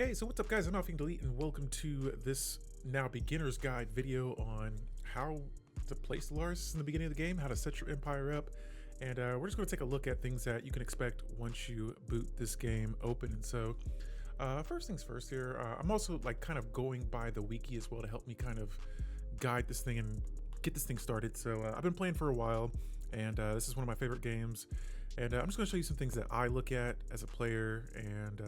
Okay, so what's up guys, I'm Nothing Delete and welcome to this now beginner's guide video on how to play Stellaris in the beginning of the game, how to set your empire up, and we're just going to take a look at things that you can expect once you boot this game open. And so first things first here, I'm also like kind of going by the wiki as well to help me kind of guide this thing and get this thing started. So I've been playing for a while, and this is one of my favorite games, and I'm just going to show you some things that I look at as a player, and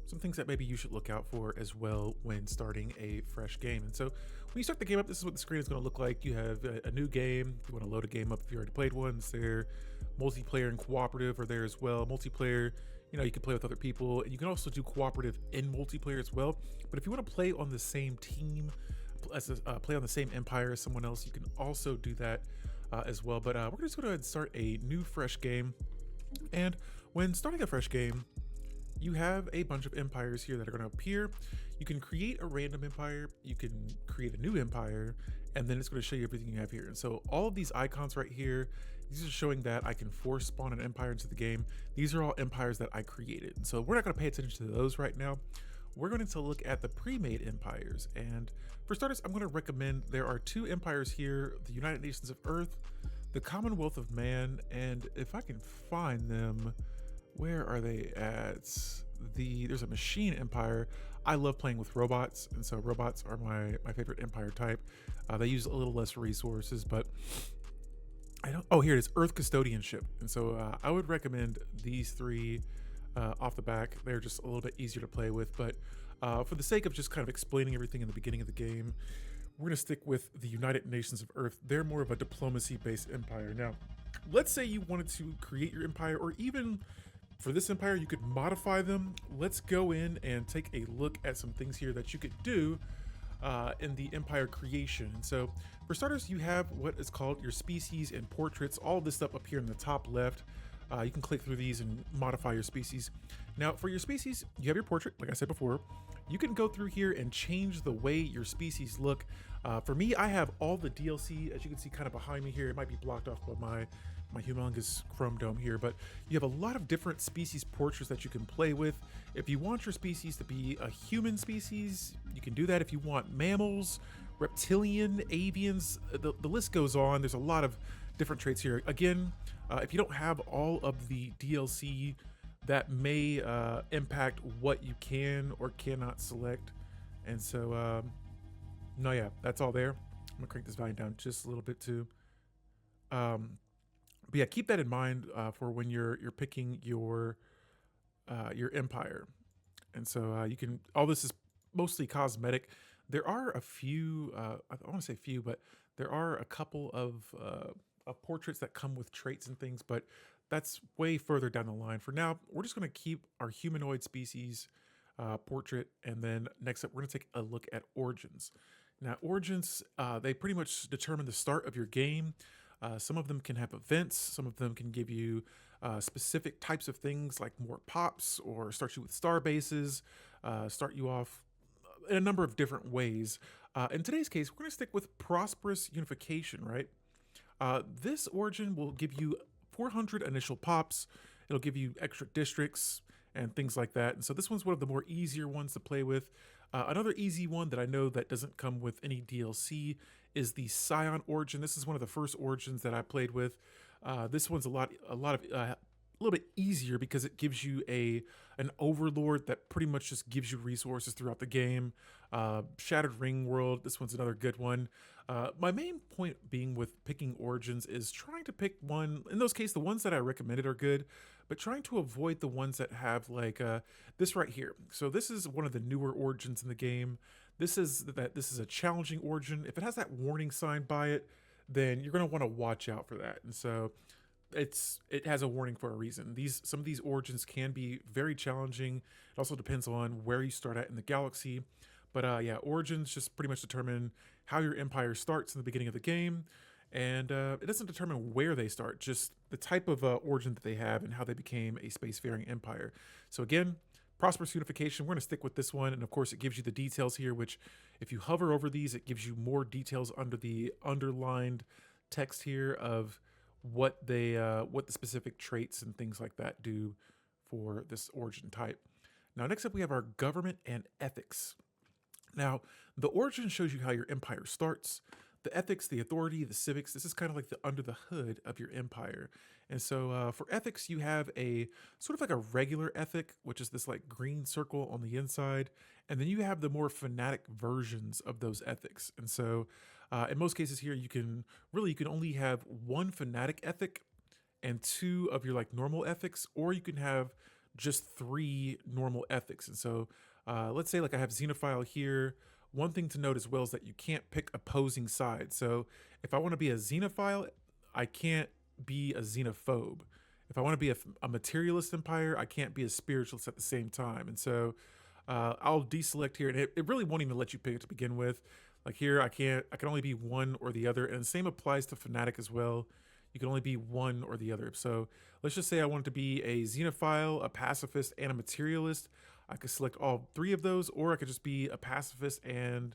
some things that maybe you should look out for as well when starting a fresh game. And so when you start the game up, this is what the screen is going to look like. You have a new game. You want to load a game up if you already played one. It's there. Multiplayer and cooperative are there as well. Multiplayer, you know, you can play with other people, and you can also do cooperative in multiplayer as well. But if you want to play on the same team, play on the same empire as someone else, you can also do that as well. But we're just going to go ahead and start a new fresh game. And when starting a fresh game, you have a bunch of empires here that are going to appear. You can create a random empire, you can create a new empire, and then it's going to show you everything you have here. And so all of these icons right here, these are showing that I can force spawn an empire into the game. These are all empires that I created. And so we're not going to pay attention to those right now. We're going to look at the pre-made empires. And for starters, I'm going to recommend there are two empires here, the United Nations of Earth, the Commonwealth of Man, and if I can find them, where are they at? There's a machine empire. I love playing with robots, and so robots are my favorite empire type. They use a little less resources, but here it is, Earth Custodianship. And so I would recommend these three off the back. They're just a little bit easier to play with, but for the sake of just kind of explaining everything in the beginning of the game, we're going to stick with the United Nations of Earth. They're more of a diplomacy-based empire. Now, let's say you wanted to create your empire, or even for this empire, you could modify them. Let's go in and take a look at some things here that you could do in the empire creation. And so for starters, you have what is called your species and portraits. All of this stuff up here in the top left. You can click through these and modify your species. Now for your species, you have your portrait, like I said before. You can go through here and change the way your species look. For me, I have all the DLC, as you can see kind of behind me here. It might be blocked off by my humongous chrome dome here, but you have a lot of different species portraits that you can play with. If you want your species to be a human species, you can do that. If you want mammals, reptilian, avians, the list goes on. There's a lot of different traits here. Again, if you don't have all of the DLC, that may impact what you can or cannot select. And so, no, yeah, that's all there. I'm gonna crank this volume down just a little bit too. But yeah, keep that in mind for when you're picking your empire. And so you can, all this is mostly cosmetic. There are a few, I want to say few, but there are a couple of portraits that come with traits and things, but that's way further down the line. For now, we're just going to keep our humanoid species portrait, and then next up, we're going to take a look at origins. Now, origins, they pretty much determine the start of your game. Some of them can have events. Some of them can give you specific types of things like more pops, or start you with Starbases, start you off in a number of different ways. In today's case, we're going to stick with prosperous unification, right? This origin will give you 400 initial pops. It'll give you extra districts and things like that. And so this one's one of the more easier ones to play with. Another easy one that I know that doesn't come with any DLC is the Scion origin. This is one of the first origins that I played with. This one's a little bit easier because it gives you an overlord that pretty much just gives you resources throughout the game. Shattered Ring World, this one's another good one. My main point being with picking origins is trying to pick one, in those cases the ones that I recommended are good, but trying to avoid the ones that have like this right here. So this is one of the newer origins in the game. This is a challenging origin. If it has that warning sign by it, then you're going to want to watch out for that. And so it has a warning for a reason. Some of these origins can be very challenging. It also depends on where you start at in the galaxy. But yeah, origins just pretty much determine how your empire starts in the beginning of the game. And it doesn't determine where they start, just the type of origin that they have and how they became a spacefaring empire. So again, prosperous unification, we're going to stick with this one. And of course, it gives you the details here, which if you hover over these, it gives you more details under the underlined text here of what the specific traits and things like that do for this origin type. Now, next up, we have our government and ethics. Now, the origin shows you how your empire starts. The ethics, the authority, the civics, this is kind of like the under the hood of your empire. And so for ethics, you have a sort of like a regular ethic, which is this like green circle on the inside. And then you have the more fanatic versions of those ethics. And so in most cases here, you can only have one fanatic ethic and two of your like normal ethics, or you can have just three normal ethics. And so let's say like I have xenophile here. One thing to note as well is that you can't pick opposing sides. So if I want to be a xenophile, I can't be a xenophobe. If I want to be a materialist empire, I can't be a spiritualist at the same time. And so I'll deselect here, and it really won't even let you pick it to begin with. Like here, I can only be one or the other, and the same applies to fanatic as well. You can only be one or the other. So let's just say I wanted to be a xenophile, a pacifist, and a materialist. I could select all three of those, or I could just be a pacifist and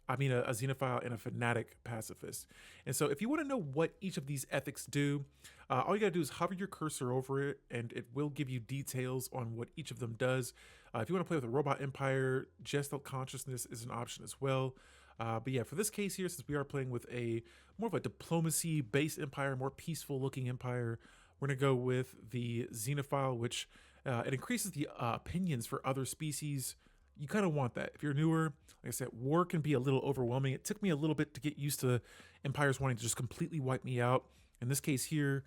a xenophile and a fanatic pacifist. And so if you want to know what each of these ethics do, all you got to do is hover your cursor over it, and it will give you details on what each of them does. If you want to play with a robot empire, gestalt consciousness is an option as well. But yeah, for this case here, since we are playing with a more of a diplomacy-based empire, more peaceful-looking empire, we're going to go with the xenophile, which it increases the opinions for other species. You kind of want that. If you're newer, like I said, war can be a little overwhelming. It took me a little bit to get used to empires wanting to just completely wipe me out. In this case here,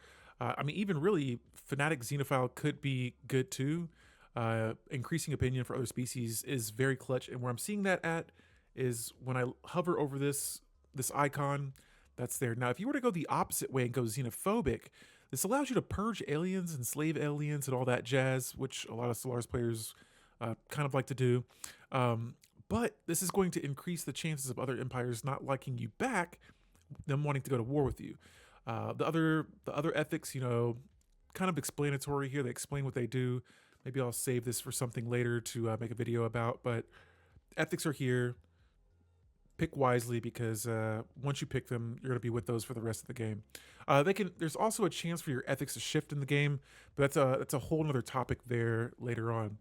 even really fanatic xenophile could be good too. Increasing opinion for other species is very clutch. And where I'm seeing that at is when I hover over this icon that's there. Now, if you were to go the opposite way and go xenophobic, this allows you to purge aliens and slave aliens and all that jazz, which a lot of Stellaris players kind of like to do. But this is going to increase the chances of other empires not liking you back, them wanting to go to war with you. The other ethics, kind of explanatory here. They explain what they do. Maybe I'll save this for something later to make a video about. But ethics are here. Pick wisely, because once you pick them, you're going to be with those for the rest of the game. There's also a chance for your ethics to shift in the game, but that's a whole other topic there later on.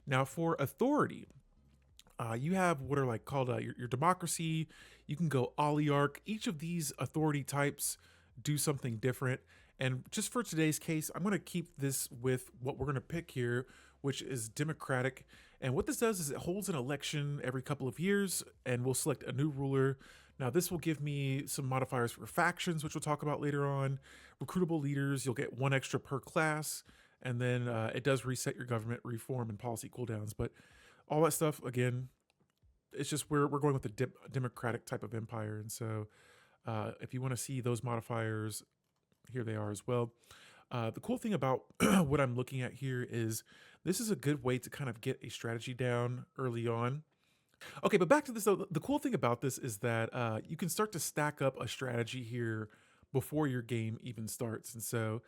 Now, for authority, you have what are like called your democracy. You can go oligarch. Each of these authority types do something different. And just for today's case, I'm going to keep this with what we're going to pick here, which is democratic. And what this does is it holds an election every couple of years, and we'll select a new ruler. Now, this will give me some modifiers for factions, which we'll talk about later on. Recruitable leaders, you'll get one extra per class. And then it does reset your government reform and policy cooldowns. But all that stuff, again, it's just we're going with the democratic type of empire. And so if you want to see those modifiers, here they are as well. The cool thing about what I'm looking at here is this is a good way to kind of get a strategy down early on. Okay, but back to this though. The cool thing about this is that you can start to stack up a strategy here before your game even starts. And so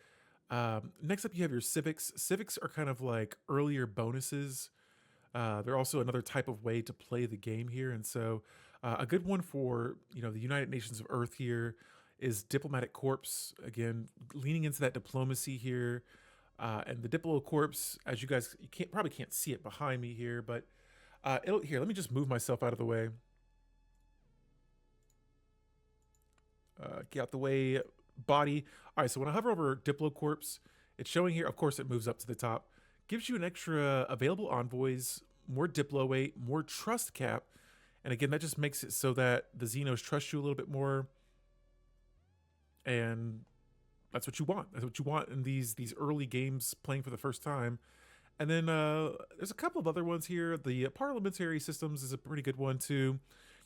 next up, you have your civics. Civics are kind of like earlier bonuses. They're also another type of way to play the game here. And so a good one for the United Nations of Earth here is Diplomatic Corps. Again, leaning into that diplomacy here. And the Diplo Corps, as you guys, probably can't see it behind me here, but here, let me just move myself out of the way. Get out the way, body. All right, so when I hover over Diplo Corps, it's showing here, of course, it moves up to the top. Gives you an extra available envoys, more Diplo weight, more trust cap. And again, that just makes it so that the Xenos trust you a little bit more. And that's what you want. That's what you want in these early games playing for the first time. And then there's a couple of other ones here. The parliamentary systems is a pretty good one too.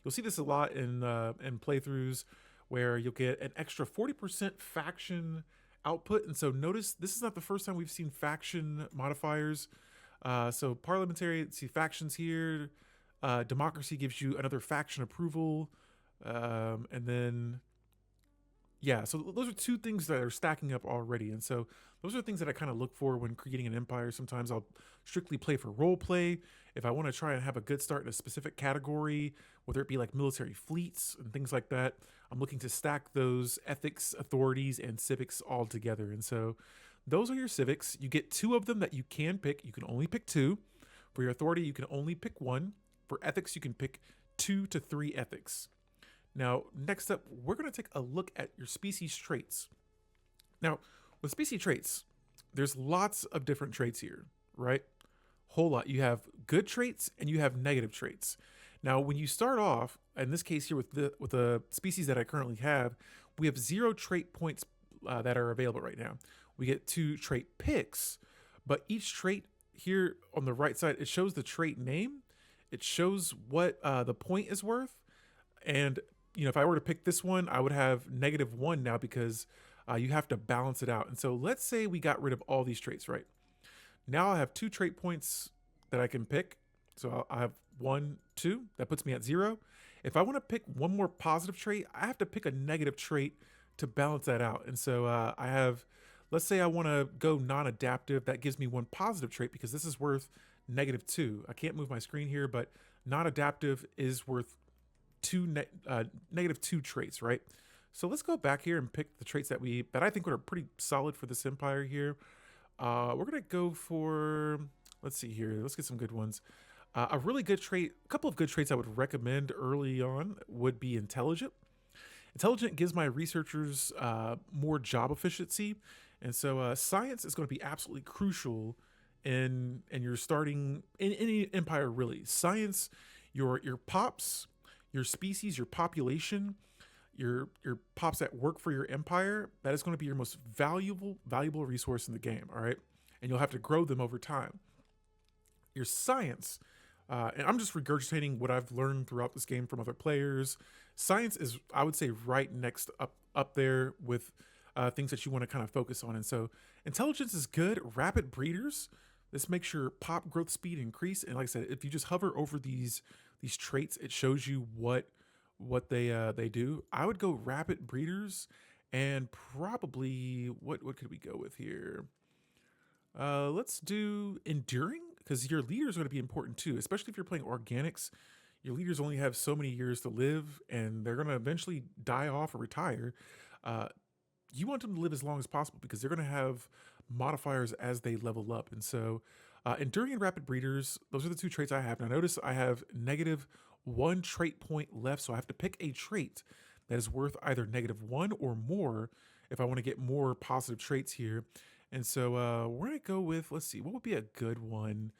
You'll see this a lot in playthroughs where you'll get an extra 40% faction output. And so notice this is not the first time we've seen faction modifiers. So parliamentary, see factions here. Democracy gives you another faction approval. And then yeah, so those are two things that are stacking up already. And so those are things that I kind of look for when creating an empire. Sometimes I'll strictly play for role play. If I want to try and have a good start in a specific category, whether it be like military fleets and things like that, I'm looking to stack those ethics, authorities, and civics all together. And so those are your civics. You get two of them that you can pick. You can only pick two. For your authority, you can only pick one. For ethics, you can pick 2 to 3 ethics. Now, next up, we're going to take a look at your species traits. Now, with species traits, there's lots of different traits here, right? Whole lot. You have good traits and you have negative traits. Now, when you start off, in this case here with the species that I currently have, we have 0 trait points that are available right now. We get 2 trait picks, but each trait here on the right side, it shows the trait name. It shows what the point is worth. And, you know, if I were to pick this one, I would have -1 now because you have to balance it out. And so let's say we got rid of all these traits, right? Now I have 2 trait points that I can pick. So I have 1, 2. That puts me at 0. If I want to pick one more positive trait, I have to pick a negative trait to balance that out. And so I have, let's say I want to go non-adaptive. That gives me 1 positive trait because this is worth -2. I can't move my screen here, but non-adaptive is worth -2 traits, right? So let's go back here and pick the traits that I think are pretty solid for this empire here. We're gonna go for, let's see here. Let's get some good ones. A really good trait, a couple of good traits I would recommend early on would be intelligent. Intelligent gives my researchers more job efficiency, and so science is going to be absolutely crucial in your starting in any empire. Really, science, your pops, your species, your population, your pops that work for your empire, that is going to be your most valuable resource in the game. All right, and you'll have to grow them over time. Your science, and I'm just regurgitating what I've learned throughout this game from other players. Science is, I would say, right next up there with things that you want to kind of focus on. And so intelligence is good. Rapid breeders, this makes your pop growth speed increase. And like I said, if you just hover over these traits, it shows you what they do. I would go rapid breeders, and probably what could we go with here? Let's do enduring, because your leaders are going to be important too, especially if you're playing organics. Your leaders only have so many years to live, and they're going to eventually die off or retire. You want them to live as long as possible because they're going to have modifiers as they level up. And so enduring and rapid breeders, those are the 2 traits I have. Now notice I have -1 trait point left, so I have to pick a trait that is worth either -1 or more if I want to get more positive traits here. And so we're going to go with, let's see, what would be a good one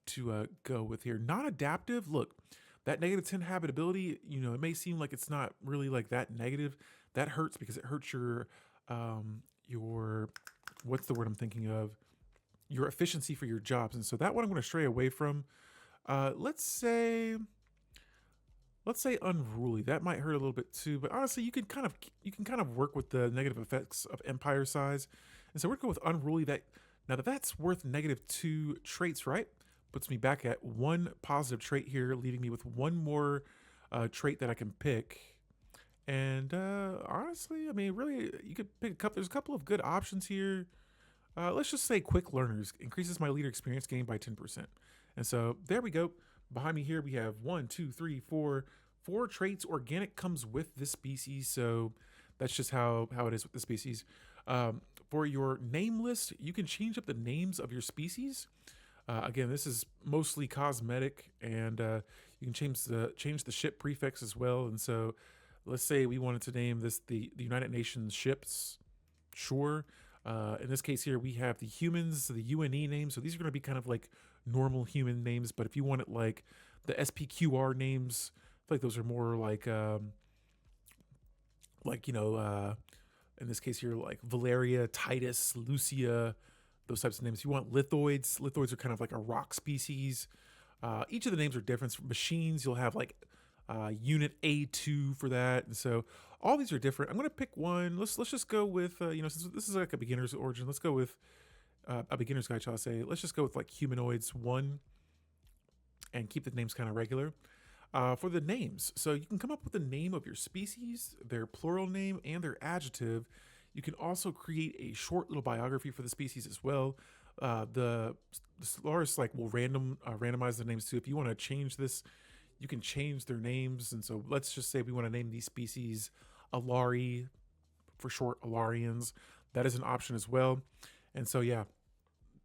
to go with here? Non-adaptive. Look, that -10 habitability, you know, it may seem like it's not really like that negative. That hurts because it hurts your what's the word I'm thinking of? Your efficiency for your jobs. And so that one I'm going to stray away from. Let's say unruly. That might hurt a little bit too, but honestly, you can kind of work with the negative effects of empire size. And so we're going to go with unruly. That's worth -2 traits, right? Puts me back at 1 positive trait here, leaving me with 1 more trait that I can pick. And honestly, I mean, really, you could pick a couple. There's a couple of good options here. Let's just say quick learners increases my leader experience gain by 10%. And so there we go. Behind me here, we have 1, 2, 3, 4 traits. Organic comes with this species, so that's just how it is with the species. For your name list, you can change up the names of your species. Again, this is mostly cosmetic, and you can change the ship prefix as well. And so let's say we wanted to name this the United Nations ships. Sure. In this case here, we have the humans, the UNE names. So these are going to be kind of like normal human names. But if you wanted like the SPQR names, I feel like those are more like in this case here, like Valeria, Titus, Lucia, those types of names. You want lithoids. Lithoids are kind of like a rock species. Each of the names are different. For machines, you'll have like unit A2 for that. And so all these are different. I'm going to pick one. Let's just go with, since this is like a beginner's origin, let's go with a beginner's guide, shall I say. Let's just go with like humanoids 1 and keep the names kind of regular. For the names, so you can come up with the name of your species, their plural name, and their adjective. You can also create a short little biography for the species as well. The Stellaris will randomize the names too. If you want to change this, you can change their names. And so let's just say we want to name these species Alari, for short, Alarians. That is an option as well. And so yeah,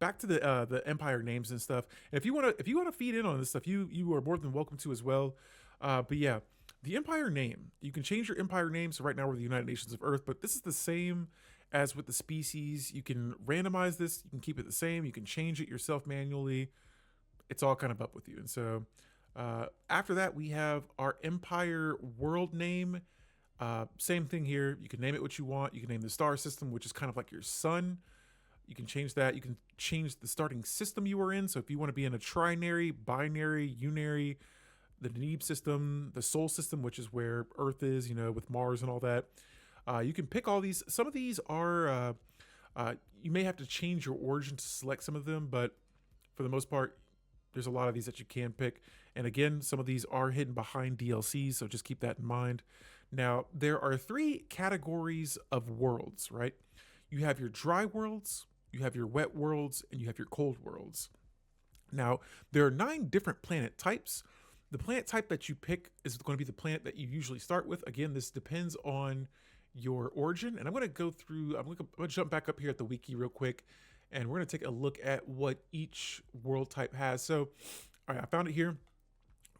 back to the empire names and stuff. And if you want to feed in on this stuff, you are more than welcome to as well. But yeah, the empire name, you can change your empire name. So right now we're the United Nations of Earth, but this is the same as with the species. You can randomize this. You can keep it the same. You can change it yourself manually. It's all kind of up with you. And so after that, we have our empire world name. Same thing here. You can name it what you want. You can name the star system, which is kind of like your sun. You can change that. You can change the starting system you are in. So if you want to be in a trinary, binary, unary, the Deneb system, the Sol system, which is where Earth is, with Mars and all that, you can pick all these. Some of these are, you may have to change your origin to select some of them, but for the most part, there's a lot of these that you can pick. And again, some of these are hidden behind DLCs, so just keep that in mind. Now, there are 3 categories of worlds, right? You have your dry worlds, you have your wet worlds, and you have your cold worlds. Now, there are 9 different planet types. The planet type that you pick is going to be the planet that you usually start with. Again, this depends on your origin. And I'm going to go through, I'm going to jump back up here at the wiki real quick, and we're going to take a look at what each world type has. So, all right, I found it here.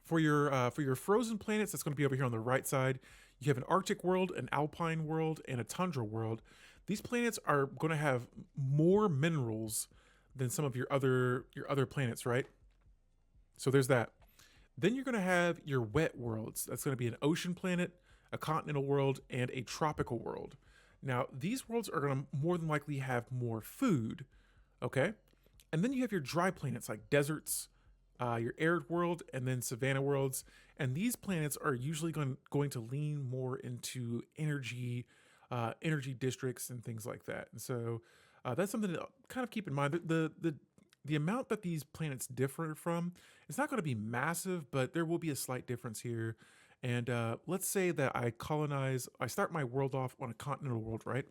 For your frozen planets, that's going to be over here on the right side. You have an Arctic world, an Alpine world, and a Tundra world. These planets are going to have more minerals than some of your other planets, right? So there's that. Then you're going to have your wet worlds. That's going to be an ocean planet, a continental world, and a tropical world. Now, these worlds are going to more than likely have more food, okay? And then you have your dry planets like deserts, your arid world, and then savanna worlds. And these planets are usually going to lean more into energy districts and things like that. And so that's something to kind of keep in mind. The amount that these planets differ from, it's not going to be massive, but there will be a slight difference here. And let's say that I start my world off on a continental world, right?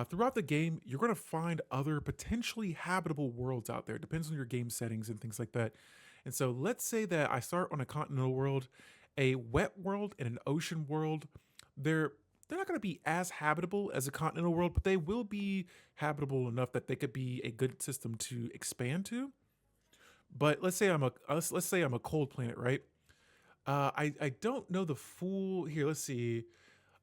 Throughout the game, you're going to find other potentially habitable worlds out there. It depends on your game settings and things like that. And so let's say that I start on a continental world, a wet world, and an ocean world. They're not going to be as habitable as a continental world, but they will be habitable enough that they could be a good system to expand to. But let's say I'm a cold planet, right? I don't know the full here. Let's see.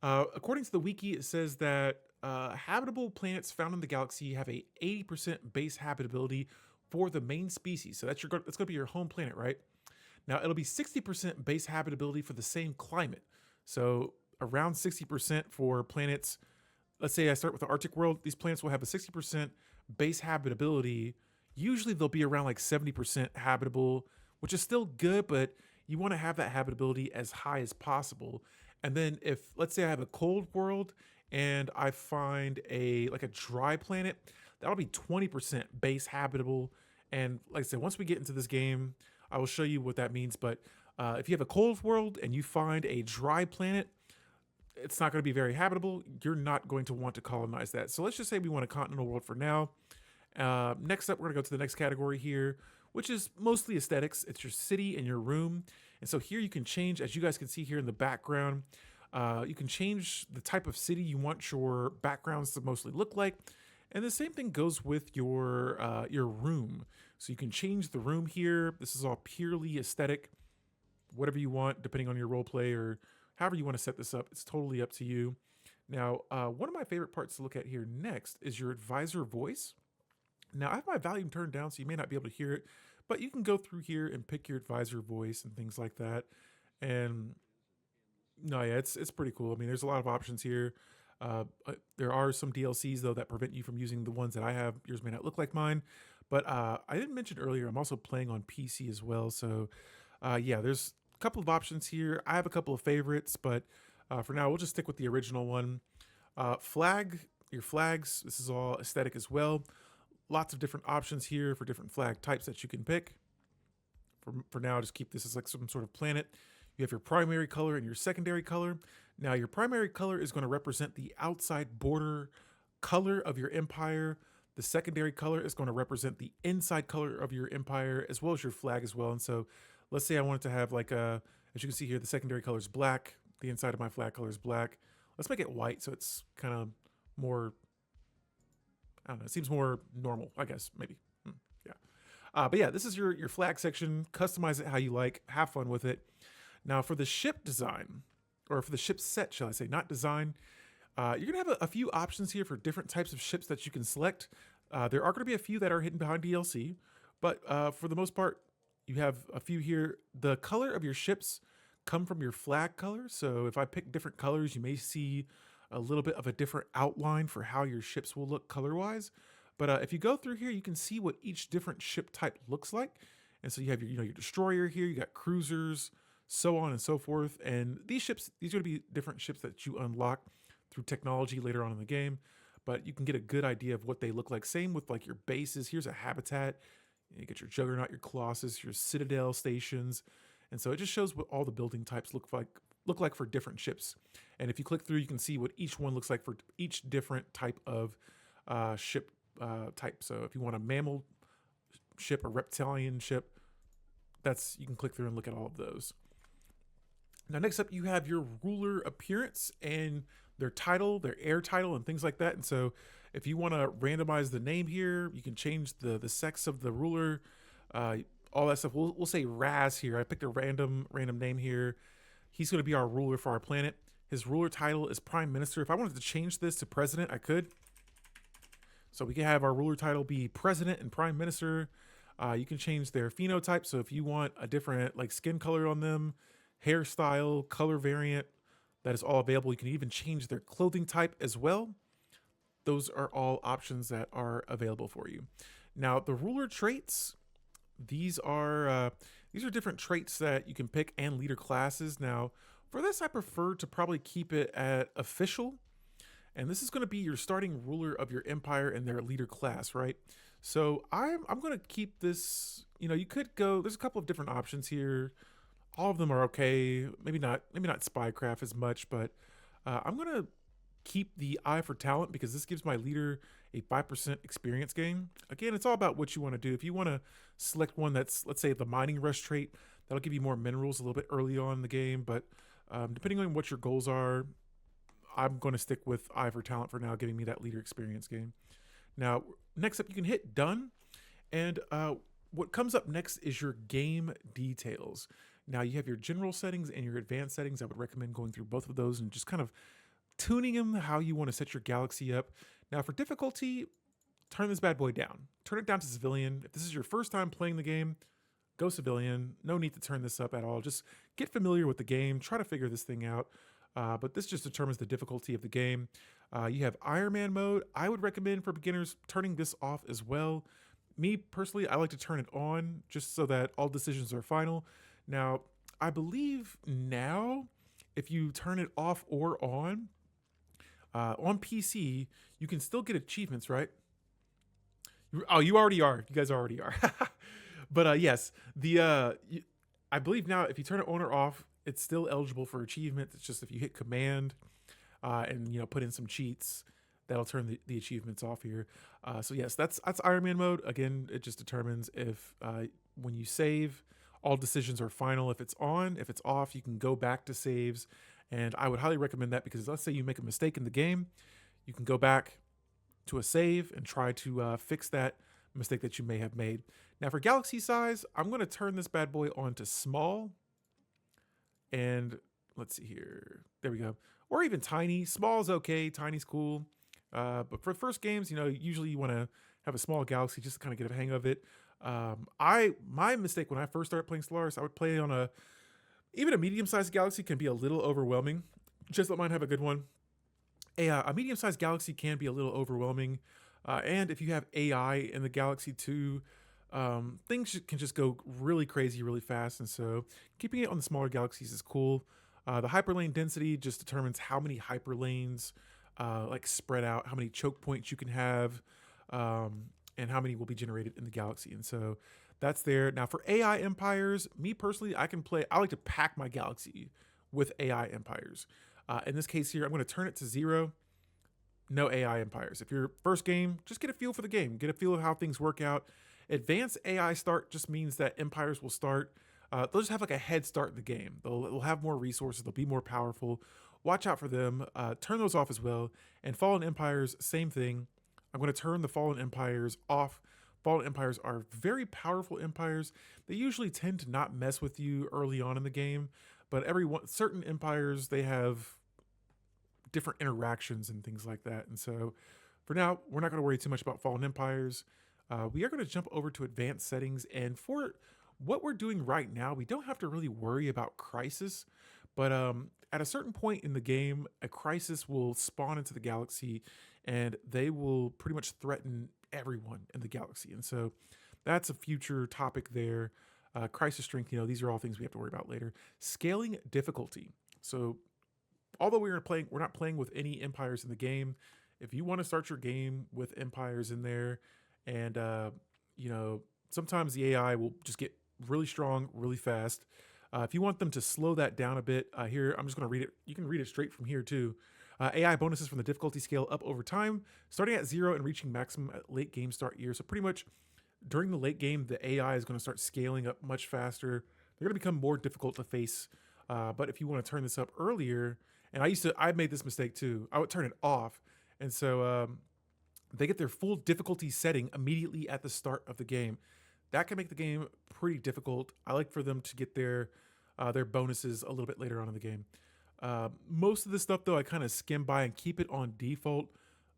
According to the wiki, it says that habitable planets found in the galaxy have a 80% base habitability for the main species. So that's going to be your home planet, right? Now it'll be 60% base habitability for the same climate. So around 60% for planets. Let's say I start with the Arctic world. These planets will have a 60% base habitability. Usually they'll be around like 70% habitable, which is still good, but you want to have that habitability as high as possible. And then if, let's say I have a cold world and I find a dry planet, that'll be 20% base habitable. And like I said, once we get into this game, I will show you what that means. But if you have a cold world and you find a dry planet, it's not going to be very habitable. You're not going to want to colonize that. So let's just say we want a continental world for now. Next up, we're going to go to the next category here, which is mostly aesthetics. It's your city and your room. And so here you can change, as you guys can see here in the background, you can change the type of city you want your backgrounds to mostly look like. And the same thing goes with your room. So you can change the room here. This is all purely aesthetic, whatever you want, depending on your role play or however you want to set this up. It's totally up to you. Now, one of my favorite parts to look at here next is your advisor voice. Now, I have my volume turned down, so you may not be able to hear it, but you can go through here and pick your advisor voice and things like that. And no, yeah, it's pretty cool. I mean, there's a lot of options here. There are some DLCs, though, that prevent you from using the ones that I have. Yours may not look like mine. But I didn't mention earlier, I'm also playing on PC as well. So, yeah, there's a couple of options here. I have a couple of favorites, but for now, we'll just stick with the original one. Your flags, this is all aesthetic as well. Lots of different options here for different flag types that you can pick. For now, just keep this as like some sort of planet. You have your primary color and your secondary color. Now, your primary color is going to represent the outside border color of your empire. The secondary color is going to represent the inside color of your empire, as well as your flag as well. And so let's say I wanted to have like as you can see here, the secondary color is black. The inside of my flag color is black. Let's make it white so it's kind of more, I don't know. It seems more normal, I guess, maybe. Yeah. But yeah, this is your flag section. Customize it how you like. Have fun with it. Now for the ship design, or for the ship set, shall I say, not design, you're going to have a few options here for different types of ships that you can select. There are going to be a few that are hidden behind DLC, but for the most part, you have a few here. The color of your ships come from your flag color. So if I pick different colors, you may see a little bit of a different outline for how your ships will look color-wise. But if you go through here, you can see what each different ship type looks like. And so you have your destroyer here, you got cruisers, so on and so forth. And these ships, these are going to be different ships that you unlock through technology later on in the game. But you can get a good idea of what they look like. Same with like your bases. Here's a habitat. You get your Juggernaut, your Colossus, your Citadel stations. And so it just shows what all the building types look like for different ships. And if you click through, you can see what each one looks like for each different type of ship type. So if you want a mammal ship, a reptilian ship, you can click through and look at all of those. Now, next up, you have your ruler appearance and their title, their air title, and things like that. And so if you want to randomize the name here, you can change the sex of the ruler, all that stuff. We'll say Raz here. I picked a random name here. He's going to be our ruler for our planet. His ruler title is Prime Minister. If I wanted to change this to President, I could. So we can have our ruler title be President and Prime Minister. You can change their phenotype. So if you want a different like skin color on them, hairstyle, color variant, that is all available. You can even change their clothing type as well. Those are all options that are available for you. Now, the ruler traits, these are different traits that you can pick and leader classes. Now, for this, I prefer to probably keep it at official. And this is going to be your starting ruler of your empire and their leader class, right? So I'm going to keep this, you could go, there's a couple of different options here. All of them are okay. Maybe not Spycraft as much, but I'm going to keep the Eye for Talent because this gives my leader a 5% experience gain. Again, it's all about what you want to do. If you want to select one that's, let's say, the Mining Rush trait, that'll give you more minerals a little bit early on in the game. But depending on what your goals are, I'm going to stick with Eye for Talent for now, giving me that leader experience gain. Now, next up, you can hit Done. And what comes up next is your game details. Now, you have your general settings and your advanced settings. I would recommend going through both of those and just kind of tuning them how you want to set your galaxy up. Now, for difficulty, turn this bad boy down. Turn it down to civilian. If this is your first time playing the game, go civilian. No need to turn this up at all. Just get familiar with the game. Try to figure this thing out. But this just determines the difficulty of the game. You have Iron Man mode. I would recommend for beginners turning this off as well. Me, personally, I like to turn it on just so that all decisions are final. Now, I believe now, if you turn it off or on PC, you can still get achievements, right? You already are. You guys already are. But yes, I believe now if you turn it on or off, it's still eligible for achievement. It's just if you hit command and put in some cheats, that'll turn the achievements off here. So yes, that's Iron Man mode. Again, it just determines if when you save, all decisions are final. If it's on, if it's off, you can go back to saves. And I would highly recommend that because let's say you make a mistake in the game, you can go back to a save and try to fix that mistake that you may have made. Now for galaxy size, I'm going to turn this bad boy on to small. And let's see here. There we go. Or even tiny. Small is okay. Tiny's cool. But for first games, usually you want to have a small galaxy just to kind of get a hang of it. My mistake when I first started playing Stellaris, I would play on even a medium-sized galaxy can be a little overwhelming. Just let mine have a good one. A medium-sized galaxy can be a little overwhelming. And if you have AI in the galaxy too, things can just go really crazy really fast. And so keeping it on the smaller galaxies is cool. The hyperlane density just determines how many hyperlanes spread out, how many choke points you can have, and how many will be generated in the galaxy. And so that's there. Now for AI empires, me personally, I like to pack my galaxy with AI empires. In this case here, I'm going to turn it to 0. No AI empires. If you're first game, just get a feel for the game. Get a feel of how things work out. Advanced AI start just means that empires will start. They'll just have like a head start in the game. They'll have more resources. They'll be more powerful. Watch out for them. Turn those off as well. And fallen empires, same thing. I'm going to turn the Fallen Empires off. Fallen Empires are very powerful empires. They usually tend to not mess with you early on in the game, but certain empires, they have different interactions and things like that. And so for now, we're not going to worry too much about Fallen Empires. We are going to jump over to advanced settings. And for what we're doing right now, we don't have to really worry about crisis. But at a certain point in the game, a crisis will spawn into the galaxy and they will pretty much threaten everyone in the galaxy. And so that's a future topic there. Crisis strength, these are all things we have to worry about later. Scaling difficulty. So although we're not playing with any empires in the game, if you want to start your game with empires in there, and sometimes the AI will just get really strong really fast. If you want them to slow that down a bit, here I'm just going to read it. You can read it straight from here too. AI bonuses from the difficulty scale up over time, starting at 0 and reaching maximum at late game start year. So pretty much during the late game, the AI is going to start scaling up much faster. They're going to become more difficult to face. But if you want to turn this up earlier, and I made this mistake too. I would turn it off. And so they get their full difficulty setting immediately at the start of the game. That can make the game pretty difficult. I like for them to get their bonuses a little bit later on in the game. Most of this stuff, though, I kind of skim by and keep it on default.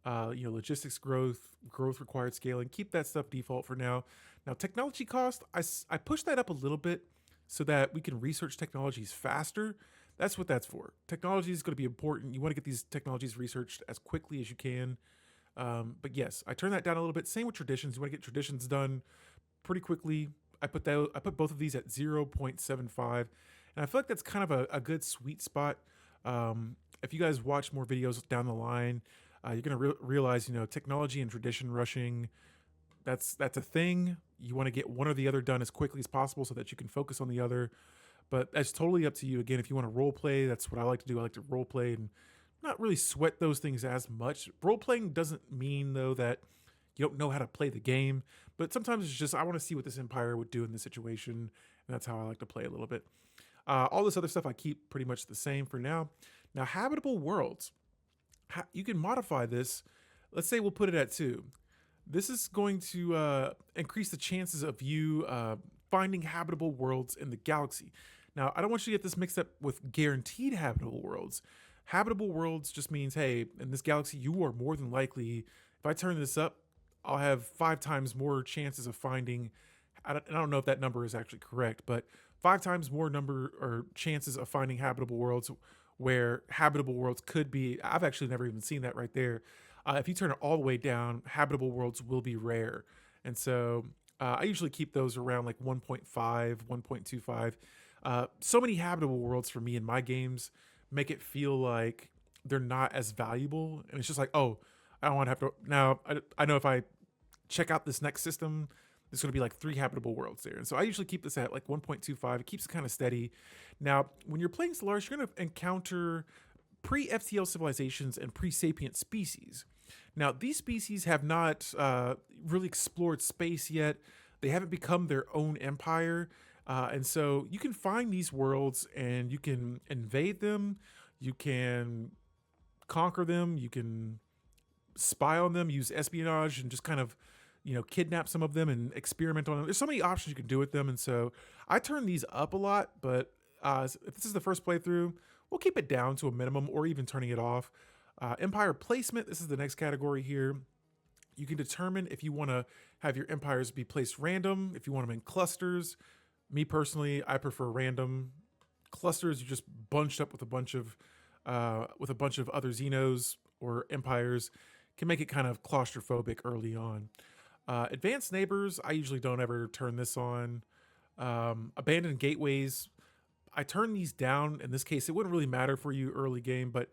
Logistics growth required scaling. Keep that stuff default for now. Now, technology cost, I push that up a little bit so that we can research technologies faster. That's what that's for. Technology is going to be important. You want to get these technologies researched as quickly as you can. But yes, I turn that down a little bit. Same with traditions. You want to get traditions done pretty quickly. I put both of these at 0.75, and I feel like that's kind of a good sweet spot. If you guys watch more videos down the line, you're gonna realize technology and tradition rushing. That's a thing. You want to get one or the other done as quickly as possible so that you can focus on the other. But that's totally up to you. Again, if you want to role play, that's what I like to do. I like to role play and not really sweat those things as much. Role playing doesn't mean though that you don't know how to play the game, but sometimes it's just I want to see what this empire would do in this situation, and that's how I like to play a little bit. All this other stuff I keep pretty much the same for now. Now, habitable worlds, you can modify this. Let's say we'll put it at 2. This is going to increase the chances of you finding habitable worlds in the galaxy. Now, I don't want you to get this mixed up with guaranteed habitable worlds. Habitable worlds just means, hey, in this galaxy, you are more than likely, if I turn this up, I'll have 5 times more chances of finding, I don't know if that number is actually correct, but 5 times more chances of finding habitable worlds where habitable worlds could be. I've actually never even seen that right there. If you turn it all the way down, habitable worlds will be rare. And so I usually keep those around like 1.5, 1.25. So many habitable worlds for me in my games make it feel like they're not as valuable. And it's just like, oh, I don't want to have to. Now, I know if I check out this next system, there's going to be like 3 habitable worlds there. And so I usually keep this at like 1.25. It keeps it kind of steady. Now, when you're playing Stellaris, you're going to encounter pre-FTL civilizations and pre-sapient species. Now, these species have not really explored space yet. They haven't become their own empire. And so you can find these worlds and you can invade them. You can conquer them. You can spy on them, use espionage, and just kind of kidnap some of them and experiment on them. There's so many options you can do with them. And so I turn these up a lot, but if this is the first playthrough, we'll keep it down to a minimum or even turning it off. Empire placement, this is the next category here. You can determine if you want to have your empires be placed random, if you want them in clusters. Me personally, I prefer random. Clusters, you're just bunched up with a bunch of other Xenos or empires, can make it kind of claustrophobic early on. Advanced neighbors, I usually don't ever turn this on. Abandoned gateways, I turn these down. In this case, it wouldn't really matter for you early game, but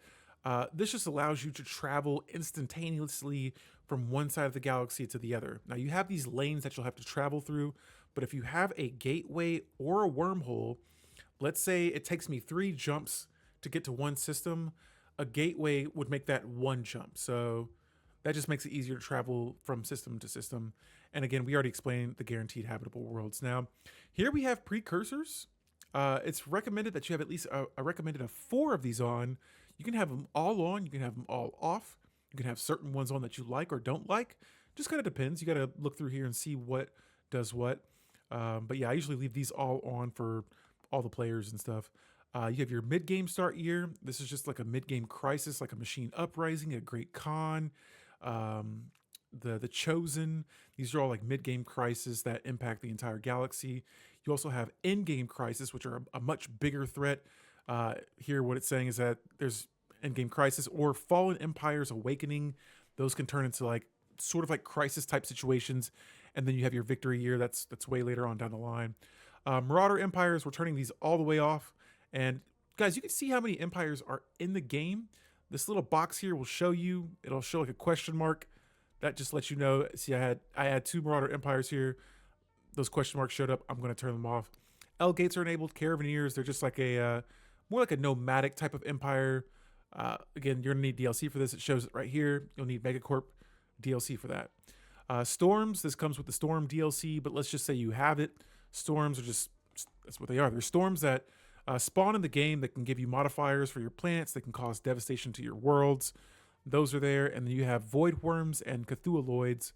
this just allows you to travel instantaneously from one side of the galaxy to the other. Now, you have these lanes that you'll have to travel through, but if you have a gateway or a wormhole, let's say it takes me 3 jumps to get to one system, a gateway would make that 1 jump. So that just makes it easier to travel from system to system. And again, we already explained the guaranteed habitable worlds. Now, here we have precursors. It's recommended that you have at least a recommended of 4 of these on. You can have them all on, you can have them all off. You can have certain ones on that you like or don't like. Just kind of depends. You got to look through here and see what does what. But yeah, I usually leave these all on for all the players and stuff. You have your mid-game start year. This is just like a mid-game crisis, like a machine uprising, a great Khan, um, the chosen. These are all like mid-game crises that impact the entire galaxy. You also have end-game crisis, which are a much bigger threat. Here, what it's saying is that there's end-game crisis or fallen empires awakening. Those can turn into like sort of like crisis type situations, and then you have your victory year. That's way later on down the line. Marauder empires, we're turning these all the way off. And guys, you can see how many empires are in the game. This little box here will show you. It'll show like a question mark. That just lets you know. See, I had 2 Marauder empires here. Those question marks showed up. I'm going to turn them off. L gates are enabled. Caravaneers, they're just like a more like a nomadic type of empire. Again, you're gonna need DLC for this. It shows it right here. You'll need Megacorp DLC for that. Storms, this comes with the Storm DLC, but let's just say you have it. Storms are just, that's what they are. They're storms that spawn in the game that can give you modifiers for your planets. They can cause devastation to your worlds. Those are there. And then you have Void Worms and Cthulhuloids.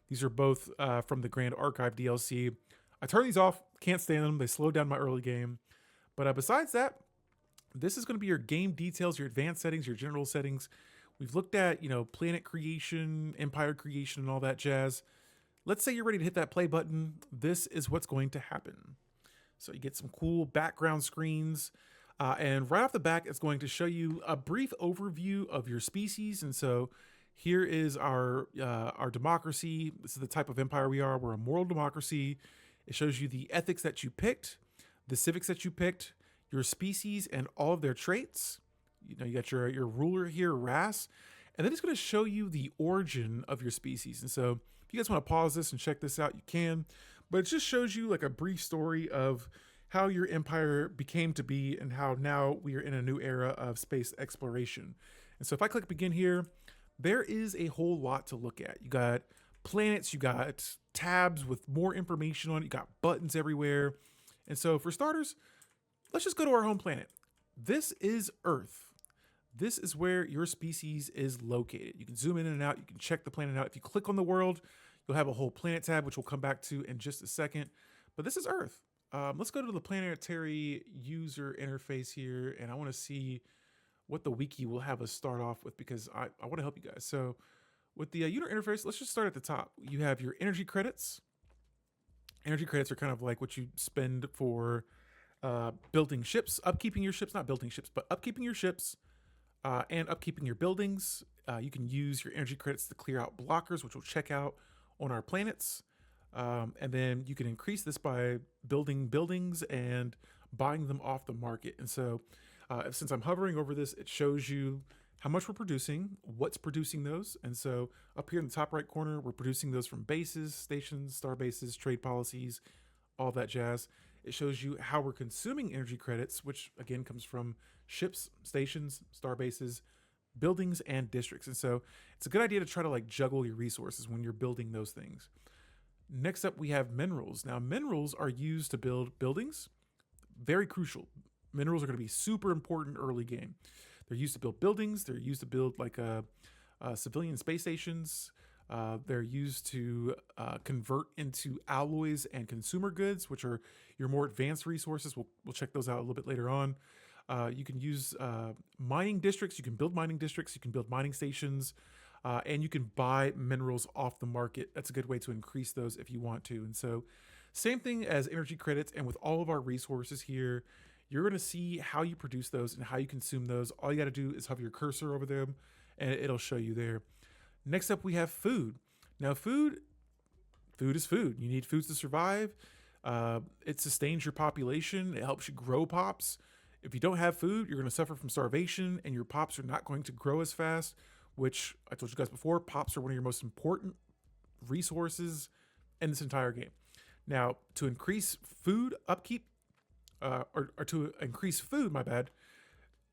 These are both from the Grand Archive DLC. I turn these off. Can't stand them. They slow down my early game. But besides that, this is going to be your game details, your advanced settings, your general settings. We've looked at, planet creation, empire creation, and all that jazz. Let's say you're ready to hit that play button. This is what's going to happen. So you get some cool background screens. And right off the back, it's going to show you a brief overview of your species. And so here is our democracy. This is the type of empire we are. We're a moral democracy. It shows you the ethics that you picked, the civics that you picked, your species and all of their traits. You got your ruler here, Ras, and then it's going to show you the origin of your species. And so if you guys want to pause this and check this out, you can, but it just shows you like a brief story of how your empire became to be and how now we are in a new era of space exploration. And so if I click begin here, there is a whole lot to look at. You got planets, you got tabs with more information on it, you got buttons everywhere. And so for starters, let's just go to our home planet. This is Earth. This is where your species is located. You can zoom in and out. You can check the planet out. If you click on the world, you'll have a whole planet tab, which we'll come back to in just a second. But this is Earth. Let's go to the planetary user interface here, and I want to see what the wiki will have us start off with because I want to help you guys. So with the user interface, let's just start at the top. You have your energy credits. Energy credits are kind of like what you spend for building ships, upkeeping your ships, not building ships, but upkeeping your ships and upkeeping your buildings. You can use your energy credits to clear out blockers, which we'll check out on our planets. And then you can increase this by building buildings and buying them off the market. And so since I'm hovering over this, it shows you how much we're producing, what's producing those. And so up here in the top right corner, we're producing those from bases, stations, starbases, trade policies, all that jazz. It shows you how we're consuming energy credits, which again comes from ships, stations, starbases, buildings, and districts. And so it's a good idea to try to like juggle your resources when you're building those things. Next up, we have minerals. Now, minerals are used to build buildings. Very crucial. Minerals are going to be super important early game. They're used to build buildings. They're used to build like civilian space stations. They're used to convert into alloys and consumer goods, which are your more advanced resources. We'll check those out a little bit later on. You can use mining districts. You can build mining districts. You can build mining stations. And you can buy minerals off the market. That's a good way to increase those if you want to. And so same thing as energy credits. And with all of our resources here, you're going to see how you produce those and how you consume those. All you got to do is hover your cursor over them and it'll show you there. Next up, we have food. Now, food is food. You need foods to survive. It sustains your population. It helps you grow pops. If you don't have food, you're going to suffer from starvation and your pops are not going to grow as fast, which I told you guys before, pops are one of your most important resources in this entire game. Now, to increase food upkeep, or to increase food, my bad,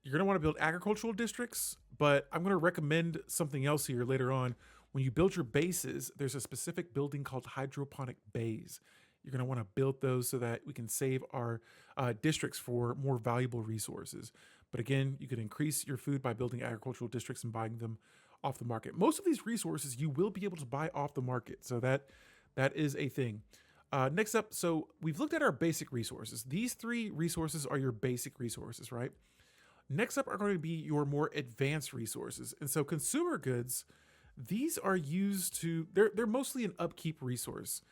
you're going to want to build agricultural districts, but I'm going to recommend something else here later on. When you build your bases, there's a specific building called hydroponic bays. You're going to want to build those so that we can save our districts for more valuable resources. But again, you can increase your food by building agricultural districts and buying them off the market. Most of these resources you will be able to buy off the market, so that is a thing. Next up, so we've looked at our basic resources. These 3 resources are your basic resources, right? Next up are going to be your more advanced resources. And so consumer goods, these are used to, they're mostly an upkeep resource.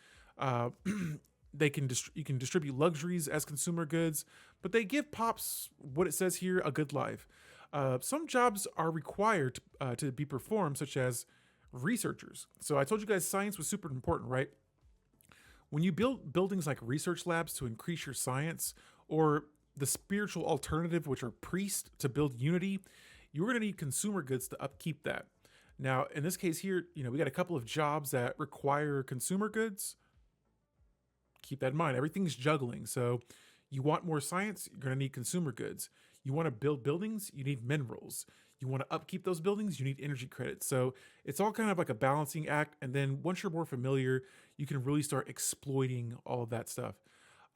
You can distribute luxuries as consumer goods, but they give pops, what it says here, a good life. Some jobs are required to be performed, such as researchers. So I told you guys science was super important, right? When you build buildings like research labs to increase your science, or the spiritual alternative, which are priests to build unity, you're going to need consumer goods to upkeep that. Now, in this case here, we got a couple of jobs that require consumer goods. Keep that in mind. Everything's juggling. So you want more science, you're going to need consumer goods. You want to build buildings, you need minerals. You want to upkeep those buildings, you need energy credits. So it's all kind of like a balancing act. And then once you're more familiar, you can really start exploiting all of that stuff.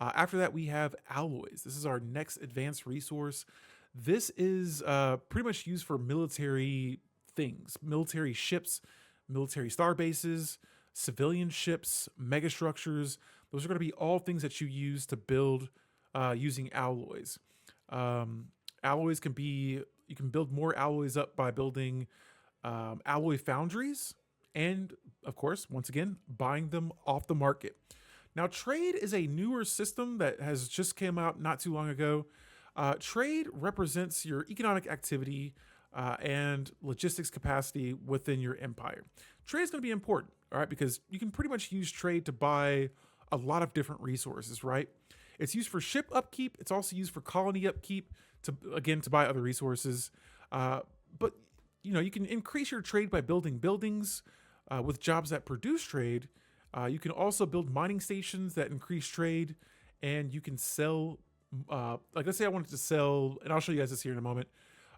After that, we have alloys. This is our next advanced resource. This is pretty much used for military things, military ships, military starbases, civilian ships, megastructures. Those are going to be all things that you use to build using alloys. Alloys can be, you can build more alloys up by building alloy foundries and, of course, once again, buying them off the market. Now, trade is a newer system that has just came out not too long ago. Trade represents your economic activity and logistics capacity within your empire. Trade is going to be important, all right, because you can pretty much use trade to buy a lot of different resources, right? It's used for ship upkeep. It's also used for colony upkeep to buy other resources. But you can increase your trade by building buildings with jobs that produce trade. You can also build mining stations that increase trade, and you can sell. Like, let's say I wanted to sell, and I'll show you guys this here in a moment.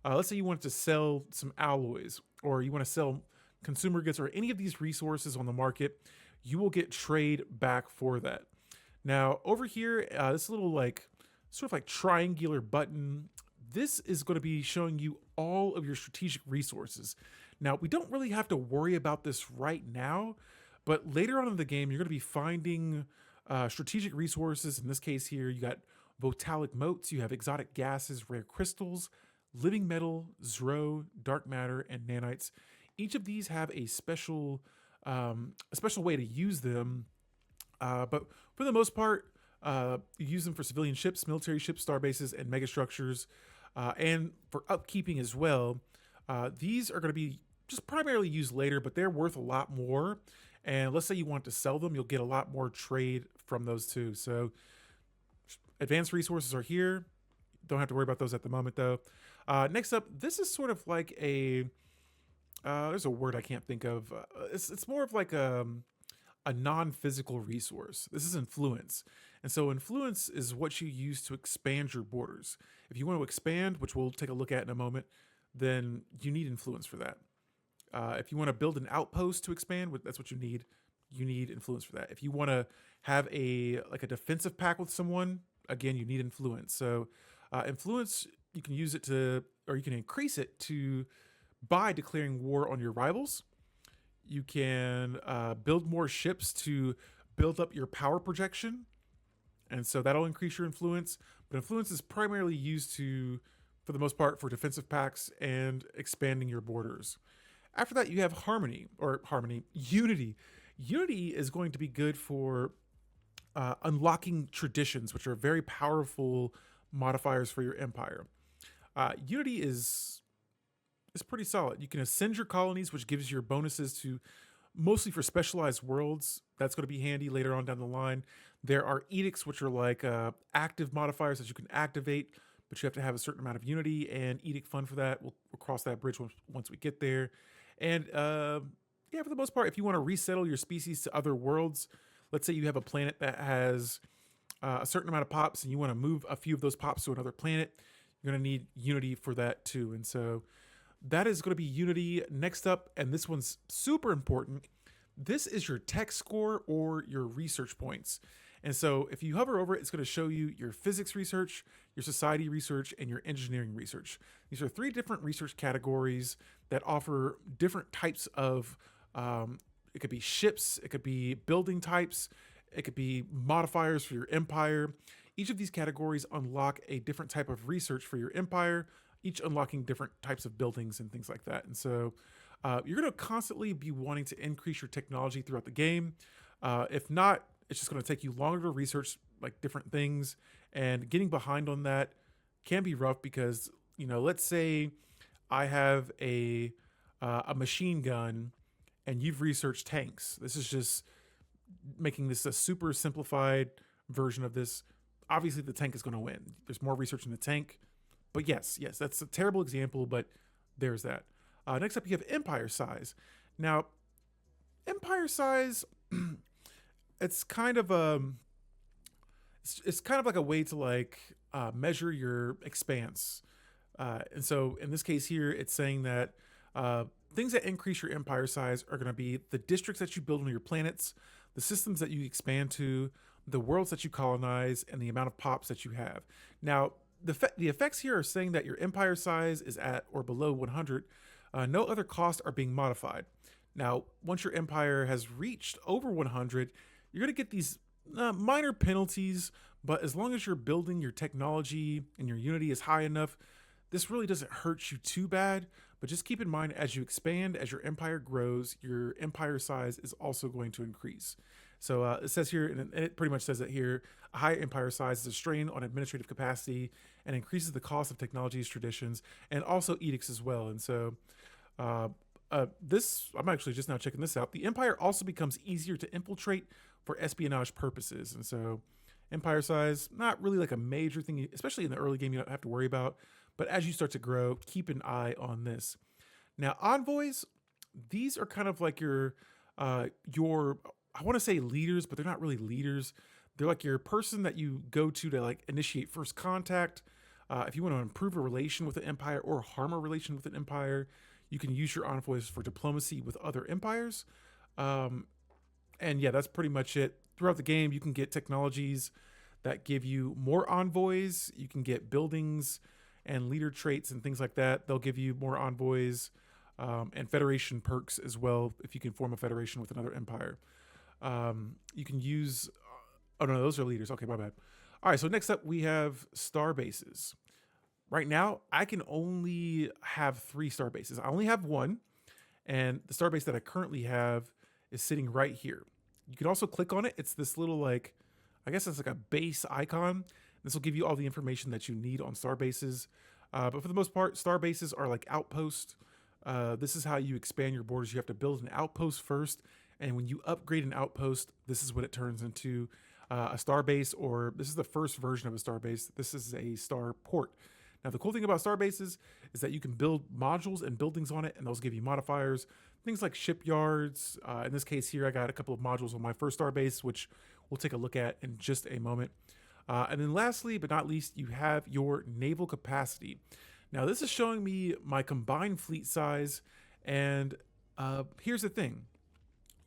Let's say you wanted to sell some alloys, or you want to sell consumer goods, or any of these resources on the market. You will get trade back for that. Now, over here, this little sort of like triangular button, this is going to be showing you all of your strategic resources. Now, we don't really have to worry about this right now, but later on in the game, you're going to be finding strategic resources. In this case here, you got voltaic motes, you have exotic gases, rare crystals, living metal, zro, dark matter, and nanites. Each of these have a special way to use them, but for the most part, you use them for civilian ships, military ships, starbases, and megastructures, and for upkeeping as well. These are going to be just primarily used later, but they're worth a lot more. And let's say you want to sell them, you'll get a lot more trade from those too. So advanced resources are here. Don't have to worry about those at the moment though. Next up, this is sort of like there's a word I can't think of. It's more of like a non-physical resource. This is influence. And so influence is what you use to expand your borders. If you want to expand, which we'll take a look at in a moment, then you need influence for that. If you want to build an outpost to expand, that's what you need. You need influence for that. If you want to have a defensive pact with someone, again, you need influence. So influence, you can use it to, or you can increase it to, by declaring war on your rivals. You can build more ships to build up your power projection. And so that'll increase your influence. But influence is primarily used for the most part, for defensive pacts and expanding your borders. After that, you have unity. Unity is going to be good for unlocking traditions, which are very powerful modifiers for your empire. Unity is pretty solid. You can ascend your colonies, which gives your bonuses to mostly for specialized worlds. That's going to be handy later on down the line. There are edicts, which are like active modifiers that you can activate, but you have to have a certain amount of unity and edict fund for that. We'll cross that bridge once we get there. And for the most part, if you want to resettle your species to other worlds, let's say you have a planet that has a certain amount of pops and you want to move a few of those pops to another planet, you're going to need unity for that too. And so that is going to be unity. Next up, and this one's super important, this is your tech score or your research points. And so if you hover over it, it's going to show you your physics research, your society research, and your engineering research. These are 3 different research categories that offer different types of, it could be ships, it could be building types, it could be modifiers for your empire. Each of these categories unlock a different type of research for your empire, each unlocking different types of buildings and things like that. And so you're going to constantly be wanting to increase your technology throughout the game. If not, it's just going to take you longer to research like different things, and getting behind on that can be rough because, you know, let's say I have a machine gun and you've researched tanks. This is just making this a super simplified version of this. Obviously the tank is going to win. There's more research in the tank, but yes, that's a terrible example, but there's that. Next up, you have empire size. Now, empire size, it's kind of it's kind of like a way to like measure your expanse. And so in this case here, it's saying that things that increase your empire size are going to be the districts that you build on your planets, the systems that you expand to, the worlds that you colonize, and the amount of pops that you have. Now, the effects here are saying that your empire size is at or below 100. No other costs are being modified. Now, once your empire has reached over 100, you're going to get these minor penalties, but as long as you're building your technology and your unity is high enough, this really doesn't hurt you too bad. But just keep in mind, as you expand, as your empire grows, your empire size is also going to increase. So it says here, and it pretty much says that here, a high empire size is a strain on administrative capacity and increases the cost of technologies, traditions, and also edicts as well. And so this, I'm actually just now checking this out. The empire also becomes easier to infiltrate for espionage purposes. And so empire size, not really like a major thing, especially in the early game, you don't have to worry about. But as you start to grow, keep an eye on this. Now, envoys, these are kind of like your I want to say leaders, but they're not really leaders. They're like your person that you go to like initiate first contact. If you want to improve a relation with an empire or harm a relation with an empire, you can use your envoys for diplomacy with other empires. And yeah, that's pretty much it. Throughout the game, you can get technologies that give you more envoys. You can get buildings and leader traits and things like that. They'll give you more envoys and federation perks as well if you can form a federation with another empire. You can use... Oh, no, those are leaders. Okay, my bad. All right, so next up we have Starbases. Right now, I can only have 3 Starbases. I only have 1, and the Starbase that I currently have is sitting right here. You can also click on it. It's this little, like, I guess it's like a base icon. This will give you all the information that you need on Starbases. But for the most part, Starbases are like outposts. This is how you expand your borders. You have to build an outpost first, and when you upgrade an outpost, this is what it turns into. A starbase, or this is the first version of a starbase. This is a star port. Now, the cool thing about starbases is that you can build modules and buildings on it, and those give you modifiers. Things like shipyards. In this case here, I got a couple of modules on my first starbase, which we'll take a look at in just a moment. And then lastly, but not least, you have your naval capacity. Now, this is showing me my combined fleet size, and here's the thing.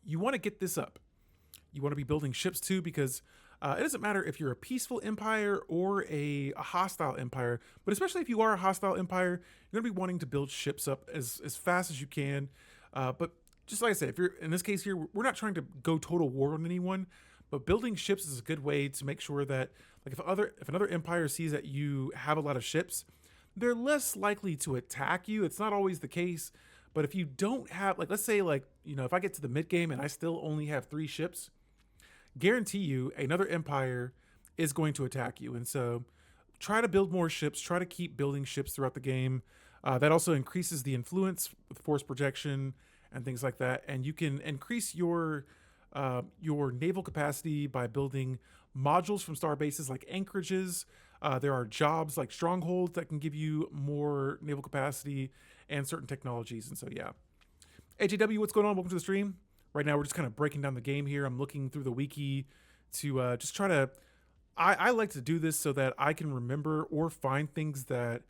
You want to get this up. You want to be building ships too, because it doesn't matter if you're a peaceful empire or a hostile empire, but especially if you are a hostile empire, you're going to be wanting to build ships up as fast as you can. But just like I said, if you're in this case here, we're not trying to go total war on anyone, but building ships is a good way to make sure that, like, if another empire sees that you have a lot of ships, they're less likely to attack you. It's not always the case, but if you don't have, like, let's say, like, you know, if I get to the mid game and I still only have 3 ships, guarantee you another empire is going to attack you. And so try to build more ships, try to keep building ships throughout the game. That also increases the influence with force projection and things like that. And you can increase your naval capacity by building modules from starbases like anchorages. There are jobs like strongholds that can give you more naval capacity and certain technologies. And so, yeah. AJW, what's going on? Welcome to the stream. Right now, we're just kind of breaking down the game here. I'm looking through the wiki to just try to... I like to do this so that I can remember or find things that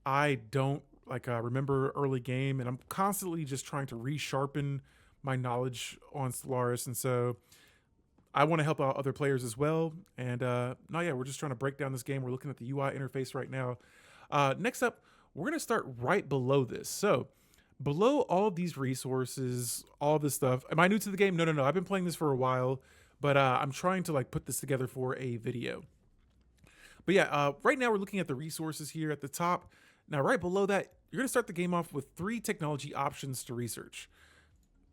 I don't remember early game. And I'm constantly just trying to resharpen my knowledge on Stellaris. And so I want to help out other players as well. And no, yeah, we're just trying to break down this game. We're looking at the UI interface right now. Next up, we're going to start right below this. So below all of these resources, all this stuff. Am I new to the game? No. I've been playing this for a while, but I'm trying to like put this together for a video. But yeah, right now we're looking at the resources here at the top. Now, right below that, you're going to start the game off with 3 technology options to research.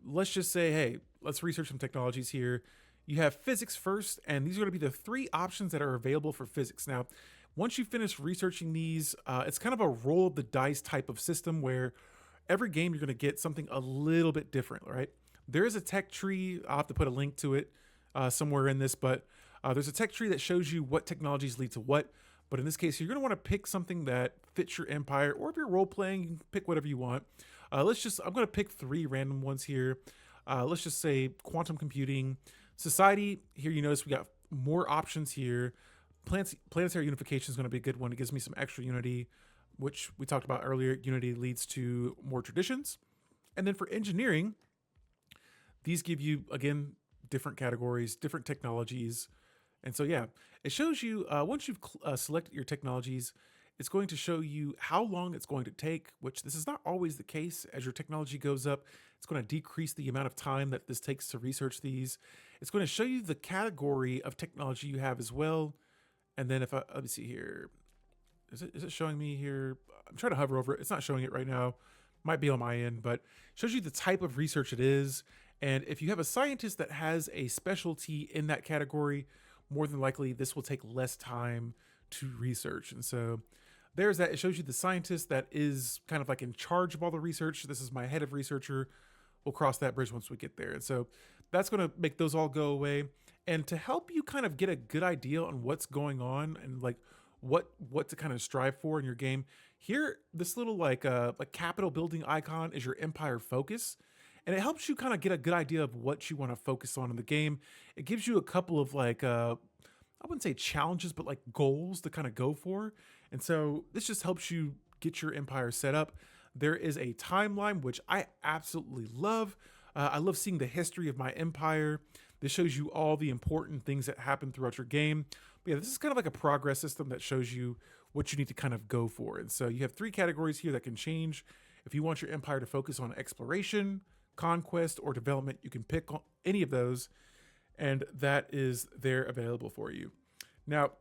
Let's just say, hey, let's research some technologies here. You have physics first, and these are going to be the 3 options that are available for physics. Now, once you finish researching these, it's kind of a roll of the dice type of system where every game you're going to get something a little bit different, right? There is a tech tree. I'll have to put a link to it somewhere in this, but there's a tech tree that shows you what technologies lead to what. But in this case, you're going to want to pick something that fits your empire, or if you're role playing, you can pick whatever you want. I'm going to pick 3 random ones here. Let's just say quantum computing, society. Here you notice we got more options here. Planetary unification is going to be a good one. It gives me some extra unity, which we talked about earlier. Unity leads to more traditions. And then for engineering, these give you, again, different categories, different technologies. And so, yeah, it shows you, once you've selected your technologies, it's going to show you how long it's going to take, which this is not always the case. As your technology goes up, it's going to decrease the amount of time that this takes to research these. It's going to show you the category of technology you have as well. And then let me see here. Is it showing me here? I'm trying to hover over it. It's not showing it right now. Might be on my end, but it shows you the type of research it is. And if you have a scientist that has a specialty in that category, more than likely this will take less time to research. And so there's that. It shows you the scientist that is kind of like in charge of all the research. This is my head of researcher. We'll cross that bridge once we get there. And so that's going to make those all go away. And to help you kind of get a good idea on what's going on and like what to kind of strive for in your game, here, this little like Capitol building icon is your empire focus. And it helps you kind of get a good idea of what you want to focus on in the game. It gives you a couple of like, I wouldn't say challenges, but like goals to kind of go for. And so this just helps you get your empire set up. There is a timeline, which I absolutely love. I love seeing the history of my empire. This shows you all the important things that happen throughout your game. But yeah, this is kind of like a progress system that shows you what you need to kind of go for. And so you have 3 categories here that can change. If you want your empire to focus on exploration, conquest, or development, you can pick any of those, and that is there available for you. Now,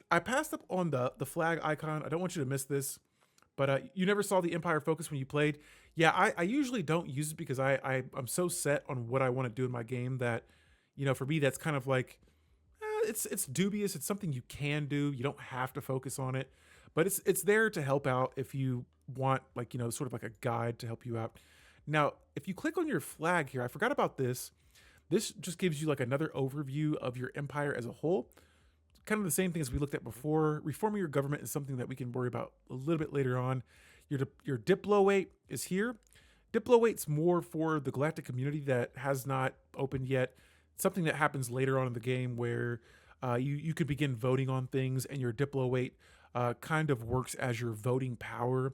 I passed up on the flag icon. I don't want you to miss this, but you never saw the empire focus when you played. Yeah, I usually don't use it because I'm so set on what I want to do in my game that, you know, for me, that's kind of like, it's dubious. It's something you can do. You don't have to focus on it, but it's there to help out if you want, like, you know, sort of like a guide to help you out. Now, if you click on your flag here, I forgot about this. This just gives you like another overview of your empire as a whole. Kind of the same thing as we looked at before. Reforming your government is something that we can worry about a little bit later on. Your Diplo weight is here. Diplo weight's more for the galactic community that has not opened yet. Something that happens later on in the game where you could begin voting on things, and your Diplo weight kind of works as your voting power.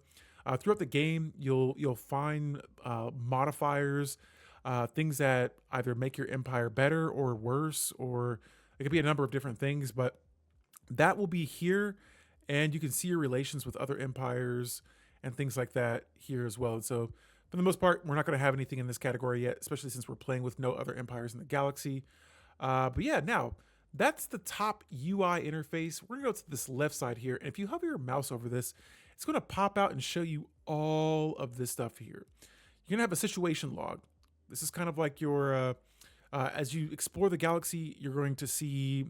Throughout the game, you'll find modifiers, things that either make your empire better or worse, or it could be a number of different things, but that will be here, and you can see your relations with other empires and things like that here as well. And so for the most part, we're not going to have anything in this category yet, especially since we're playing with no other empires in the galaxy. But yeah, now that's the top UI interface. We're going to go to this left side here, and if you hover your mouse over this, it's going to pop out and show you all of this stuff here. You're going to have a situation log. This is kind of like your, as you explore the galaxy, you're going to see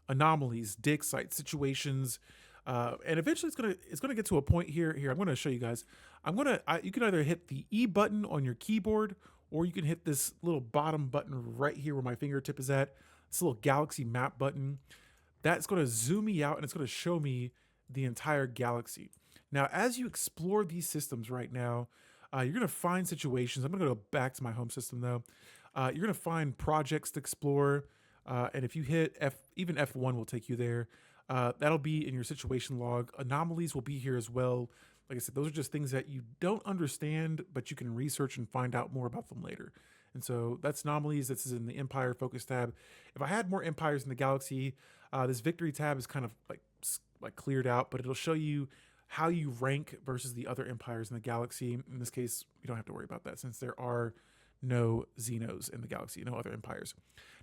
anomalies, dig sites, situations, and eventually it's going to get to a point here. Here, I'm going to show you guys. You can either hit the E button on your keyboard, or you can hit this little bottom button right here where my fingertip is at. This little galaxy map button. That's going to zoom me out, and it's going to show me the entire galaxy. Now, as you explore these systems right now, you're going to find situations. I'm going to go back to my home system, though. You're going to find projects to explore. And if you hit even F1 will take you there. That'll be in your situation log. Anomalies will be here as well. Like I said, those are just things that you don't understand, but you can research and find out more about them later. And so that's anomalies. This is in the Empire Focus tab. If I had more empires in the galaxy, this victory tab is kind of like cleared out, but it'll show you how you rank versus the other empires in the galaxy. In this case, we don't have to worry about that since there are no Xenos in the galaxy, no other empires.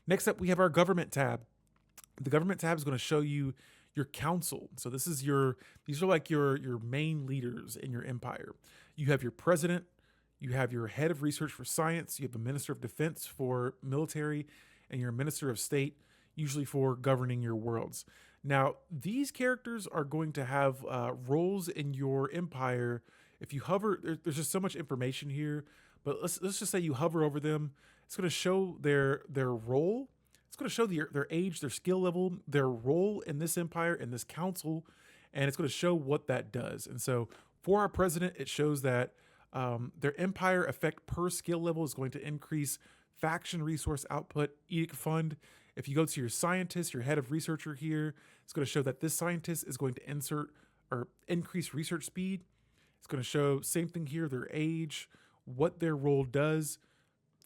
Next up, we have our government tab. The government tab is going to show you your council. So these are like your main leaders in your empire. You have your president, you have your head of research for science, you have a minister of defense for military, and your minister of state, usually for governing your worlds. Now, these characters are going to have roles in your empire. If you hover, there's just so much information here, but let's just say you hover over them. It's going to show their role. It's going to show their age, their skill level, their role in this empire, in this council, and it's going to show what that does. And so for our president, it shows that their empire effect per skill level is going to increase faction resource output, edict fund. If you go to your scientist, your head of researcher here, it's going to show that this scientist is going to increase research speed. It's going to show same thing here, their age, what their role does.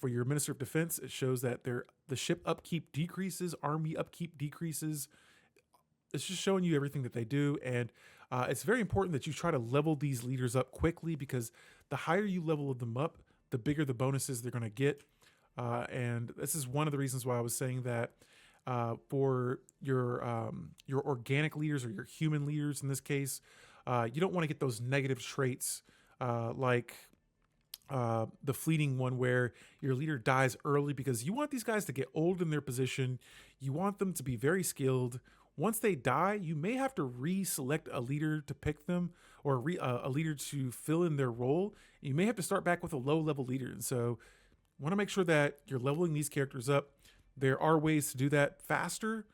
For your minister of defense, it shows that the ship upkeep decreases, army upkeep decreases. It's just showing you everything that they do. And it's very important that you try to level these leaders up quickly, because the higher you level them up, the bigger the bonuses they're going to get. And this is one of the reasons why I was saying that for your organic leaders, or your human leaders in this case, you don't want to get those negative traits like the fleeting one where your leader dies early, because you want these guys to get old in their position. You want them to be very skilled. Once they die, you may have to reselect a leader to pick them, or a leader to fill in their role. You may have to start back with a low level leader. And so want to make sure that you're leveling these characters up. There are ways to do that faster,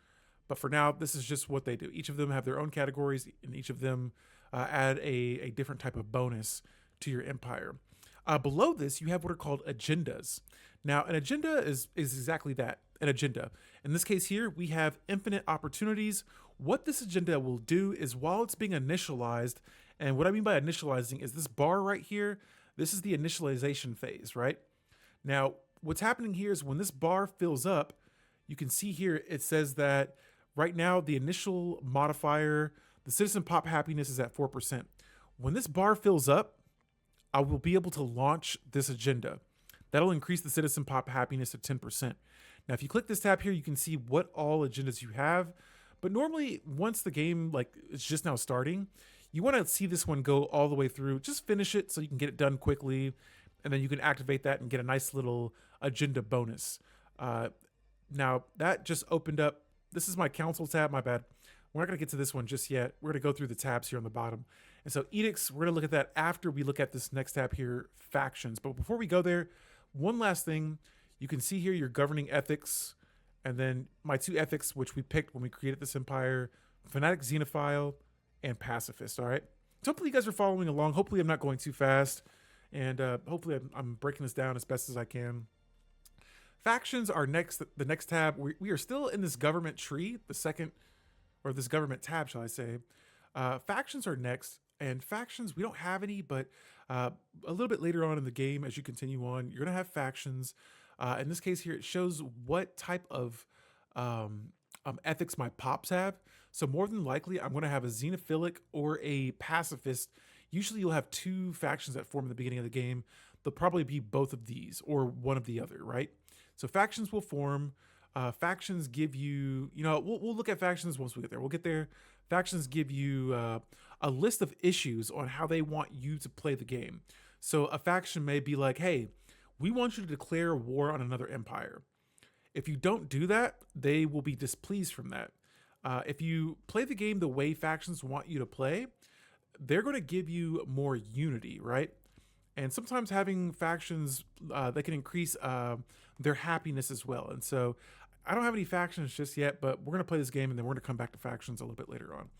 but for now, this is just what they do. Each of them have their own categories, and each of them add a different type of bonus to your empire. Below this, you have what are called agendas. Now, an agenda is exactly that, an agenda. In this case here, we have infinite opportunities. What this agenda will do is, while it's being initialized, and what I mean by initializing is this bar right here, this is the initialization phase, right? Now, what's happening here is when this bar fills up, you can see here it says that right now the initial modifier, the citizen pop happiness, is at 4%. When this bar fills up, I will be able to launch this agenda. That'll increase the citizen pop happiness to 10%. Now, if you click this tab here, you can see what all agendas you have. But normally, once the game it's just now starting, you want to see this one go all the way through. Just finish it so you can get it done quickly, and then you can activate that and get a nice little agenda bonus. Now, that just opened up. This is my council tab, my bad. We're not going to get to this one just yet. We're going to go through the tabs here on the bottom. And so edicts, we're going to look at that after we look at this next tab here, factions. But before we go there, one last thing. You can see here your governing ethics, and then my two ethics, which we picked when we created this empire, fanatic, xenophile, and pacifist, all right? So hopefully you guys are following along. Hopefully I'm not going too fast, and hopefully I'm breaking this down as best as I can. Factions are next, the next tab. We are still in this government tree, this government tab, shall I say. Factions are next, and factions, we don't have any, but a little bit later on in the game, as you continue on, you're going to have factions. In this case here, it shows what type of ethics my pops have. So more than likely, I'm going to have a xenophilic or a pacifist. Usually you'll have two factions that form in the beginning of the game. They'll probably be both of these or one of the other, right? So factions will form. Factions give you, we'll look at factions once we get there. We'll get there. Factions give you a list of issues on how they want you to play the game. So a faction may be like, hey, we want you to declare war on another empire. If you don't do that, they will be displeased from that. If you play the game the way factions want you to play, they're going to give you more unity, right? And sometimes having factions, they can increase their happiness as well. And so I don't have any factions just yet, but we're going to play this game, and then we're going to come back to factions a little bit later on.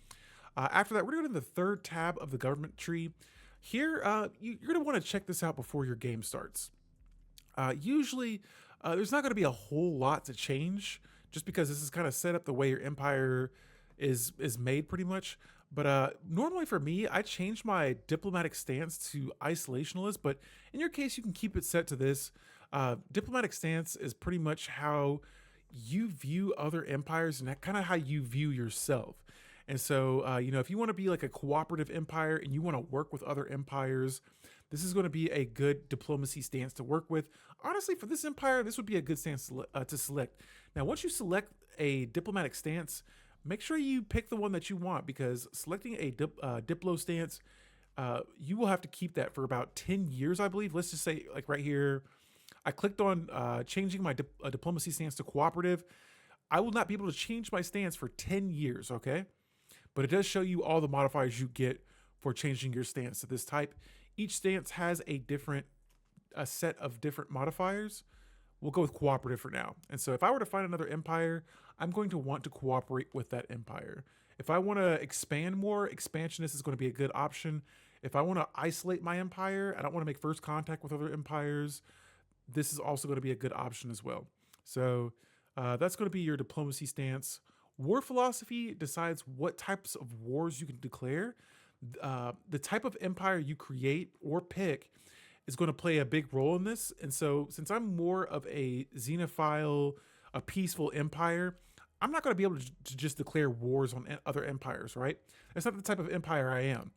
After that, we're going to go to the third tab of the government tree. Here, you're going to want to check this out before your game starts. Usually, there's not going to be a whole lot to change, just because this is kind of set up the way your empire is made pretty much. But normally for me, I change my diplomatic stance to isolationalist, but in your case, you can keep it set to this. Diplomatic stance is pretty much how you view other empires and kind of how you view yourself. And so, if you want to be like a cooperative empire and you want to work with other empires, this is going to be a good diplomacy stance to work with. Honestly, for this empire, this would be a good stance to select. Now, once you select a diplomatic stance, make sure you pick the one that you want, because selecting a diplo stance, you will have to keep that for about 10 years, I believe. Let's just say, like right here, I clicked on changing my diplomacy stance to cooperative. I will not be able to change my stance for 10 years, okay? But it does show you all the modifiers you get for changing your stance to this type. Each stance has a set of different modifiers. We'll go with cooperative for now. And so if I were to find another empire, I'm going to want to cooperate with that empire. If I want to expand more, expansionist is going to be a good option. If I want to isolate my empire, I don't want to make first contact with other empires, this is also going to be a good option as well. So that's going to be your diplomacy stance. War philosophy decides what types of wars you can declare. The type of empire you create or pick is going to play a big role in this. And so since I'm more of a xenophile, a peaceful empire, I'm not going to be able to just declare wars on other empires, right? That's not the type of empire I am.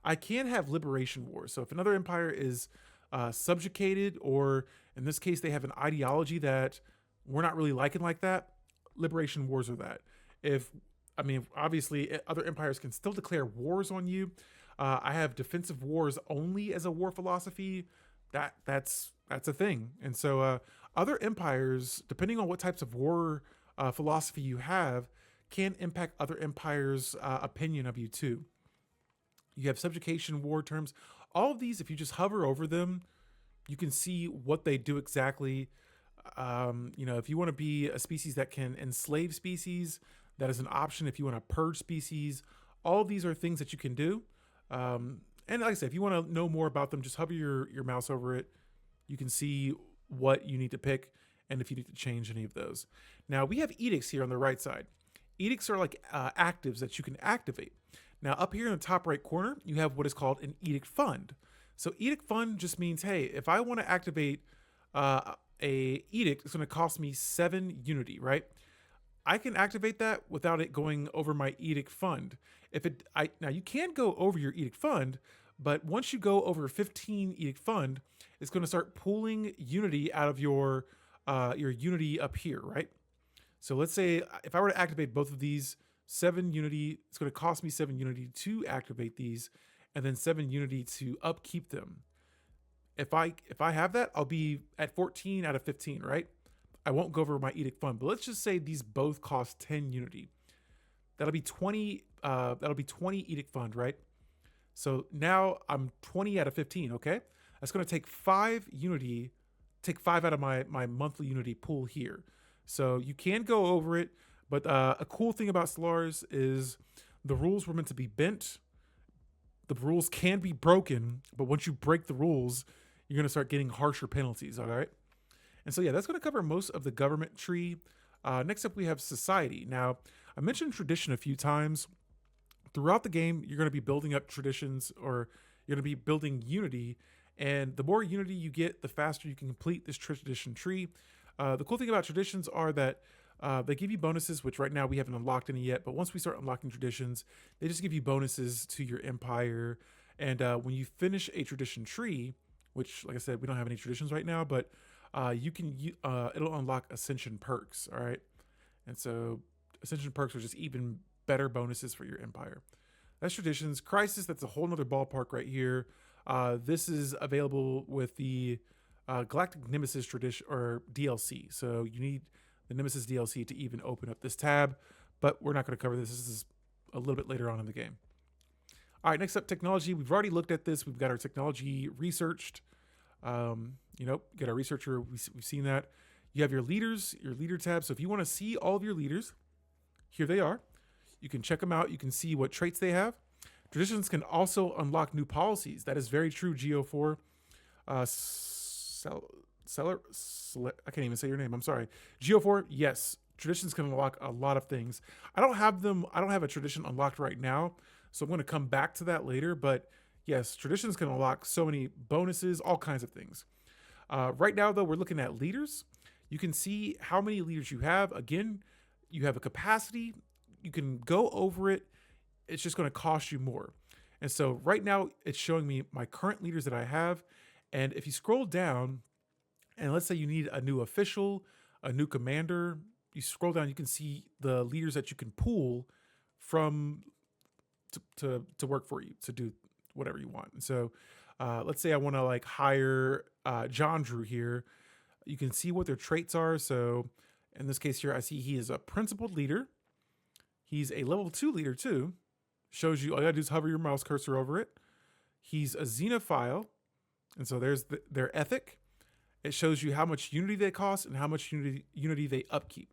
I can have liberation wars. So if another empire is subjugated, or in this case, they have an ideology that we're not really liking like that, liberation wars are that. Obviously, other empires can still declare wars on you. I have defensive wars only as a war philosophy. That's a thing. And so other empires, depending on what types of war philosophy you have, can impact other empires' opinion of you too. You have subjugation war terms. All of these, if you just hover over them, you can see what they do exactly. If you want to be a species that can enslave species, that is an option. If you want to purge species, all of these are things that you can do. And like I said, if you want to know more about them, just hover your mouse over it. You can see what you need to pick and if you need to change any of those. Now, we have edicts here on the right side. Edicts are like actives that you can activate. Now, up here in the top right corner, you have what is called an edict fund. So edict fund just means, hey, if I want to activate a edict, it's going to cost me 7 unity, right? I can activate that without it going over my edict fund. Now you can go over your edict fund, but once you go over 15 edict fund, it's going to start pulling unity out of your unity up here, right? So let's say if I were to activate both of these, 7 unity, it's going to cost me 7 unity to activate these, and then 7 unity to upkeep them. If I have that, I'll be at 14 out of 15, right? I won't go over my edict fund, but let's just say these both cost 10 unity. That'll be 20. That'll be 20 edict fund, right? So now I'm 20 out of 15. Okay, that's going to take 5 unity. Take 5 out of my monthly unity pool here. So you can go over it, but a cool thing about Stellaris is the rules were meant to be bent. The rules can be broken, but once you break the rules, you're going to start getting harsher penalties. All right. And so, yeah, that's going to cover most of the government tree. Next up, we have society. Now, I mentioned tradition a few times. Throughout the game, you're going to be building up traditions, or you're going to be building unity. And the more unity you get, the faster you can complete this tradition tree. The cool thing about traditions are that they give you bonuses, which right now we haven't unlocked any yet. But once we start unlocking traditions, they just give you bonuses to your empire. And when you finish a tradition tree, which, like I said, we don't have any traditions right now, but it'll unlock ascension perks. All right. And so ascension perks are just even better bonuses for your empire. That's traditions. Crisis, that's a whole nother ballpark right here. This is available with the Galactic Nemesis tradition or DLC. So you need the Nemesis DLC to even open up this tab, but we're not going to cover this. This is a little bit later on in the game. All right, next up, technology. We've already looked at this. We've got our technology researched. Get our researcher. We've seen that. You have your leaders, your leader tab. So if you want to see all of your leaders, here they are. You can check them out. You can see what traits they have. Traditions can also unlock new policies. That is very true, Geo4. I can't even say your name. I'm sorry. Geo4, yes. Traditions can unlock a lot of things. I don't have a tradition unlocked right now, so I'm going to come back to that later. But yes, traditions can unlock so many bonuses, all kinds of things. Right now, though, we're looking at leaders. You can see how many leaders you have. Again, you have a capacity. You can go over it. It's just going to cost you more. And so right now, it's showing me my current leaders that I have. And if you scroll down, and let's say you need a new official, a new commander, you scroll down, you can see the leaders that you can pool from to work for you, to do whatever you want. And so let's say I want to like hire John Drew here. You can see what their traits are. So in this case here, I see he is a principled leader. He's a level 2 leader too. Shows you, all you gotta do is hover your mouse cursor over it. He's a xenophile. And so there's their ethic. It shows you how much unity they cost and how much unity they upkeep.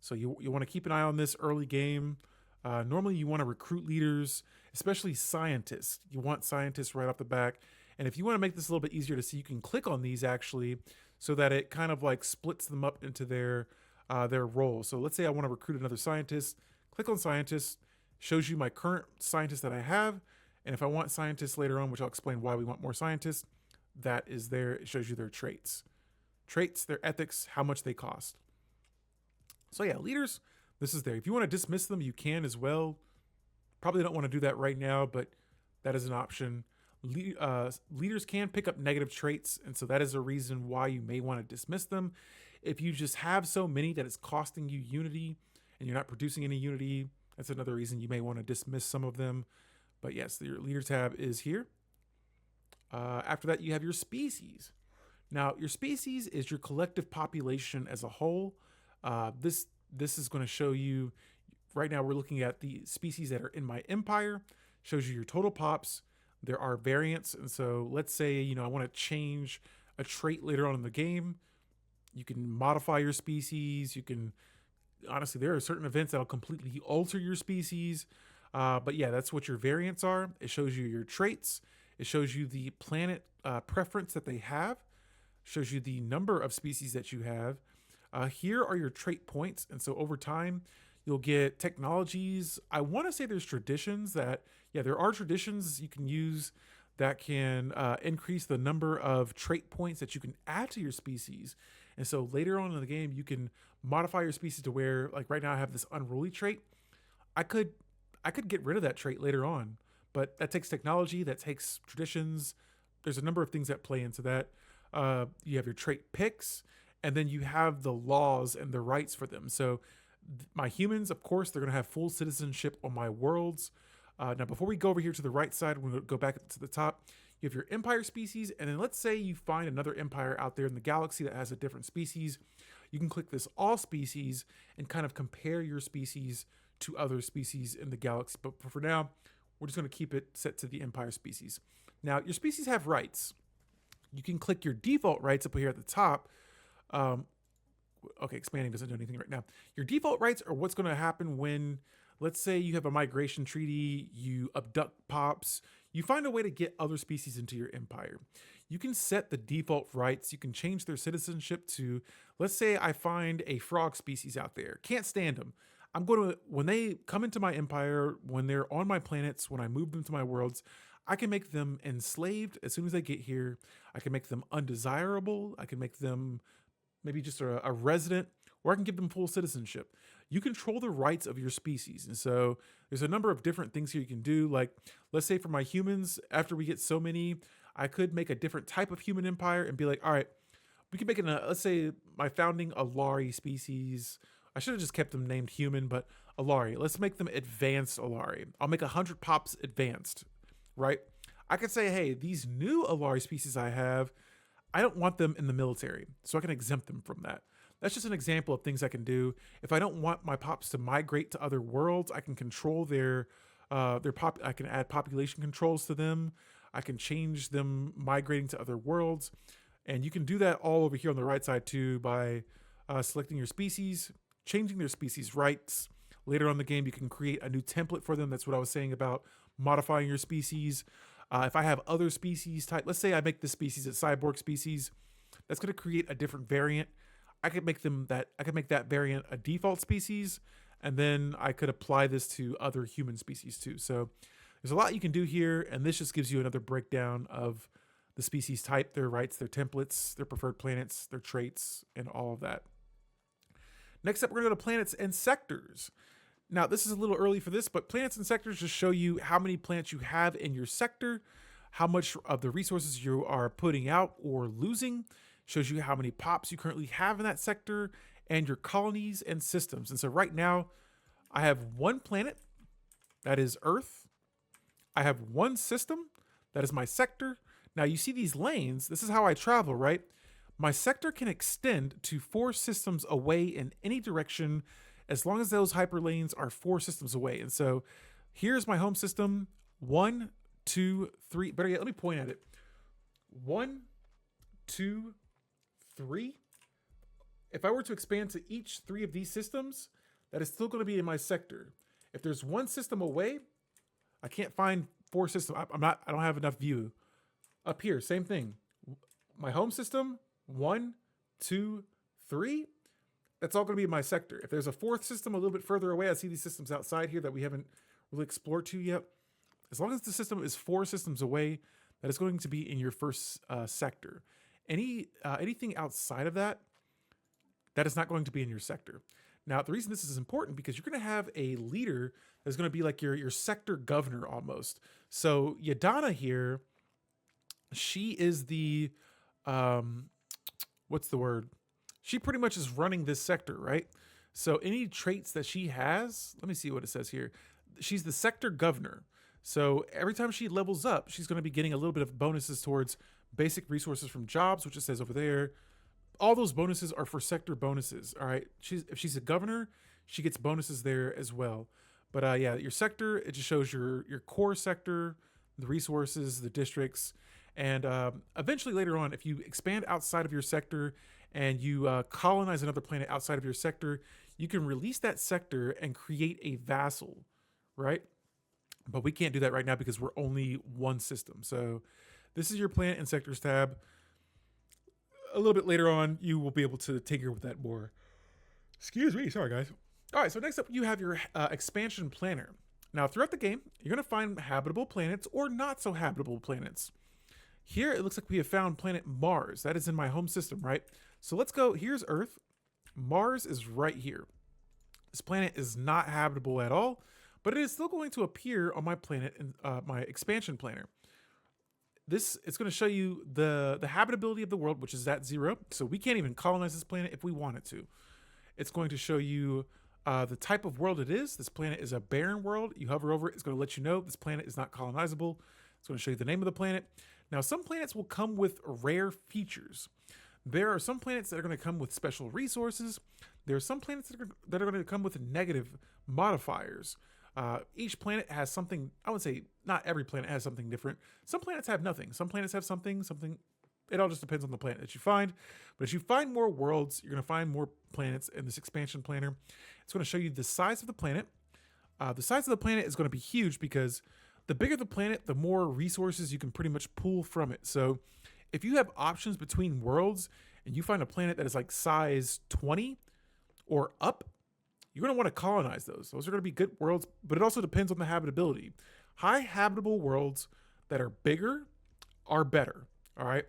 So you want to keep an eye on this early game. Normally you want to recruit leaders, especially scientists. You want scientists right off the back. And if you want to make this a little bit easier to see, you can click on these actually, so that it kind of like splits them up into their role. So let's say I want to recruit another scientist. Click on scientist, shows you my current scientist that I have. And if I want scientists later on, which I'll explain why we want more scientists, that is there. It shows you their traits, their ethics, how much they cost. So yeah, leaders, this is there. If you want to dismiss them, you can as well. Probably don't want to do that right now, but that is an option. Leaders can pick up negative traits, and so that is a reason why you may want to dismiss them. If you just have so many that it's costing you unity and you're not producing any unity, that's another reason you may want to dismiss some of them. But yes, your leader tab is here. After that, you have your species. Now, your species is your collective population as a whole. This is going to show you, right now we're looking at the species that are in my empire, shows you your total pops. There are variants. And so let's say, I want to change a trait later on in the game. You can modify your species. You can, honestly, there are certain events that'll completely alter your species. But yeah, that's what your variants are. It shows you your traits. It shows you the planet preference that they have. Shows you the number of species that you have. Here are your trait points. And so over time, you'll get technologies. I want to say there's traditions that, there are traditions you can use that can increase the number of trait points that you can add to your species. And so later on in the game, you can modify your species to where, like right now I have this unruly trait. I could get rid of that trait later on, but that takes technology, that takes traditions. There's a number of things that play into that. You have your trait picks, and then you have the laws and the rights for them. So my humans, of course, they're going to have full citizenship on my worlds. Now, before we go over here to the right side, we're going to go back to the top. You have your empire species, and then let's say you find another empire out there in the galaxy that has a different species. You can click this all species and kind of compare your species to other species in the galaxy. But for now, we're just going to keep it set to the empire species. Now, your species have rights. You can click your default rights up here at the top. Okay, expanding doesn't do anything right now. Your default rights are what's going to happen when, let's say you have a migration treaty, you abduct pops, you find a way to get other species into your empire. You can set the default rights. You can change their citizenship to, let's say I find a frog species out there. Can't stand them. I'm going to, when they come into my empire, when they're on my planets, when I move them to my worlds, I can make them enslaved as soon as they get here. I can make them undesirable. I can make them maybe just a resident, or I can give them full citizenship. You control the rights of your species. And so there's a number of different things here you can do. Like, let's say for my humans, after we get so many, I could make a different type of human empire and be like, all right, we can make it, let's say my founding Alari species. I should have just kept them named human, but Alari. Let's make them advanced Alari. I'll make 100 pops advanced, right? I could say, hey, these new Alari species I have, I don't want them in the military, so I can exempt them from that. That's just an example of things I can do. If I don't want my pops to migrate to other worlds, I can control their pop. I can add population controls to them. I can change them migrating to other worlds, and you can do that all over here on the right side too by selecting your species, changing their species rights. Later on in the game, you can create a new template for them. That's what I was saying about modifying your species. If I have other species type, let's say I make this species a cyborg species, that's going to create a different variant. I could make that variant a default species, and then I could apply this to other human species too. So there's a lot you can do here, and this just gives you another breakdown of the species type, their rights, their templates, their preferred planets, their traits, and all of that. Next up, we're going to go to planets and sectors. Now, this is a little early for this, but planets and sectors just show you how many planets you have in your sector, how much of the resources you are putting out or losing, shows you how many pops you currently have in that sector, and your colonies and systems. And so right now, I have one planet, that is Earth. I have one system, that is my sector. Now you see these lanes, this is how I travel, right? My sector can extend to 4 systems away in any direction as long as those hyperlanes are 4 systems away. And so here's my home system, 1, 2, 3, better yet, let me point at it. 1, 2, 3. If I were to expand to each 3 of these systems, that is still going to be in my sector. If there's 1 system away, I can't find 4 systems. I don't have enough view. Up here, same thing. My home system, 1, 2, 3. That's all going to be my sector. If there's a 4th system a little bit further away, I see these systems outside here that we haven't really explored to yet. As long as the system is 4 systems away, that is going to be in your first sector. Anything outside of that, that is not going to be in your sector. Now, the reason this is important because you're going to have a leader that's going to be like your sector governor almost. So Yadana here, she is the, what's the word? She pretty much is running this sector, right? So any traits that she has, let me see what it says here. She's the sector governor. So every time she levels up, she's going to be getting a little bit of bonuses towards basic resources from jobs, which it says over there. All those bonuses are for sector bonuses, all right? If she's a governor, she gets bonuses there as well. But yeah, your sector, it just shows your core sector, the resources, the districts, and eventually later on, if you expand outside of your sector and you colonize another planet outside of your sector, you can release that sector and create a vassal, right? But we can't do that right now because we're only one system. So this is your planet and sectors tab. A little bit later on, you will be able to tinker with that more. Excuse me, sorry guys. All right, so next up you have your expansion planner. Now throughout the game, you're gonna find habitable planets or not so habitable planets. Here, it looks like we have found planet Mars. That is in my home system, right? So let's go, here's Earth. Mars is right here. This planet is not habitable at all, but it is still going to appear on my planet in my expansion planner. This is going to show you the habitability of the world, which is at 0. So we can't even colonize this planet if we wanted to. It's going to show you the type of world it is. This planet is a barren world. You hover over it, it's going to let you know this planet is not colonizable. It's going to show you the name of the planet. Now, some planets will come with rare features. There are some planets that are going to come with special resources. There are some planets that are going to come with negative modifiers. Each planet has something, I would say not every planet has something different. Some planets have nothing. Some planets have something. It all just depends on the planet that you find. But as you find more worlds, you're going to find more planets in this expansion planner. It's going to show you the size of the planet. The size of the planet is going to be huge because the bigger the planet, the more resources you can pretty much pull from it. So if you have options between worlds and you find a planet that is like size 20 or up, you're going to want to colonize those. Those are going to be good worlds, but it also depends on the habitability. High habitable worlds that are bigger are better, all right?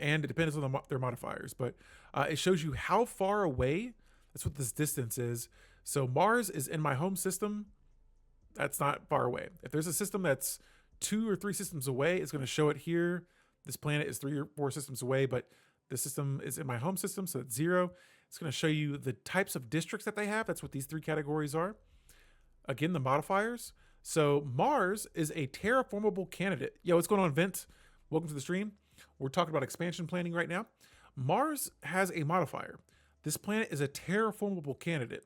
And it depends on their modifiers, but it shows you how far away, that's what this distance is. So Mars is in my home system. That's not far away. If there's a system that's 2 or 3 systems away, it's going to show it here. This planet is 3 or 4 systems away, but the system is in my home system, so it's 0. It's going to show you the types of districts that they have. That's what these 3 categories are. Again, the modifiers. So Mars is a terraformable candidate. Yo, what's going on, Vent? Welcome to the stream. We're talking about expansion planning right now. Mars has a modifier. This planet is a terraformable candidate.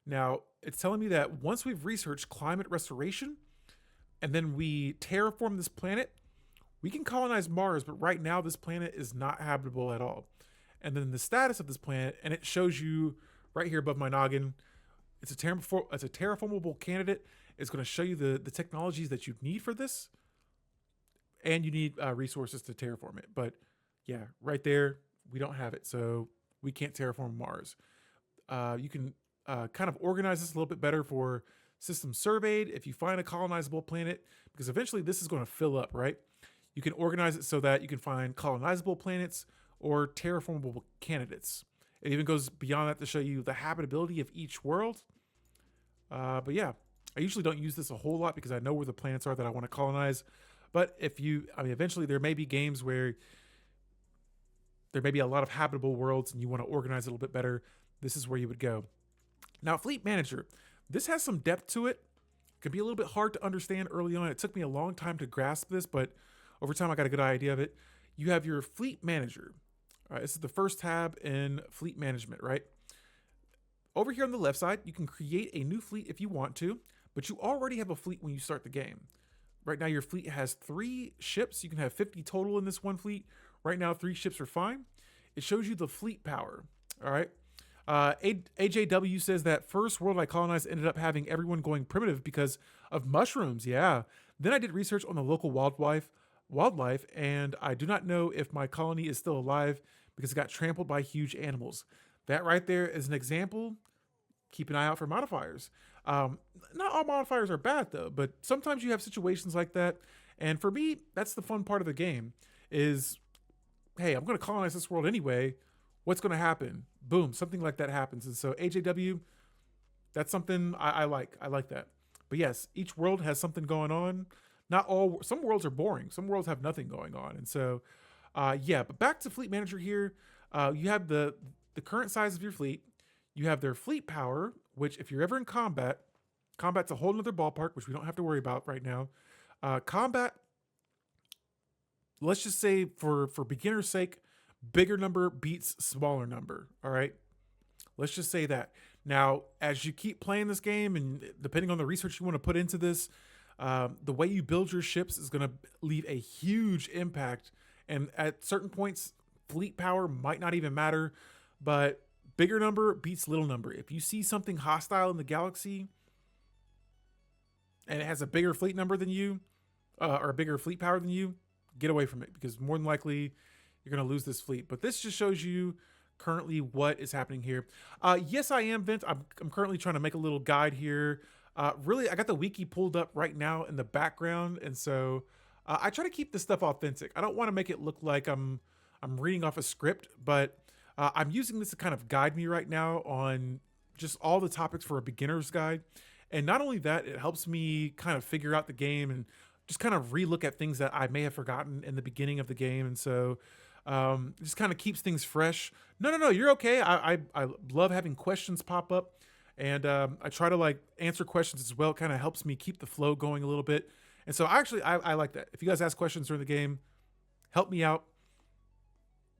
Now, it's telling me that once we've researched climate restoration and then we terraform this planet, we can colonize Mars, but right now this planet is not habitable at all. And then the status of this planet, and it shows you right here above my noggin, it's a terraformable candidate. It's going to show you the technologies that you need for this, and you need resources to terraform it. But yeah, right there, we don't have it, so we can't terraform Mars. You can kind of organize this a little bit better for system surveyed if you find a colonizable planet, because eventually this is going to fill up, right? You can organize it so that you can find colonizable planets or terraformable candidates. It even goes beyond that to show you the habitability of each world. But yeah, I usually don't use this a whole lot because I know where the planets are that I want to colonize. But eventually there may be games where there may be a lot of habitable worlds and you want to organize it a little bit better. This is where you would go. Now, Fleet Manager, this has some depth to it. It can be a little bit hard to understand early on. It took me a long time to grasp this, but over time I got a good idea of it. You have your Fleet Manager. All right, this is the first tab in Fleet Management, right? Over here on the left side, you can create a new fleet if you want to, but you already have a fleet when you start the game. Right now, your fleet has 3 ships. You can have 50 total in this one fleet. Right now, 3 ships are fine. It shows you the fleet power, all right? AJW says that first world I colonized ended up having everyone going primitive because of mushrooms, yeah. Then I did research on the local wildlife, and I do not know if my colony is still alive because it got trampled by huge animals. That right there is an example. Keep an eye out for modifiers. Not all modifiers are bad though, but sometimes you have situations like that. And for me, that's the fun part of the game is, hey, I'm going to colonize this world anyway. What's going to happen? Boom, something like that happens. And so AJW, that's something I like. I like that. But yes, each world has something going on. Some worlds are boring. Some worlds have nothing going on. And so, yeah, but back to Fleet Manager here. You have the current size of your fleet. You have their fleet power, which if you're ever in combat's a whole nother ballpark, which we don't have to worry about right now. Combat, let's just say for beginner's sake, bigger number beats smaller number, all right? Let's just say that. Now, as you keep playing this game, and depending on the research you want to put into this, the way you build your ships is going to leave a huge impact. And at certain points, fleet power might not even matter, but bigger number beats little number. If you see something hostile in the galaxy and it has a bigger fleet number than you, or a bigger fleet power than you, get away from it because more than likely you're going to lose this fleet. But this just shows you currently what is happening here. Yes, I am, Vint. I'm currently trying to make a little guide here. Really, I got the wiki pulled up right now in the background, and so I try to keep this stuff authentic. I don't want to make it look like I'm reading off a script, but I'm using this to kind of guide me right now on just all the topics for a beginner's guide. And not only that, it helps me kind of figure out the game and just kind of relook at things that I may have forgotten in the beginning of the game. And so it just kind of keeps things fresh. No, you're okay. I love having questions pop up, and I try to like answer questions as well. It kind of helps me keep the flow going a little bit. And so I like that. If you guys ask questions during the game, help me out.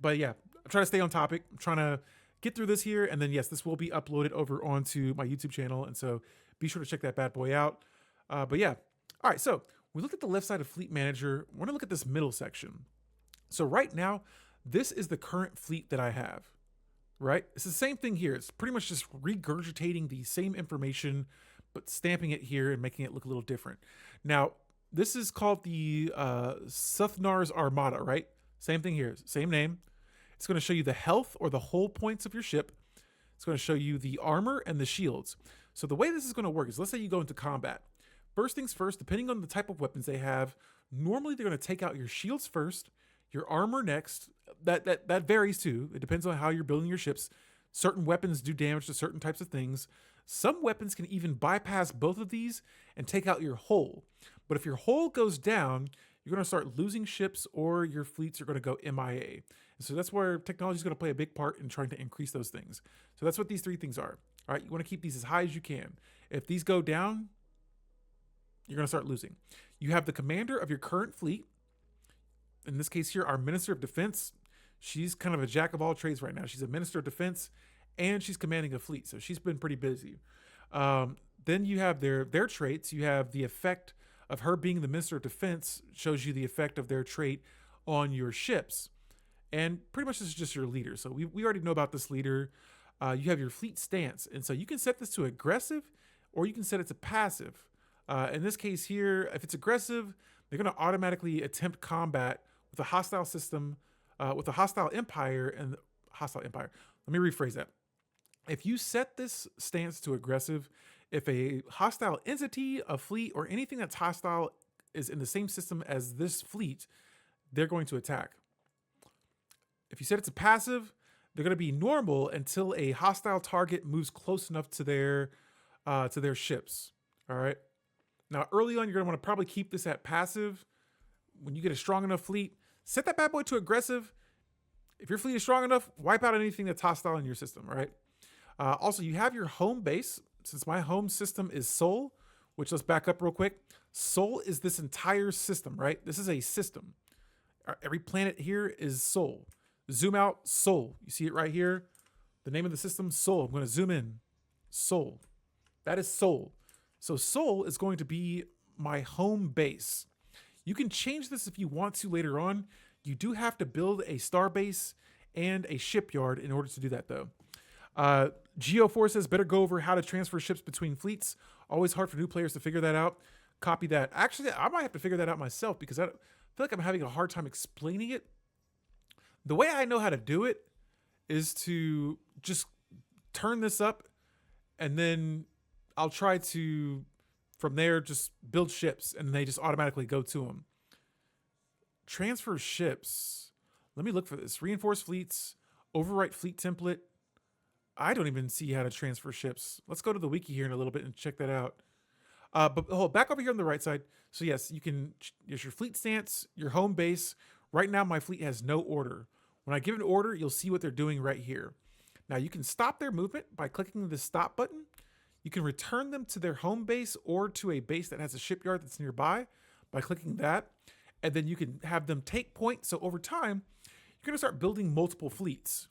But yeah, I'm trying to stay on topic. I'm trying to get through this here. And then yes, this will be uploaded over onto my YouTube channel. And so be sure to check that bad boy out. But yeah. All right. So we looked at the left side of Fleet Manager. We're going to look at this middle section. So right now, this is the current fleet that I have, right? It's the same thing here. It's pretty much just regurgitating the same information, but stamping it here and making it look a little different. Now, this is called the Suthnar's Armada, right? Same thing here, same name. It's going to show you the health or the hull points of your ship. It's going to show you the armor and the shields. So the way this is going to work is, let's say you go into combat. First things first, depending on the type of weapons they have, normally they're going to take out your shields first, your armor next. That varies too. It depends on how you're building your ships. Certain weapons do damage to certain types of things. Some weapons can even bypass both of these and take out your hull. But if your hull goes down, you're going to start losing ships or your fleets are going to go MIA. And so that's where technology is going to play a big part in trying to increase those things. So that's what these 3 things are. All right, you want to keep these as high as you can. If these go down, you're going to start losing. You have the commander of your current fleet. In this case here, our Minister of Defense. She's kind of a jack of all trades right now. She's a Minister of Defense and she's commanding a fleet. So she's been pretty busy. Then you have their traits. You have the effect of her being the Minister of Defense shows you the effect of their trait on your ships. And pretty much this is just your leader. So we already know about this leader. You have your fleet stance. And so you can set this to aggressive or you can set it to passive. In this case here, if it's aggressive, they're going to automatically attempt combat with a hostile system, with a hostile empire and hostile empire. Let me rephrase that. If you set this stance to aggressive, if a hostile entity, a fleet, or anything that's hostile is in the same system as this fleet, they're going to attack. If you set it to passive, they're going to be normal until a hostile target moves close enough to their ships. All right. Now, early on, you're going to want to probably keep this at passive. When you get a strong enough fleet, set that bad boy to aggressive. If your fleet is strong enough, wipe out anything that's hostile in your system. All right. Also, you have your home base. Since my home system is Sol, which let's back up real quick. Sol is this entire system, right? This is a system. Every planet here is Sol. Zoom out, Sol. You see it right here? The name of the system, Sol. I'm going to zoom in. Sol. That is Sol. So Sol is going to be my home base. You can change this if you want to later on. You do have to build a starbase and a shipyard in order to do that, though. Geo4 says, better go over how to transfer ships between fleets. Always hard for new players to figure that out. Copy that. Actually, I might have to figure that out myself because I feel like I'm having a hard time explaining it. The way I know how to do it is to just turn this up, and then I'll try to, from there, just build ships, and they just automatically go to them. Transfer ships. Let me look for this. Reinforce fleets. Overwrite fleet template. I don't even see how to transfer ships. Let's go to the wiki here in a little bit and check that out. But hold back over here on the right side. So yes, you can, there's your fleet stance, your home base. Right now, my fleet has no order. When I give an order, you'll see what they're doing right here. Now you can stop their movement by clicking the stop button. You can return them to their home base or to a base that has a shipyard that's nearby by clicking that. And then you can have them take point. So over time, you're gonna start building multiple fleets.